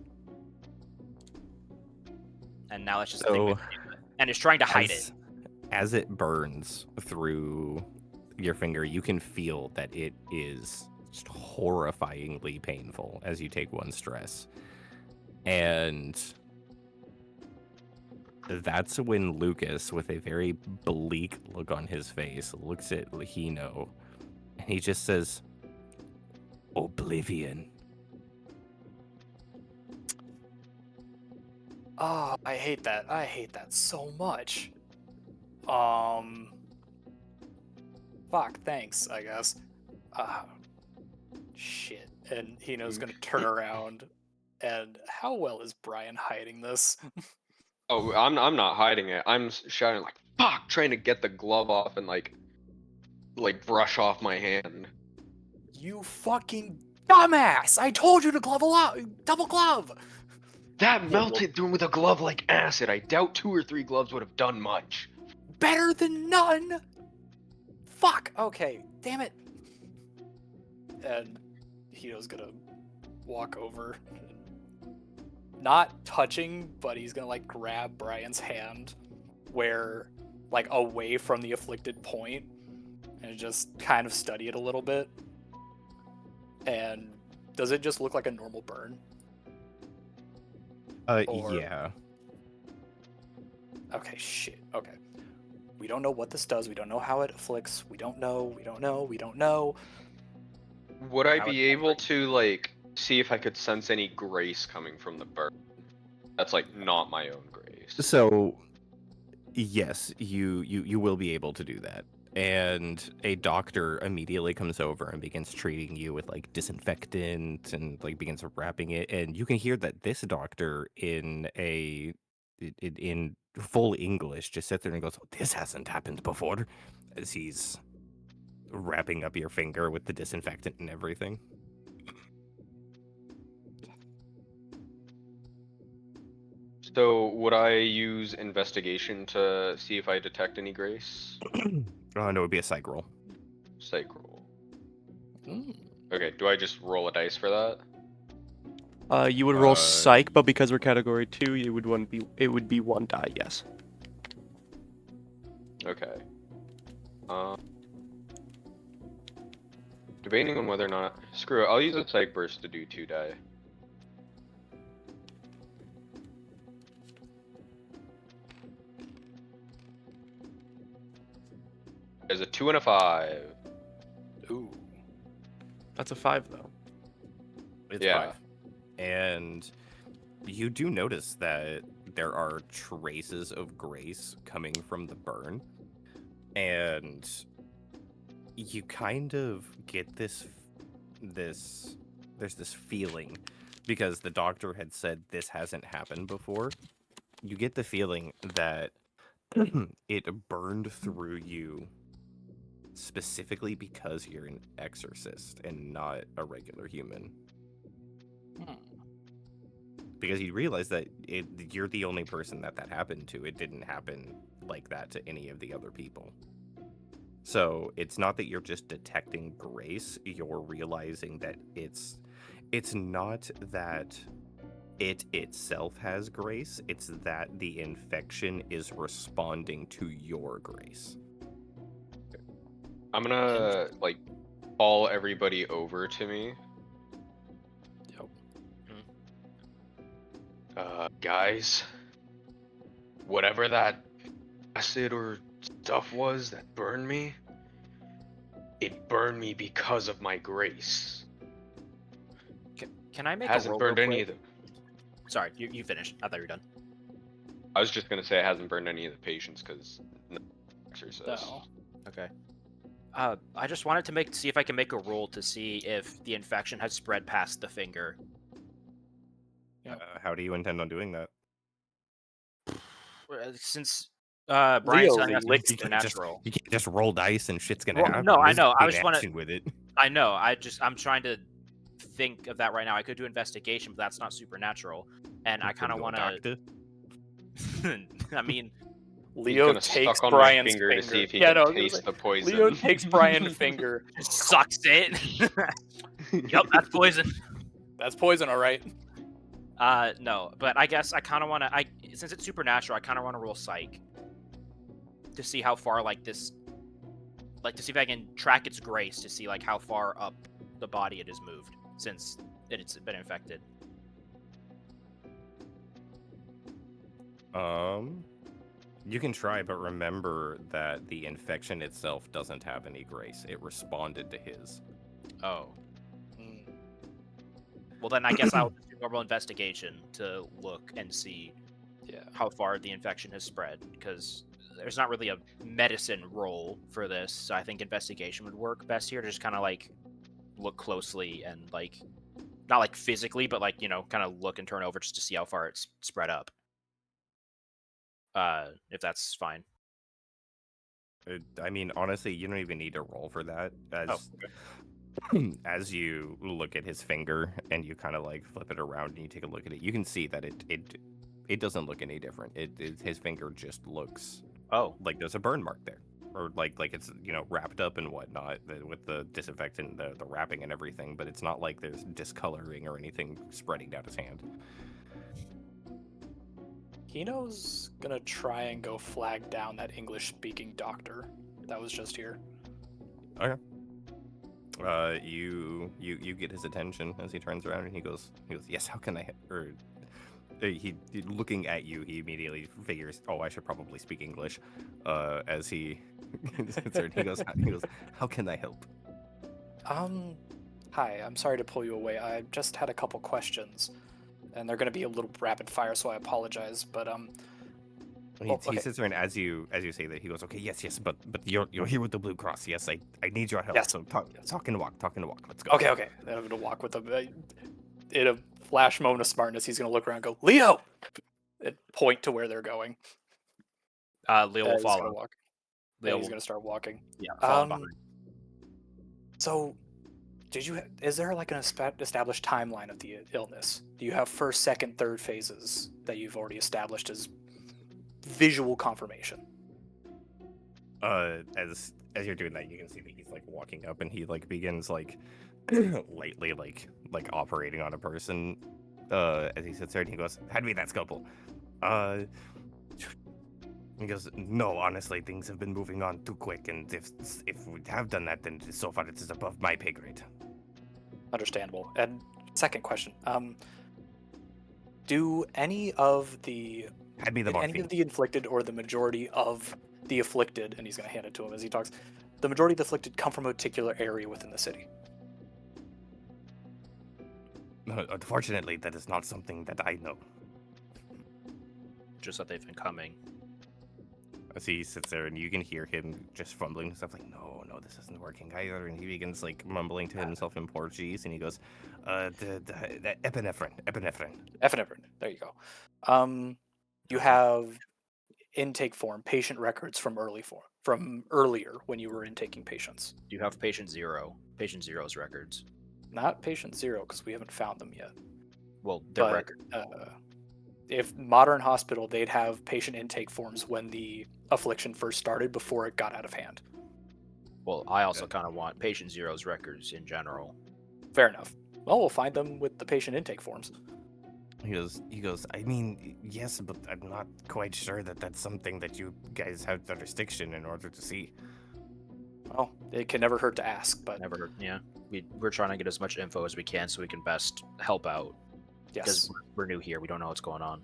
And now let's just think So, with it. And it's trying to hide it. as it burns through your finger, you can feel that it is just horrifyingly painful as you take 1 stress. And that's when Lucas, with a very bleak look on his face, looks at Hino and he just says, "Oblivion." Oh, I hate that. I hate that so much. Fuck, thanks, I guess. Shit. And Hino's gonna turn around. And how well is Brian hiding this? Oh, I'm not hiding it. I'm shouting like "fuck," trying to get the glove off and like brush off my hand. You fucking dumbass! I told you to double glove! That melted through with a glove like acid. I doubt 2 or 3 gloves would have done much. Better than none! Fuck! Okay, damn it. And Hino's gonna walk over. Not touching, but he's gonna like grab Brian's hand where like away from the afflicted point and just kind of study it a little bit. And does it just look like a normal burn? Or- Yeah. Okay, shit. Okay. We don't know what this does. We don't know how it afflicts. We don't know. Would I How be it- able to like see if I could sense any grace coming from the burn? That's like not my own grace. So, yes, you will be able to do that. And a doctor immediately comes over and begins treating you with like disinfectant and like begins wrapping it. And you can hear that this doctor in full English just sits there and goes, "This hasn't happened before," as he's wrapping up your finger with the disinfectant and everything. So would I use investigation to see if I detect any grace? Oh, no, it would be a psych roll. Psych roll. Mm. Okay, do I just roll a dice for that? You would roll psych, but because we're category 2, it would be 1 die, yes. Okay. Debating on whether or not... Screw it, I'll use a psych burst to do 2 die. There's a 2 and a 5. Ooh. That's a 5, though. It's Yeah. 5. And you do notice that there are traces of grace coming from the burn. And you kind of get there's this feeling, because the doctor had said this hasn't happened before. You get the feeling that it burned through you specifically because you're an exorcist and not a regular human. Because you realize that you're the only person that happened to. It didn't happen like that to any of the other people. So it's not that you're just detecting grace, you're realizing that it's not that it itself has grace, it's that the infection is responding to your grace. I'm gonna, like, call everybody over to me. Yep. Guys, whatever that acid or stuff was that burned me, it burned me because of my grace. Can I make Hasn't a roll burned real any of quick? the... Sorry, you finished. I thought you were done. I was just gonna say it hasn't burned any of the patients because exorcist. No. Okay. I just wanted to see if I can make a roll to see if the infection has spread past the finger. How do you intend on doing that? Since Leo Brian's telling us licked it's it. supernatural. You can't just roll dice and shit's gonna Well, happen. no, I There's know. I big just wanna- action with it. I know. I'm trying to think of that right now. I could do investigation, but that's not supernatural, and I kind of Go want doctor. to. I mean, Leo gonna takes suck on Brian's my finger to see if he Yeah, can no, taste the poison. Leo takes Brian's finger. sucks it. Yep, that's poison. That's poison, all right. No, but I guess I kind of want to. Since it's supernatural, I kind of want to roll psych to see how far to see if I can track its grace to see like how far up the body it has moved since it's been infected. You can try, but remember that the infection itself doesn't have any grace. It responded to his. Oh. Mm. Well, then I guess I'll do normal investigation to look and see Yeah. how far the infection has spread, because there's not really a medicine role for this, so I think investigation would work best here to just kind of like look closely and like not like physically, but like, kind of look and turn over just to see how far it's spread up. If that's fine. I mean, honestly, you don't even need to roll for that. As you look at his finger and you kind of like flip it around and you take a look at it, you can see that it doesn't look any different. His finger just looks like there's a burn mark there, or like it's wrapped up and whatnot with the disinfectant, the wrapping and everything. But it's not like there's discoloring or anything spreading down his hand. Hino's gonna try and go flag down that English-speaking doctor that was just here. Okay. You get his attention as he turns around and he goes, yes, how can I, or he looking at you, he immediately figures, oh, I should probably speak English, as he he goes, how can I help? Hi, I'm sorry to pull you away. I just had a couple questions, and they're gonna be a little rapid fire, so I apologize, but He sits there, and as you say that, he goes, okay, yes, but you're here with the Blue Cross. Yes, I need your help. Yes. So talk and walk. Let's go. Okay. Then I'm gonna walk with him. In a flash moment of smartness, he's gonna look around and go, Leo! And point to where they're going. Leo will He's gonna follow. walk. Leo He's will, gonna start walking. follow behind. So, is there like an established timeline of the illness? Do you have first, second, third phases that you've already established as visual confirmation? As you're doing that, you can see that he's like walking up and he like begins like lightly like operating on a person. As he sits there and he goes, "Hand me that scalpel." Uh, he goes, "No, honestly, things have been moving on too quick, and if we have done that, then so far it is above my pay grade." Understandable. And second question, do any of the Hand me the morphine. inflicted or the majority of the afflicted, and he's going to hand it to him as he talks, the majority of the afflicted come from a particular area within the city? Unfortunately, that is not something that I know. Just that they've been coming. As he sits there and you can hear him just fumbling and stuff like, no, this isn't working either. And he begins like mumbling to himself in Portuguese and he goes, the epinephrine. Epinephrine. There you go. You have intake form, patient records from earlier when you were intaking patients. Do you have patient zero? Patient zero's records. Not patient zero, because we haven't found them yet. Well, their But record. if Modern Hospital, they'd have patient intake forms when the affliction first started, before it got out of hand. Well, I also kind of want patient zero's records in general. Fair enough. Well, we'll find them with the patient intake forms. He goes, I mean, yes, but I'm not quite sure that that's something that you guys have jurisdiction in order to see. Well, it can never hurt to ask, but Never heard. Yeah, we're trying to get as much info as we can so we can best help out. yes. Because we're new here, we don't know what's going on.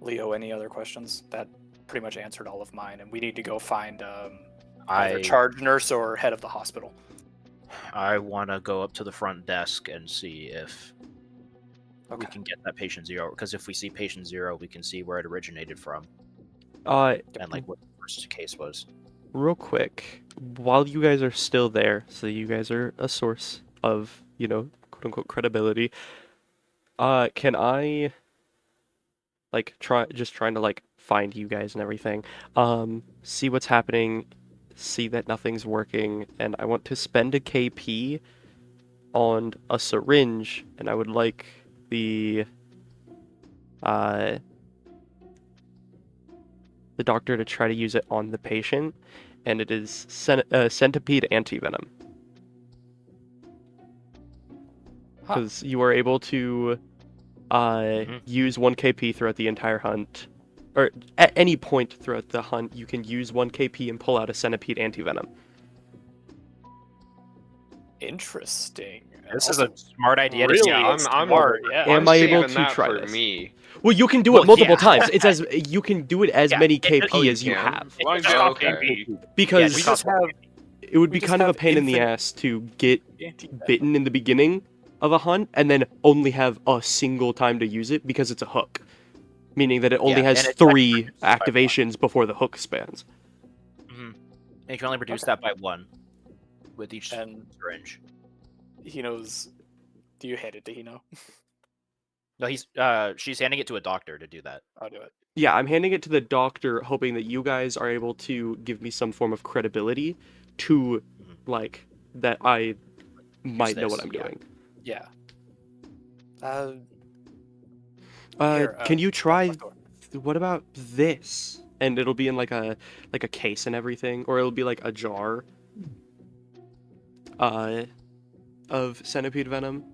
Leo, any other questions? That pretty much answered all of mine, and we need to go find either I charge nurse or head of the hospital. want to go up to the front desk and see if we Okay. can get that patient zero. Because if we see patient zero, we can see where it originated from and like what the first case was. Real quick, while you guys are still there, so you guys are a source of, quote unquote credibility, can I like trying to like find you guys and everything, see what's happening, see that nothing's working, and I want to spend a KP on a syringe, and I would like the doctor to try to use it on the patient, and it is centipede antivenom. Because you are able to use 1 KP throughout the entire hunt, or at any point throughout the hunt, you can use 1 KP and pull out a centipede antivenom. Interesting. This is a smart idea. Really To Yeah, see. I'm smart. Yeah. Am I'm I able saving to that try for this? me. Well, you can do Well, it multiple yeah. times. It's as you can do it as Yeah, many it KP just- as you yeah. have, Why just not cost okay. KP? because We just just have it would we be just kind of a have pain in the infinite ass to get anti-venom. bitten in the beginning of a hunt and then only have a single time to use it because it's a hook, meaning that it only Yeah, has and it's 3 reduced by one. activations before the hook spans. And you can only reduce Okay. that by 1 with each And syringe. Hino's. Do you hand it to Hino? No, she's handing it to a doctor to do that. I'll do it. Yeah, I'm handing it to the doctor, hoping that you guys are able to give me some form of credibility to, like, that I might know what this, I'm yeah. doing. Yeah. Here, Can you try? left door. What about this? And it'll be in like a case and everything, or it'll be like a jar. Of centipede venom,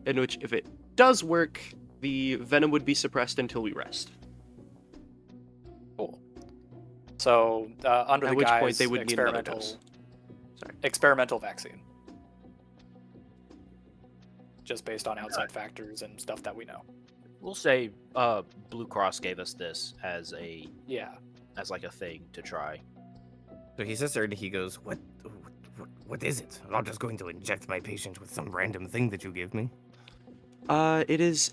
in which if it does work, the venom would be suppressed until we rest. Cool. So under At the which point guise they would need another experimental dose. Sorry. experimental vaccine. Just based on outside factors and stuff that we know. We'll say Blue Cross gave us this as Yeah. like a thing to try. So he sits there and he goes, what is it? I'm not just going to inject my patient with some random thing that you give me. It is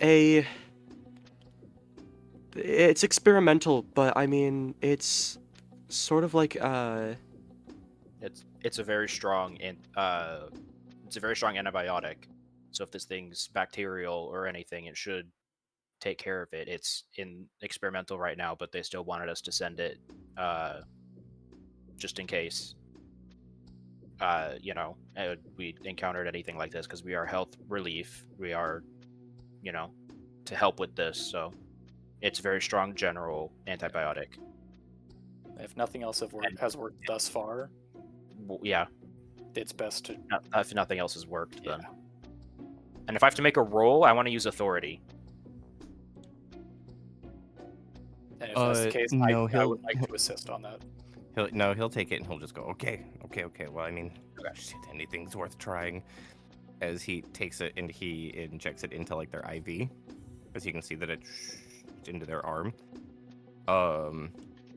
it's experimental, but I mean, it's sort of like It's a very strong antibiotic. So if this thing's bacterial or anything, it should take care of it. It's in experimental right now, but they still wanted us to send it just in case. We encountered anything like this, because we are health relief. We are, to help with this. So it's a very strong general antibiotic. If nothing else has worked thus far, Yeah, it's best to. if nothing else has worked, Yeah. then. And if I have to make a roll, I want to use authority. And if that's the case, no, I would like to assist on that. He'll take it and he'll just go, okay. Well, I mean, shit, anything's worth trying. As he takes it and he injects it into like their IV, as you can see that it's into their arm.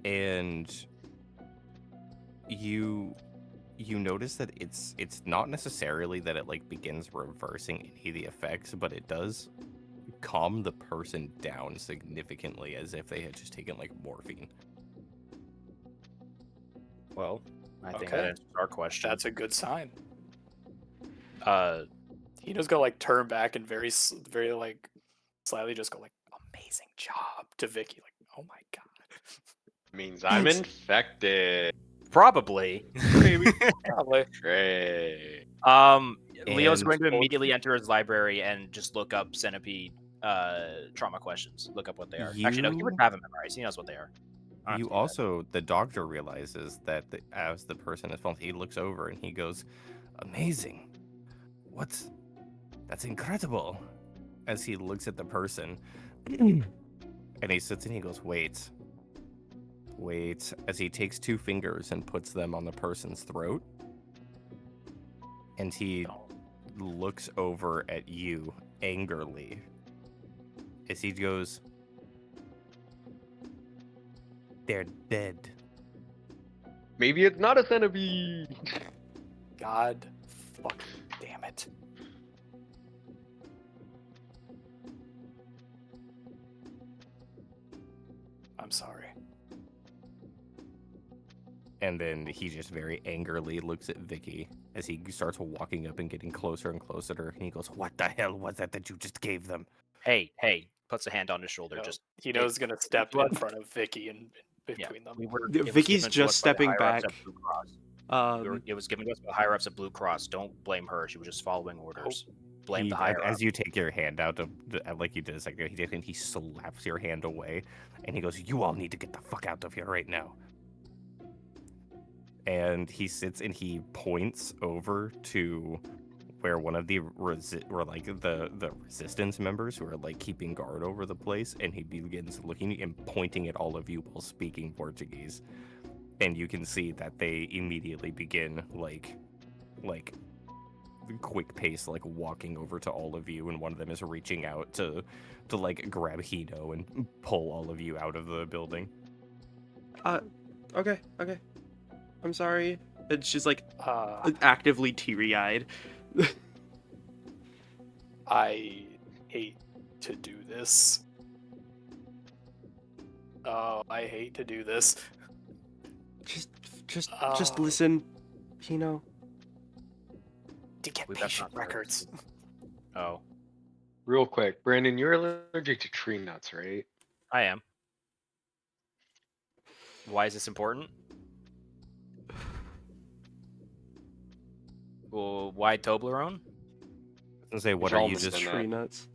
And you notice that it's not necessarily that it like begins reversing any of the effects, but it does calm the person down significantly, as if they had just taken like morphine. Well, I think Okay. that answers our question. That's a good sign. Uh, Hino's gonna like turn back and very like slightly just go like, amazing job to Vikky. Like, oh my god. Means I'm infected. probably. Probably. Great. Leo's And- going to immediately enter his library and just look up centipede trauma questions. Look up what they are. Actually, no, he wouldn't have them memorized. He knows what they are. I don't have You to do that. also, the doctor realizes that as the person is falling, he looks over and he goes, amazing. That's incredible. As he looks at the person and he sits and he goes, wait. As he takes 2 fingers and puts them on the person's throat. And he looks over at you angrily. As he goes, they're dead. Maybe it's not a centipede. God fucking damn it. I'm sorry. And then he just very angrily looks at Vikky as he starts walking up and getting closer and closer to her. And he goes, what the hell was that you just gave them? Hey, puts a hand on his shoulder. Just Hino's gonna step Blood. in front of Vikky and between them. we were. Yeah, it was Vicky's given to just us by the stepping higher-ups back. at Blue Cross. It was given to us by the higher ups at Blue Cross. Don't blame her. She was just following orders. Blame the higher As you take your hand out of, like you did a second, he slaps your hand away, and he goes, "You all need to get the fuck out of here right now." And he sits and he points over to where one of the the resistance members who are like keeping guard over the place, and he begins looking and pointing at all of you while speaking Portuguese. And you can see that they immediately begin like quick pace, like walking over to all of you, and one of them is reaching out to like grab Hino and pull all of you out of the building. Okay. I'm sorry. And she's like Uh, actively teary-eyed. I hate to do this. Oh, I hate to do this. Just listen, Hino. To get We've got patient contracts. records. Oh, Real quick, Brandon, you're allergic to tree nuts, right? I am. Why is this important? Well, why Toblerone? And say, what There's are you almonds just? in that. Tree nuts.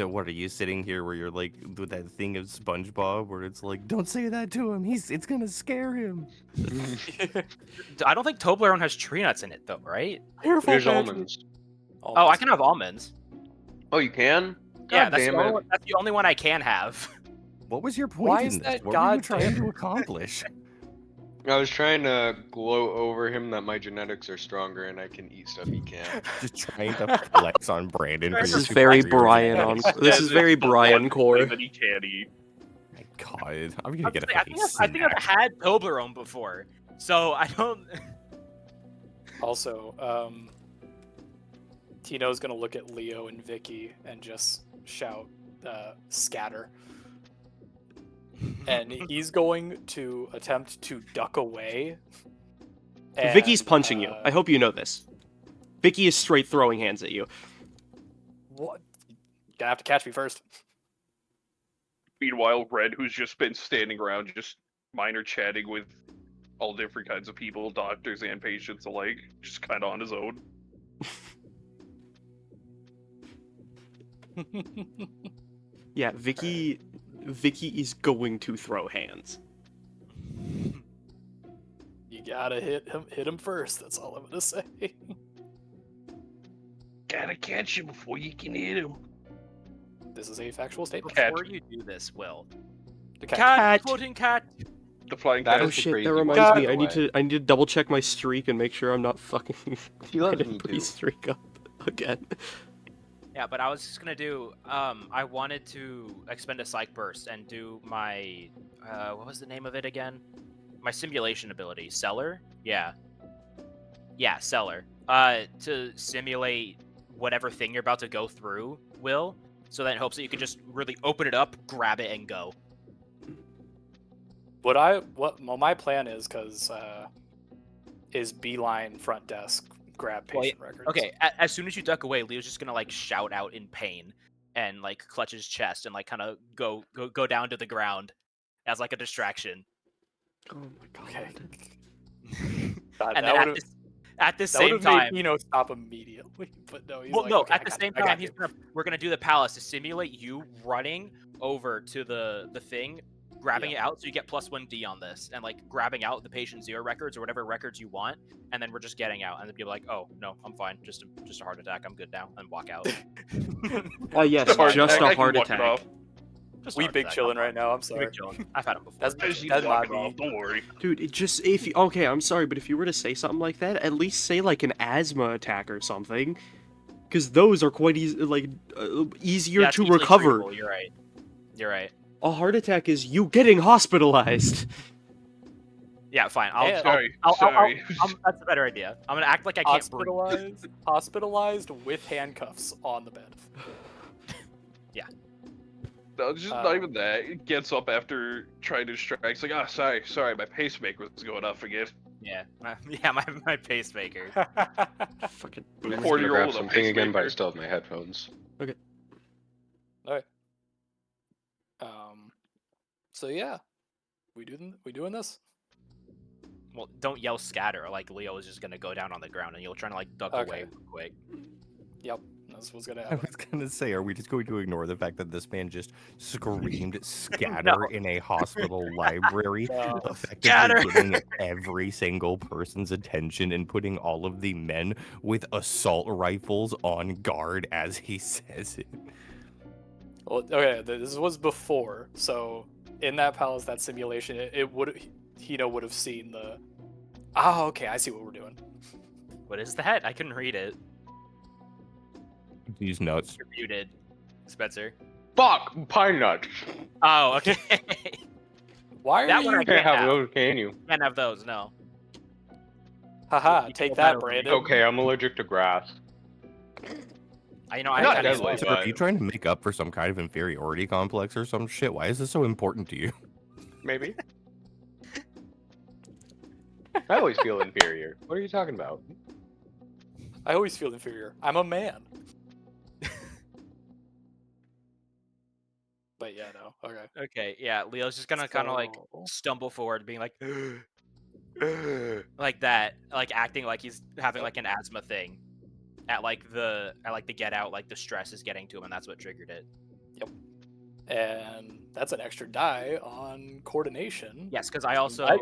What are you sitting here where you're like with that thing of SpongeBob where it's like, don't say that to him. It's gonna scare him. I don't think Toblerone has tree nuts in it, though, right? Careful, There's Patrick. almonds. Oh, I can have almonds. Oh, you can? Yeah, God that's damn the, only it. one, that's the only one I can have. What was your point Why in is this? that What were you goddamn- trying to accomplish? I was trying to gloat over him that my genetics are stronger and I can eat stuff he can't. Just trying to flex on Brandon. For This your is very superior Brian genetics. on. This is very Brian core. That he can't eat. My God, I'm gonna get a I fucking think I've snack. had Toblerone before, so I don't. Also, Tino's gonna look at Leo and Vikky and just shout, scatter. And he's going to attempt to duck away. Vicky's and, punching you. I hope you know this. Vikky is straight throwing hands at you. What? Gonna have to catch me first. Meanwhile, Red, who's just been standing around, just minor chatting with all different kinds of people, doctors and patients alike, just kind of on his own. Yeah, Vikky is going to throw hands. You gotta hit him first. That's all I'm gonna say. Gotta catch him before you can hit him. This is a factual statement. Cat. Before you do this, Will. The Cat, floating cat. The flying That cat. Oh is the shit, crazy that one, reminds by me. the way. I need to double check my streak and make sure I'm not fucking He loves letting me my too. streak up again. Yeah, but I was just gonna do. I wanted to expend a psych burst and do my. What was the name of it again? My simulation ability, Cellar. Yeah. Yeah, Cellar. To simulate whatever thing you're about to go through, Will, so that in hopes that you can just really open it up, grab it, and go. My plan is beeline front desk, grab Well, patient records. Okay, as soon as you duck away, Leo's just gonna like shout out in pain and like clutch his chest and like kind of go down to the ground as like a distraction. Oh my god. Okay. God, And that then would've- at the that same would time, have made stop immediately. But no, he's well, like, no, okay, at the same time, we're gonna do the palace to simulate you running over to the thing, grabbing it out, so you get +1D on this, and like grabbing out the patient 0 records or whatever records you want, and then we're just getting out, and then people are like, oh no, I'm fine, just a heart attack, I'm good now, and walk out. Yes, Just a heart just attack, a I can heart walk it attack. off. Just a We heart big attack, chilling I'm right fine. now. I'm We sorry. big chilling. I've had them before. That's As you That's walk not it off, me. don't worry. Dude, it just okay, I'm sorry, but if you were to say something like that, at least say like an asthma attack or something, because those are quite easy, easier Yeah, it's to easily recover. treatable, You're right. You're right. A heart attack is you getting hospitalized. Yeah, fine. Yeah. Sorry, I'll, sorry. that's a better idea. I'm gonna act like I can't breathe. Hospitalized with handcuffs on the bed. No, it's just not even that. It gets up after trying to distract. It's like, sorry, my pacemaker was going off again. Yeah, my pacemaker. Fucking I'm just boomer. gonna 40-year-old grab with a something again, but I pacemaker. still have my headphones. Alright. So yeah, we doing this? Well, don't yell scatter. Like Leo is just gonna go down on the ground, and you'll try to like duck Okay. away real quick. Yep, that's what's gonna I happen. was gonna say, are we just going to ignore the fact that this man just screamed scatter No. in a hospital library, No. Scatter! effectively getting every single person's attention and putting all of the men with assault rifles on guard as he says it? Well, okay, this was before, so in that palace, that simulation, Hino would have seen the. Oh, okay, I see what we're doing. What is that? I couldn't read it. These nuts. You're muted, Spencer. Fuck! Pine nuts! Oh, okay. Why are That you? one I You can't have have. those, can you? Can't have those. No. Haha, You take feel that, better Brandon. Okay, I'm allergic to grass. I Not kind of. deadly. So are you trying to make up for some kind of inferiority complex or some shit? Why is this so important to you? Maybe. I always feel inferior. What are you talking about? I always feel inferior. I'm a man. But yeah, no. Okay. Okay, yeah. Leo's just gonna kind of like So- stumble forward, being like, like that, like acting like he's having like an asthma thing. At the get out, like the stress is getting to him, and that's what triggered it. And that's an extra die on coordination. Yes, because I also I'm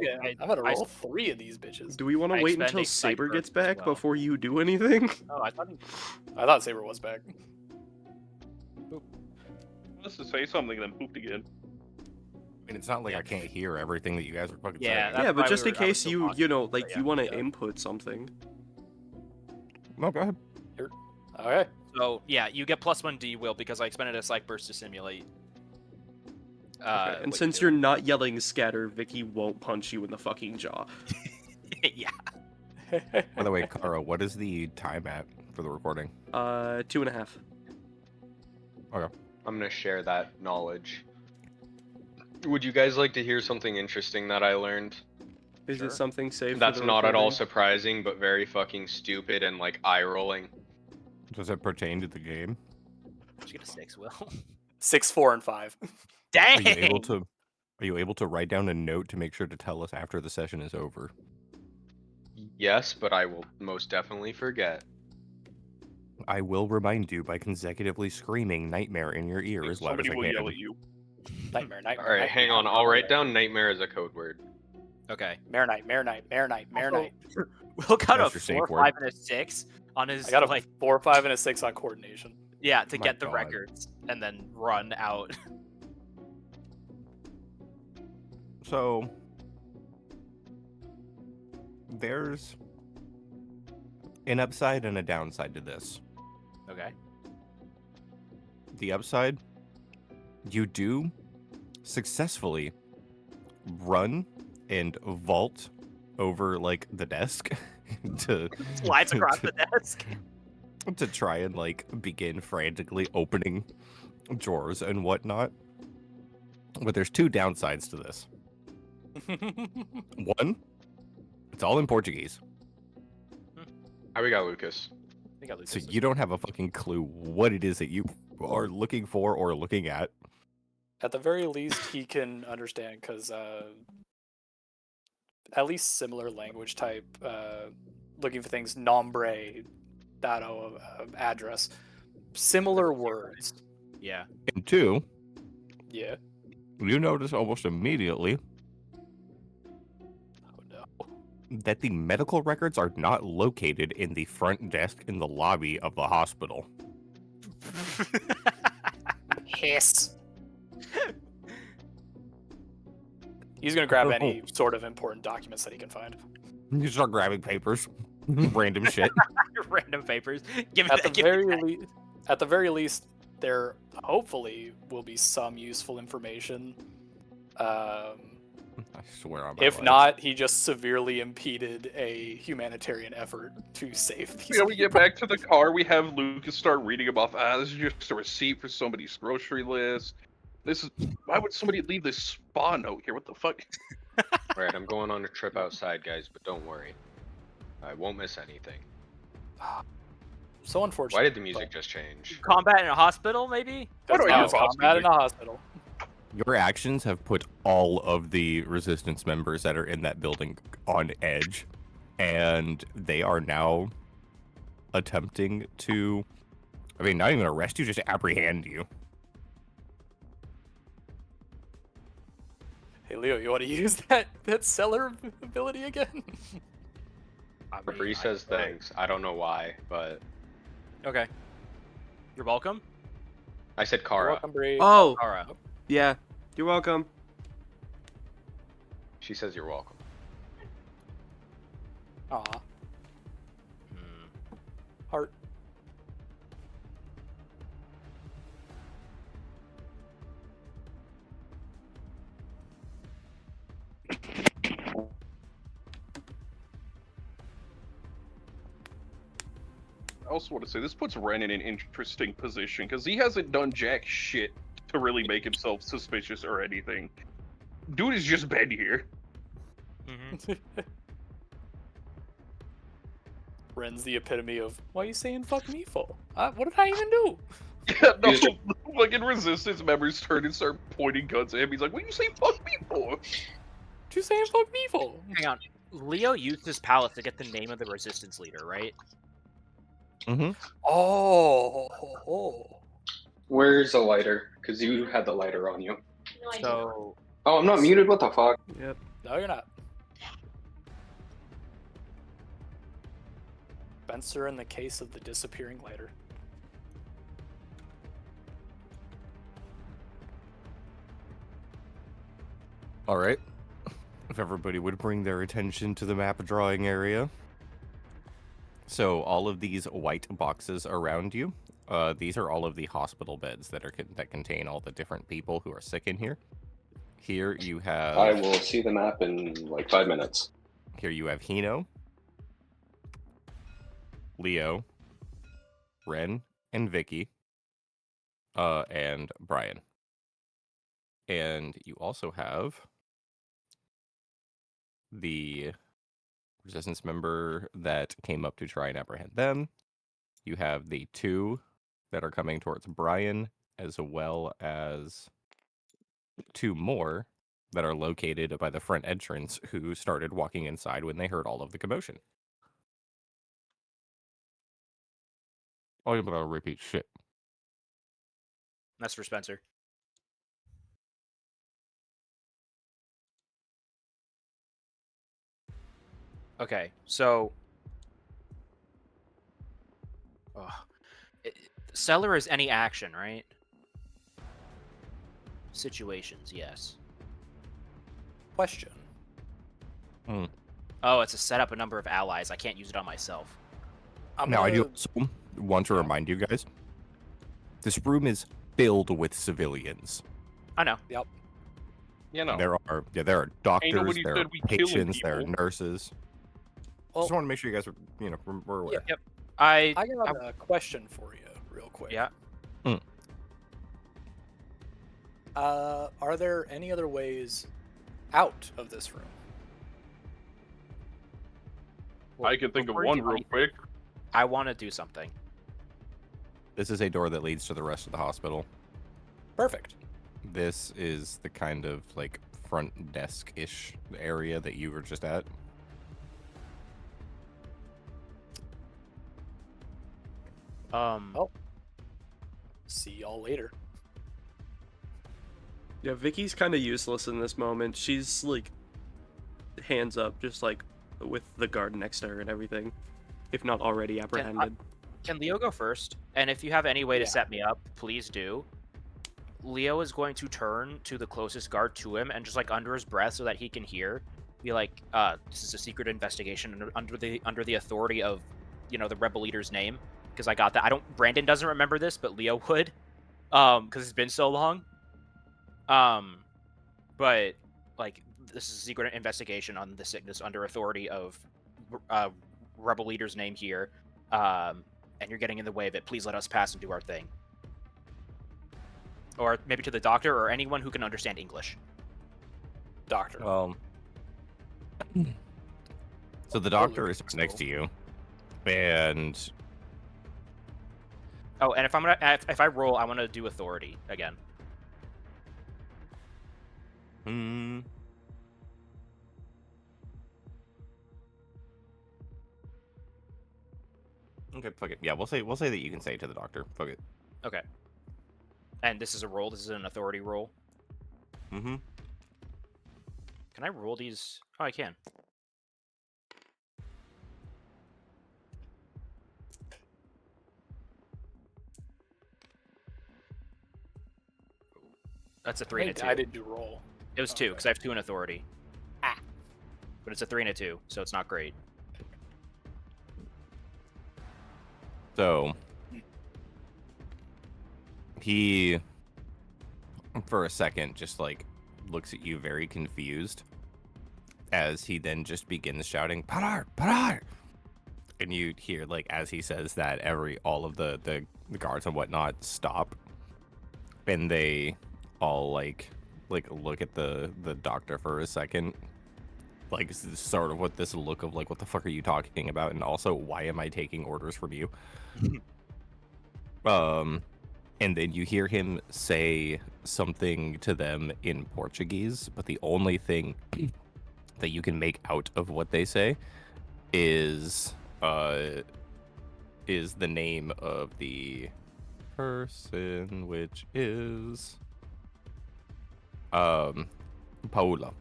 gonna I- roll 3 of these bitches. Do we want to I wait expend until a psych Saber gets burst as back well. before you do anything? Oh, I thought. I thought Saber was back. Let's just say something, then pooped again. I mean, it's not like I can't hear everything that you guys are fucking Yeah, saying. that's Yeah, why but just we in were- I was case still you talking, you but yeah, want to yeah. input something. No, go ahead. Okay. So yeah, you get +1D, Will, because I expended a psych burst to simulate. Okay, and what since you're you're not yelling scatter, Vikky won't punch you in the fucking jaw. doing. Yeah. By the way, Kara, what is the time at for the recording? 2.5. I'm gonna share that knowledge. Would you guys like to hear something interesting that I learned? Is Sure. it something safe? That's not at all surprising, but very fucking stupid and like eye-rolling. Does it pertain to the game? Did you get a 6, Will? 6, 4, and 5. Are you Dang. able to? Are you able to write down a note to make sure to tell us after the session is over? Yes, but I will most definitely forget. I will remind you by consecutively screaming nightmare in your ear as loud Somebody as I will can. yell at you. Nightmare, nightmare. Alright, hang on. I'll write down nightmare as a code word. Okay. Mare night, mare night, mare night, mare Also, night. Will got That's a your safe 4, word. 5, and a 6 on his I got a like 4, 5, and a 6 on coordination. yeah to My get the God. records and then run out. So, there's an upside and a downside to this. Okay. The upside, you do successfully run and vault over like the desk to Slides across the desk. to try and like begin frantically opening drawers and whatnot. But there's two downsides to this. One, it's all in Portuguese, How we got Lucas? I think I lose so this. you don't have a fucking clue what it is that you are looking for or looking at. At the very least, he can understand because at least similar language type, looking for things, nombre, dado, address, similar words. Yeah. And two, Yeah. you notice almost immediately Oh no. that the medical records are not located in the front desk in the lobby of the hospital. Hiss. He's gonna grab any sort of important documents that he can find. You start grabbing papers, random shit. Random papers. Give At it. the at the very least, there hopefully will be some useful information. I swear on my If life. not, he just severely impeded a humanitarian effort to save these Yeah, we get people. back to the car. We have Lucas start reading him off. This is just a receipt for somebody's grocery list. This is why would somebody leave this spa note here? What the fuck? Alright, I'm going on a trip outside, guys, but don't worry. I won't miss anything. So unfortunate. Why did the music just change? Combat in a hospital, maybe? Why do I Now hear it's boss combat in music? a hospital. Your actions have put all of the resistance members that are in that building on edge, and they are now attempting to, I mean, not even arrest you, just apprehend you. Hey Leo, you want to use that seller ability again? I mean, Bree says thanks. I don't know why, but Okay. You're welcome. I said You're Kara. welcome, Bree. Oh, All right. yeah. You're welcome. She says you're welcome. Aw, heart. I also want to say this puts Wren in an interesting position because he hasn't done jack shit to really make himself suspicious or anything. Dude has just been here. Wren's the epitome of, why are you saying fuck me for? What did I even do? Yeah, no, He's just- fucking resistance members turn and start pointing guns at him. He's like, "What you say fuck me for?" What you saying fuck me for? Hang on. Leo used his pallet to get the name of the resistance leader, right? Mm-hmm. Oh. Where's the lighter? Because you had the lighter on you. So Oh, I'm not muted? What the fuck? Yep. No, you're not. Spencer in the case of the disappearing lighter. All right. If everybody would bring their attention to the map drawing area. So all of these white boxes around you, these are all of the hospital beds that contain all the different people who are sick in here. Here you have. I will see the map in like 5 minutes. Here you have Hino, Leo, Wren, and Vikky, and Brian. And you also have the resistance member that came up to try and apprehend them. You have the two that are coming towards Brian, as well as two more that are located by the front entrance who started walking inside when they heard all of the commotion. Oh, you better repeat shit. That's for Spencer. Okay, so cellar is any action, right? Situations, yes. Question. Oh, it's to set up a number of allies. I can't use it on myself. Now, I do also want to remind you guys, this room is filled with civilians. I know. Yep. You know. There are doctors, nobody there are said we killing patients, there are people. nurses. Well, Just want to make sure you guys were aware. Yep. I got a question for you, real quick. Yeah. Are there any other ways out of this room? I can think of before you one do real anything, quick. I want to do something. This is a door that leads to the rest of the hospital. Perfect. This is the kind of like front desk-ish area that you were just at. Oh. See y'all later. Yeah, Vicky's kind of useless in this moment. She's like hands up, just like with the guard next to her and everything, if not already apprehended. Can Leo go first? And if you have any way to Yeah. set me up, please do. Leo is going to turn to the closest guard to him and just like under his breath so that he can hear, be like, this is a secret investigation under the authority of, the rebel leader's name. Because I got that. Brandon doesn't remember this, but Leo would. Because it's been so long. But like this is a secret investigation on the sickness under authority of rebel leader's name here. And you're getting in the way of it. Please let us pass and do our thing. Or maybe to the doctor or anyone who can understand English. Doctor. So the doctor is next to you, and and if I roll, I want to do authority again. Okay, fuck it. Yeah, we'll say that you can say it to the doctor. Fuck it. Okay. And this is a roll. This is an authority roll. Mm-hmm. Can I roll these? Oh, I can. That's a 3 and a 2. I didn't do roll. It was 2 Okay. because I have 2 in authority. But it's a 3 and a 2, so it's not great. So he, for a second, just like looks at you very confused as he then just begins shouting, "Parar, parar!" And you hear, like, as he says that, all of the guards and whatnot stop, and they all like look at the doctor for a second, like sort of with this look of like, what the fuck are you talking about, and also why am I taking orders from you? And then you hear him say something to them in Portuguese, but the only thing that you can make out of what they say is the name of the person, which is Paula.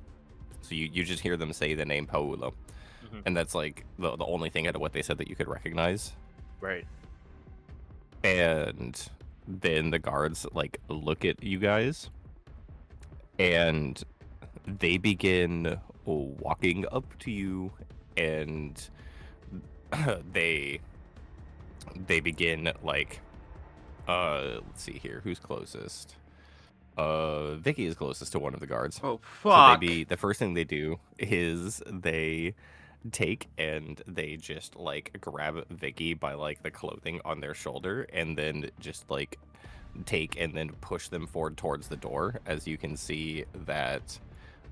So you just hear them say the name Paula, and that's like the only thing out of what they said that you could recognize. Right. And then the guards like look at you guys, and they begin walking up to you, and they begin like let's see here, who's closest. Vikky is closest to one of the guards. Oh, So fuck. the first thing they do is they take and they just like grab Vikky by like the clothing on their shoulder, and then just like take and then push them forward towards the door. As you can see that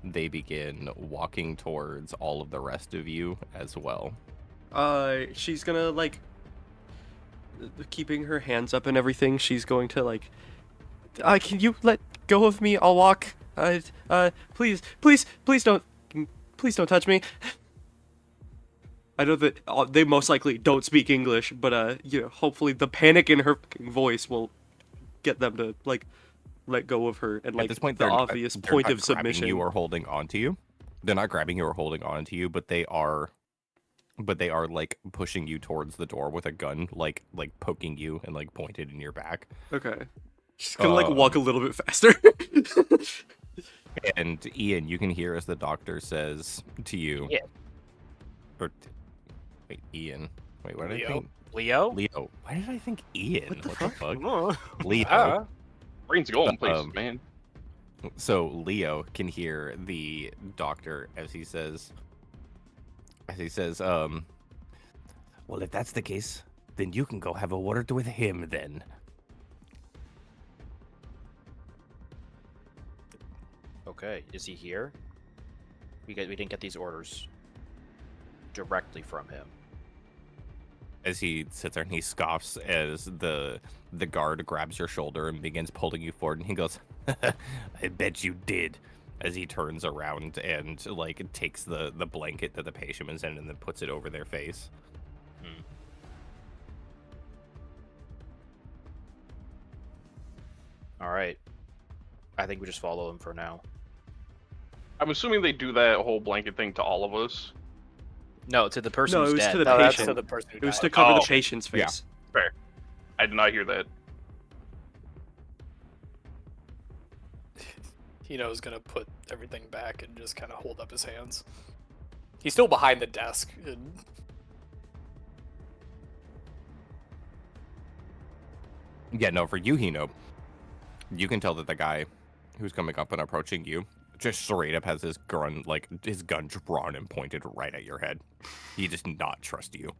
they begin walking towards all of the rest of you as well. She's gonna like, keeping her hands up and everything, she's going to like, can you let go of me? I'll walk Please don't touch me. I know that they most likely don't speak English, but hopefully the panic in her fucking voice will get them to like let go of her and At like this point, the they're not- obvious they're point not of grabbing submission. you or holding on to you. They're not grabbing you or holding on to you, but they are like pushing you towards the door with a gun, like poking you and like pointed in your back. Okay. Just gonna like walk a little bit faster. And Ian, you can hear as the doctor says to you, Yeah. or wait, Ian. Wait, what did I Leo? think? Leo? Leo. Why did I think Ian? What the fuck? Oh. Leo. Ah, brain's going places, Um, man. So Leo can hear the doctor as he says, well, if that's the case, then you can go have a word with him then. Okay, is he here? We didn't get these orders directly from him. As he sits there and he scoffs as the guard grabs your shoulder and begins pulling you forward, and he goes, I bet you did. As he turns around and like takes the blanket that the patient was in and then puts it over their face. All right. I think we just follow him for now. I'm assuming they do that whole blanket thing to all of us. No, to the person No, who's it was dead. to the No, that's patient. to the person who It was died. to cover Oh, the patient's yeah. face. I did not hear that. Hino's gonna put everything back and just kind of hold up his hands. He's still behind the desk. And... Yeah, no, for you, Hino, you can tell that the guy who's coming up and approaching you just straight up has his gun drawn and pointed right at your head. He does not trust you.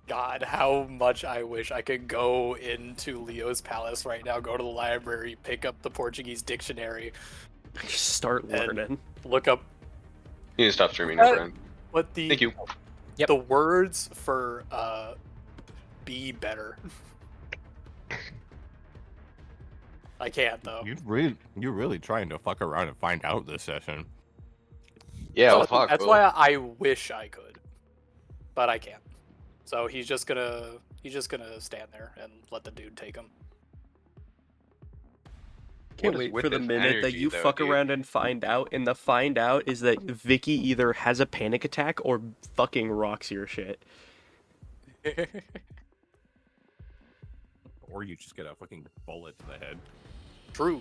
God, how much I wish I could go into Leo's palace right now, go to the library, pick up the Portuguese dictionary, Just start And- learning. look up You need to stop streaming now, Uh, Bren. what the Thank you. Yep. the words for be better. I can't though. You're really trying to fuck around and find out this session. Yeah, So well, fuck. that's Will. why I wish I could, but I can't. So he's just gonna stand there and let the dude take him. Can't What is wait with for the this minute that energy, you though, fuck dude? around and find out, and the find out is that Vikky either has a panic attack or fucking rocks your shit. Or you just get a fucking bullet to the head. True.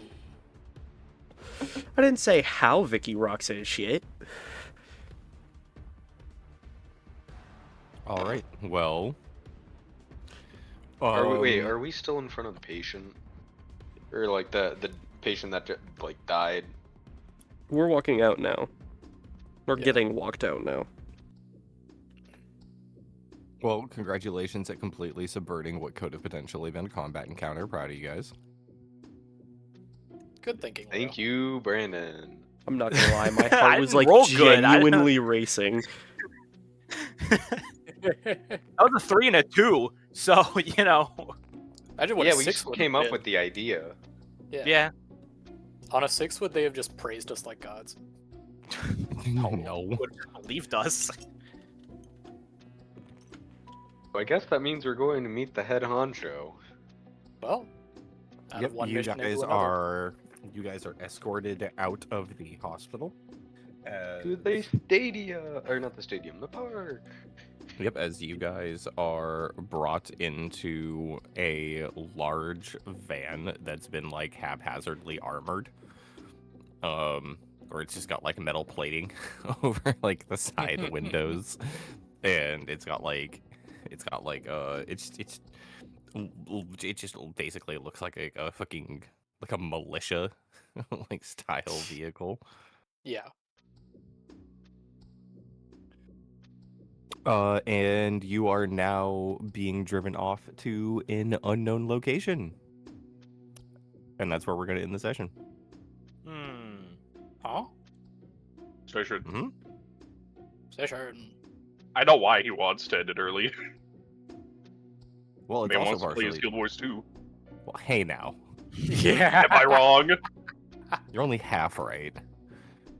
I didn't say how Vikky rocks his shit. All right. Well. Are we still in front of the patient? Or like the patient that like died? We're walking out now. We're Yeah. getting walked out now. Well, congratulations at completely subverting what could have potentially been a combat encounter. Proud of you guys. Good thinking. Thank you, Brandon. I'm not gonna lie, my I heart was didn't like roll good. I didn't- genuinely racing. That was a 3 and a 2, so you know. Imagine what Yeah, a we 6 just would came have up been. with the idea. Yeah. On a 6, would they have just praised us like gods? No. Would have believed us. So I guess that means we're going to meet the head honcho. Well, out Yep. of one You mission guys into another. are escorted out of the hospital. To the stadia, or not the stadium, the park. Yep, as you guys are brought into a large van that's been like haphazardly armored. Or it's just got like metal plating over like the side windows. And it just basically looks like a fucking like a militia like style vehicle. Yeah. And you are now being driven off to an unknown location. And that's where we're going to end the session. Huh? Session. Mm-hmm. Session. I know why he wants to end it early. Well, it's Man also wants to play as partially. Guild Wars 2. Well, hey now, Yeah. Am I wrong? you're only half right.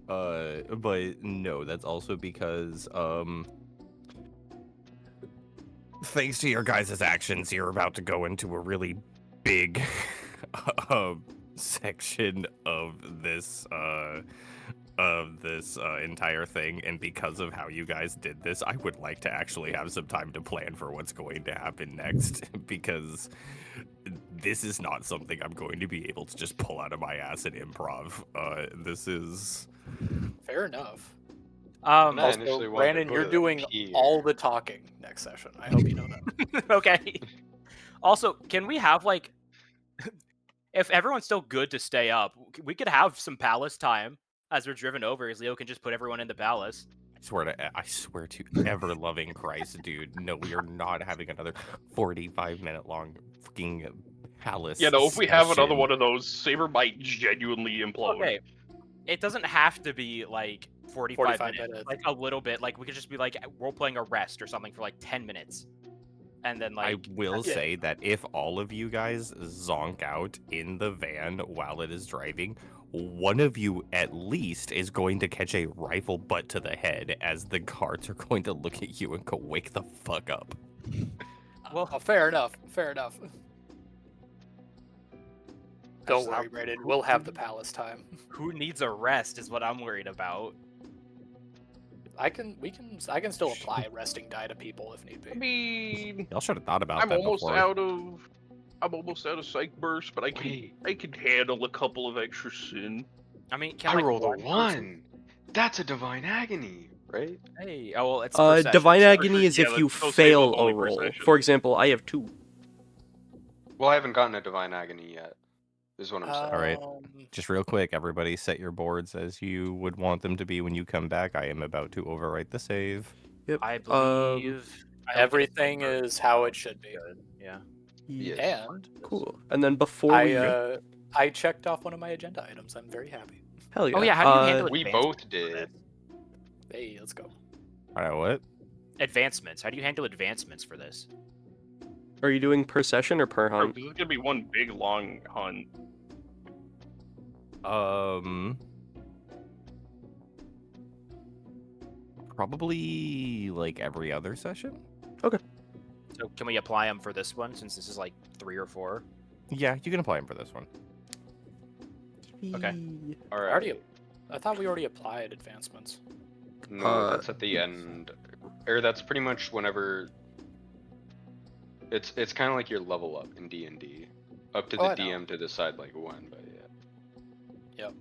But no, that's also because thanks to your guys' actions, you're about to go into a really big section of this entire thing, and because of how you guys did this, I would like to actually have some time to plan for what's going to happen next, because this is not something I'm going to be able to just pull out of my ass and improv. This is Fair enough. I Also, initially wanted to Brandon, go you're to the doing pier. all the talking next session. I hope you know that. okay. Also, can we have like, if everyone's still good to stay up, we could have some palace time as we're driven over. As Leo can just put everyone in the palace. I swear to ever loving Christ, dude. No, we are not having another 45-minute long fucking palace. You know, if we have another session. one of those, Saber might genuinely implode. Okay. It doesn't have to be like 45 minutes. minutes. Like a little bit. Like we could just be like role playing a rest or something for like 10 minutes. And then like I will Yeah. say that if all of you guys zonk out in the van while it is driving, one of you at least is going to catch a rifle butt to the head, as the guards are going to look at you and go, "Wake the fuck up." Well, Fair enough. Fair enough. Don't Just worry, how- Brandon. We'll have the palace time. who needs a rest is what I'm worried about. I can still apply a resting die to people if need I be. mean, Y'all should have thought about I'm that almost before. I'm almost out of psych burst, but I Wait, can handle a couple of extra sin. I mean, can I like rolled a one person- 1. That's a divine agony, right? Hey, oh well, it's per session, Divine so- agony is Yeah, if you those save fail up only a per roll. session. For example, I have 2. Well, I haven't gotten a divine agony yet. Is what I'm saying. Alright. Um, Just real quick, everybody set your boards as you would want them to be when you come back. I am about to overwrite the save. Yep. I believe everything is how it should be. good. Yeah. Yes. And Cool. And then before we I checked off one of my agenda items. I'm very happy. hell yeah. Oh yeah, how do you handle We advancements both for this? did. Hey, let's go. Alright, what? Advancements. How do you handle advancements for this? Are you doing per session or per Bro, hunt? this is gonna be one big long hunt. Probably like every other session. So can we apply them for this one since this is like 3 or 4? Yeah, you can apply them for this one. Okay. All I right. already, I thought we already applied advancements. No, that's at the end. Or that's pretty much whenever. It's kind of like your level up in D&D. Up to the Oh, I know. DM to decide like when, but yeah. Yep.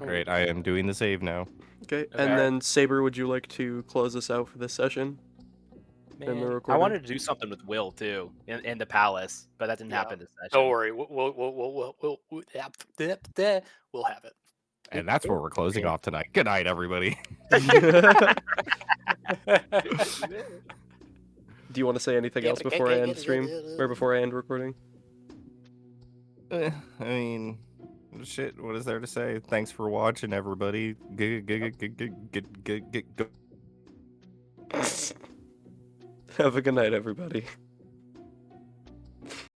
Alright, I am doing the save now. Okay. Okay. And then Saber, would you like to close us out for this session? In the Man, I recording? wanted to do something with Will too in the palace, but that didn't Yeah. happen this session. Don't worry, we'll have it. And that's where we're closing off tonight. Good night, everybody. Do you want to say anything else before I end stream? Or before I end recording? I mean, shit, what is there to say? Thanks for watching, everybody. Have a good night, everybody.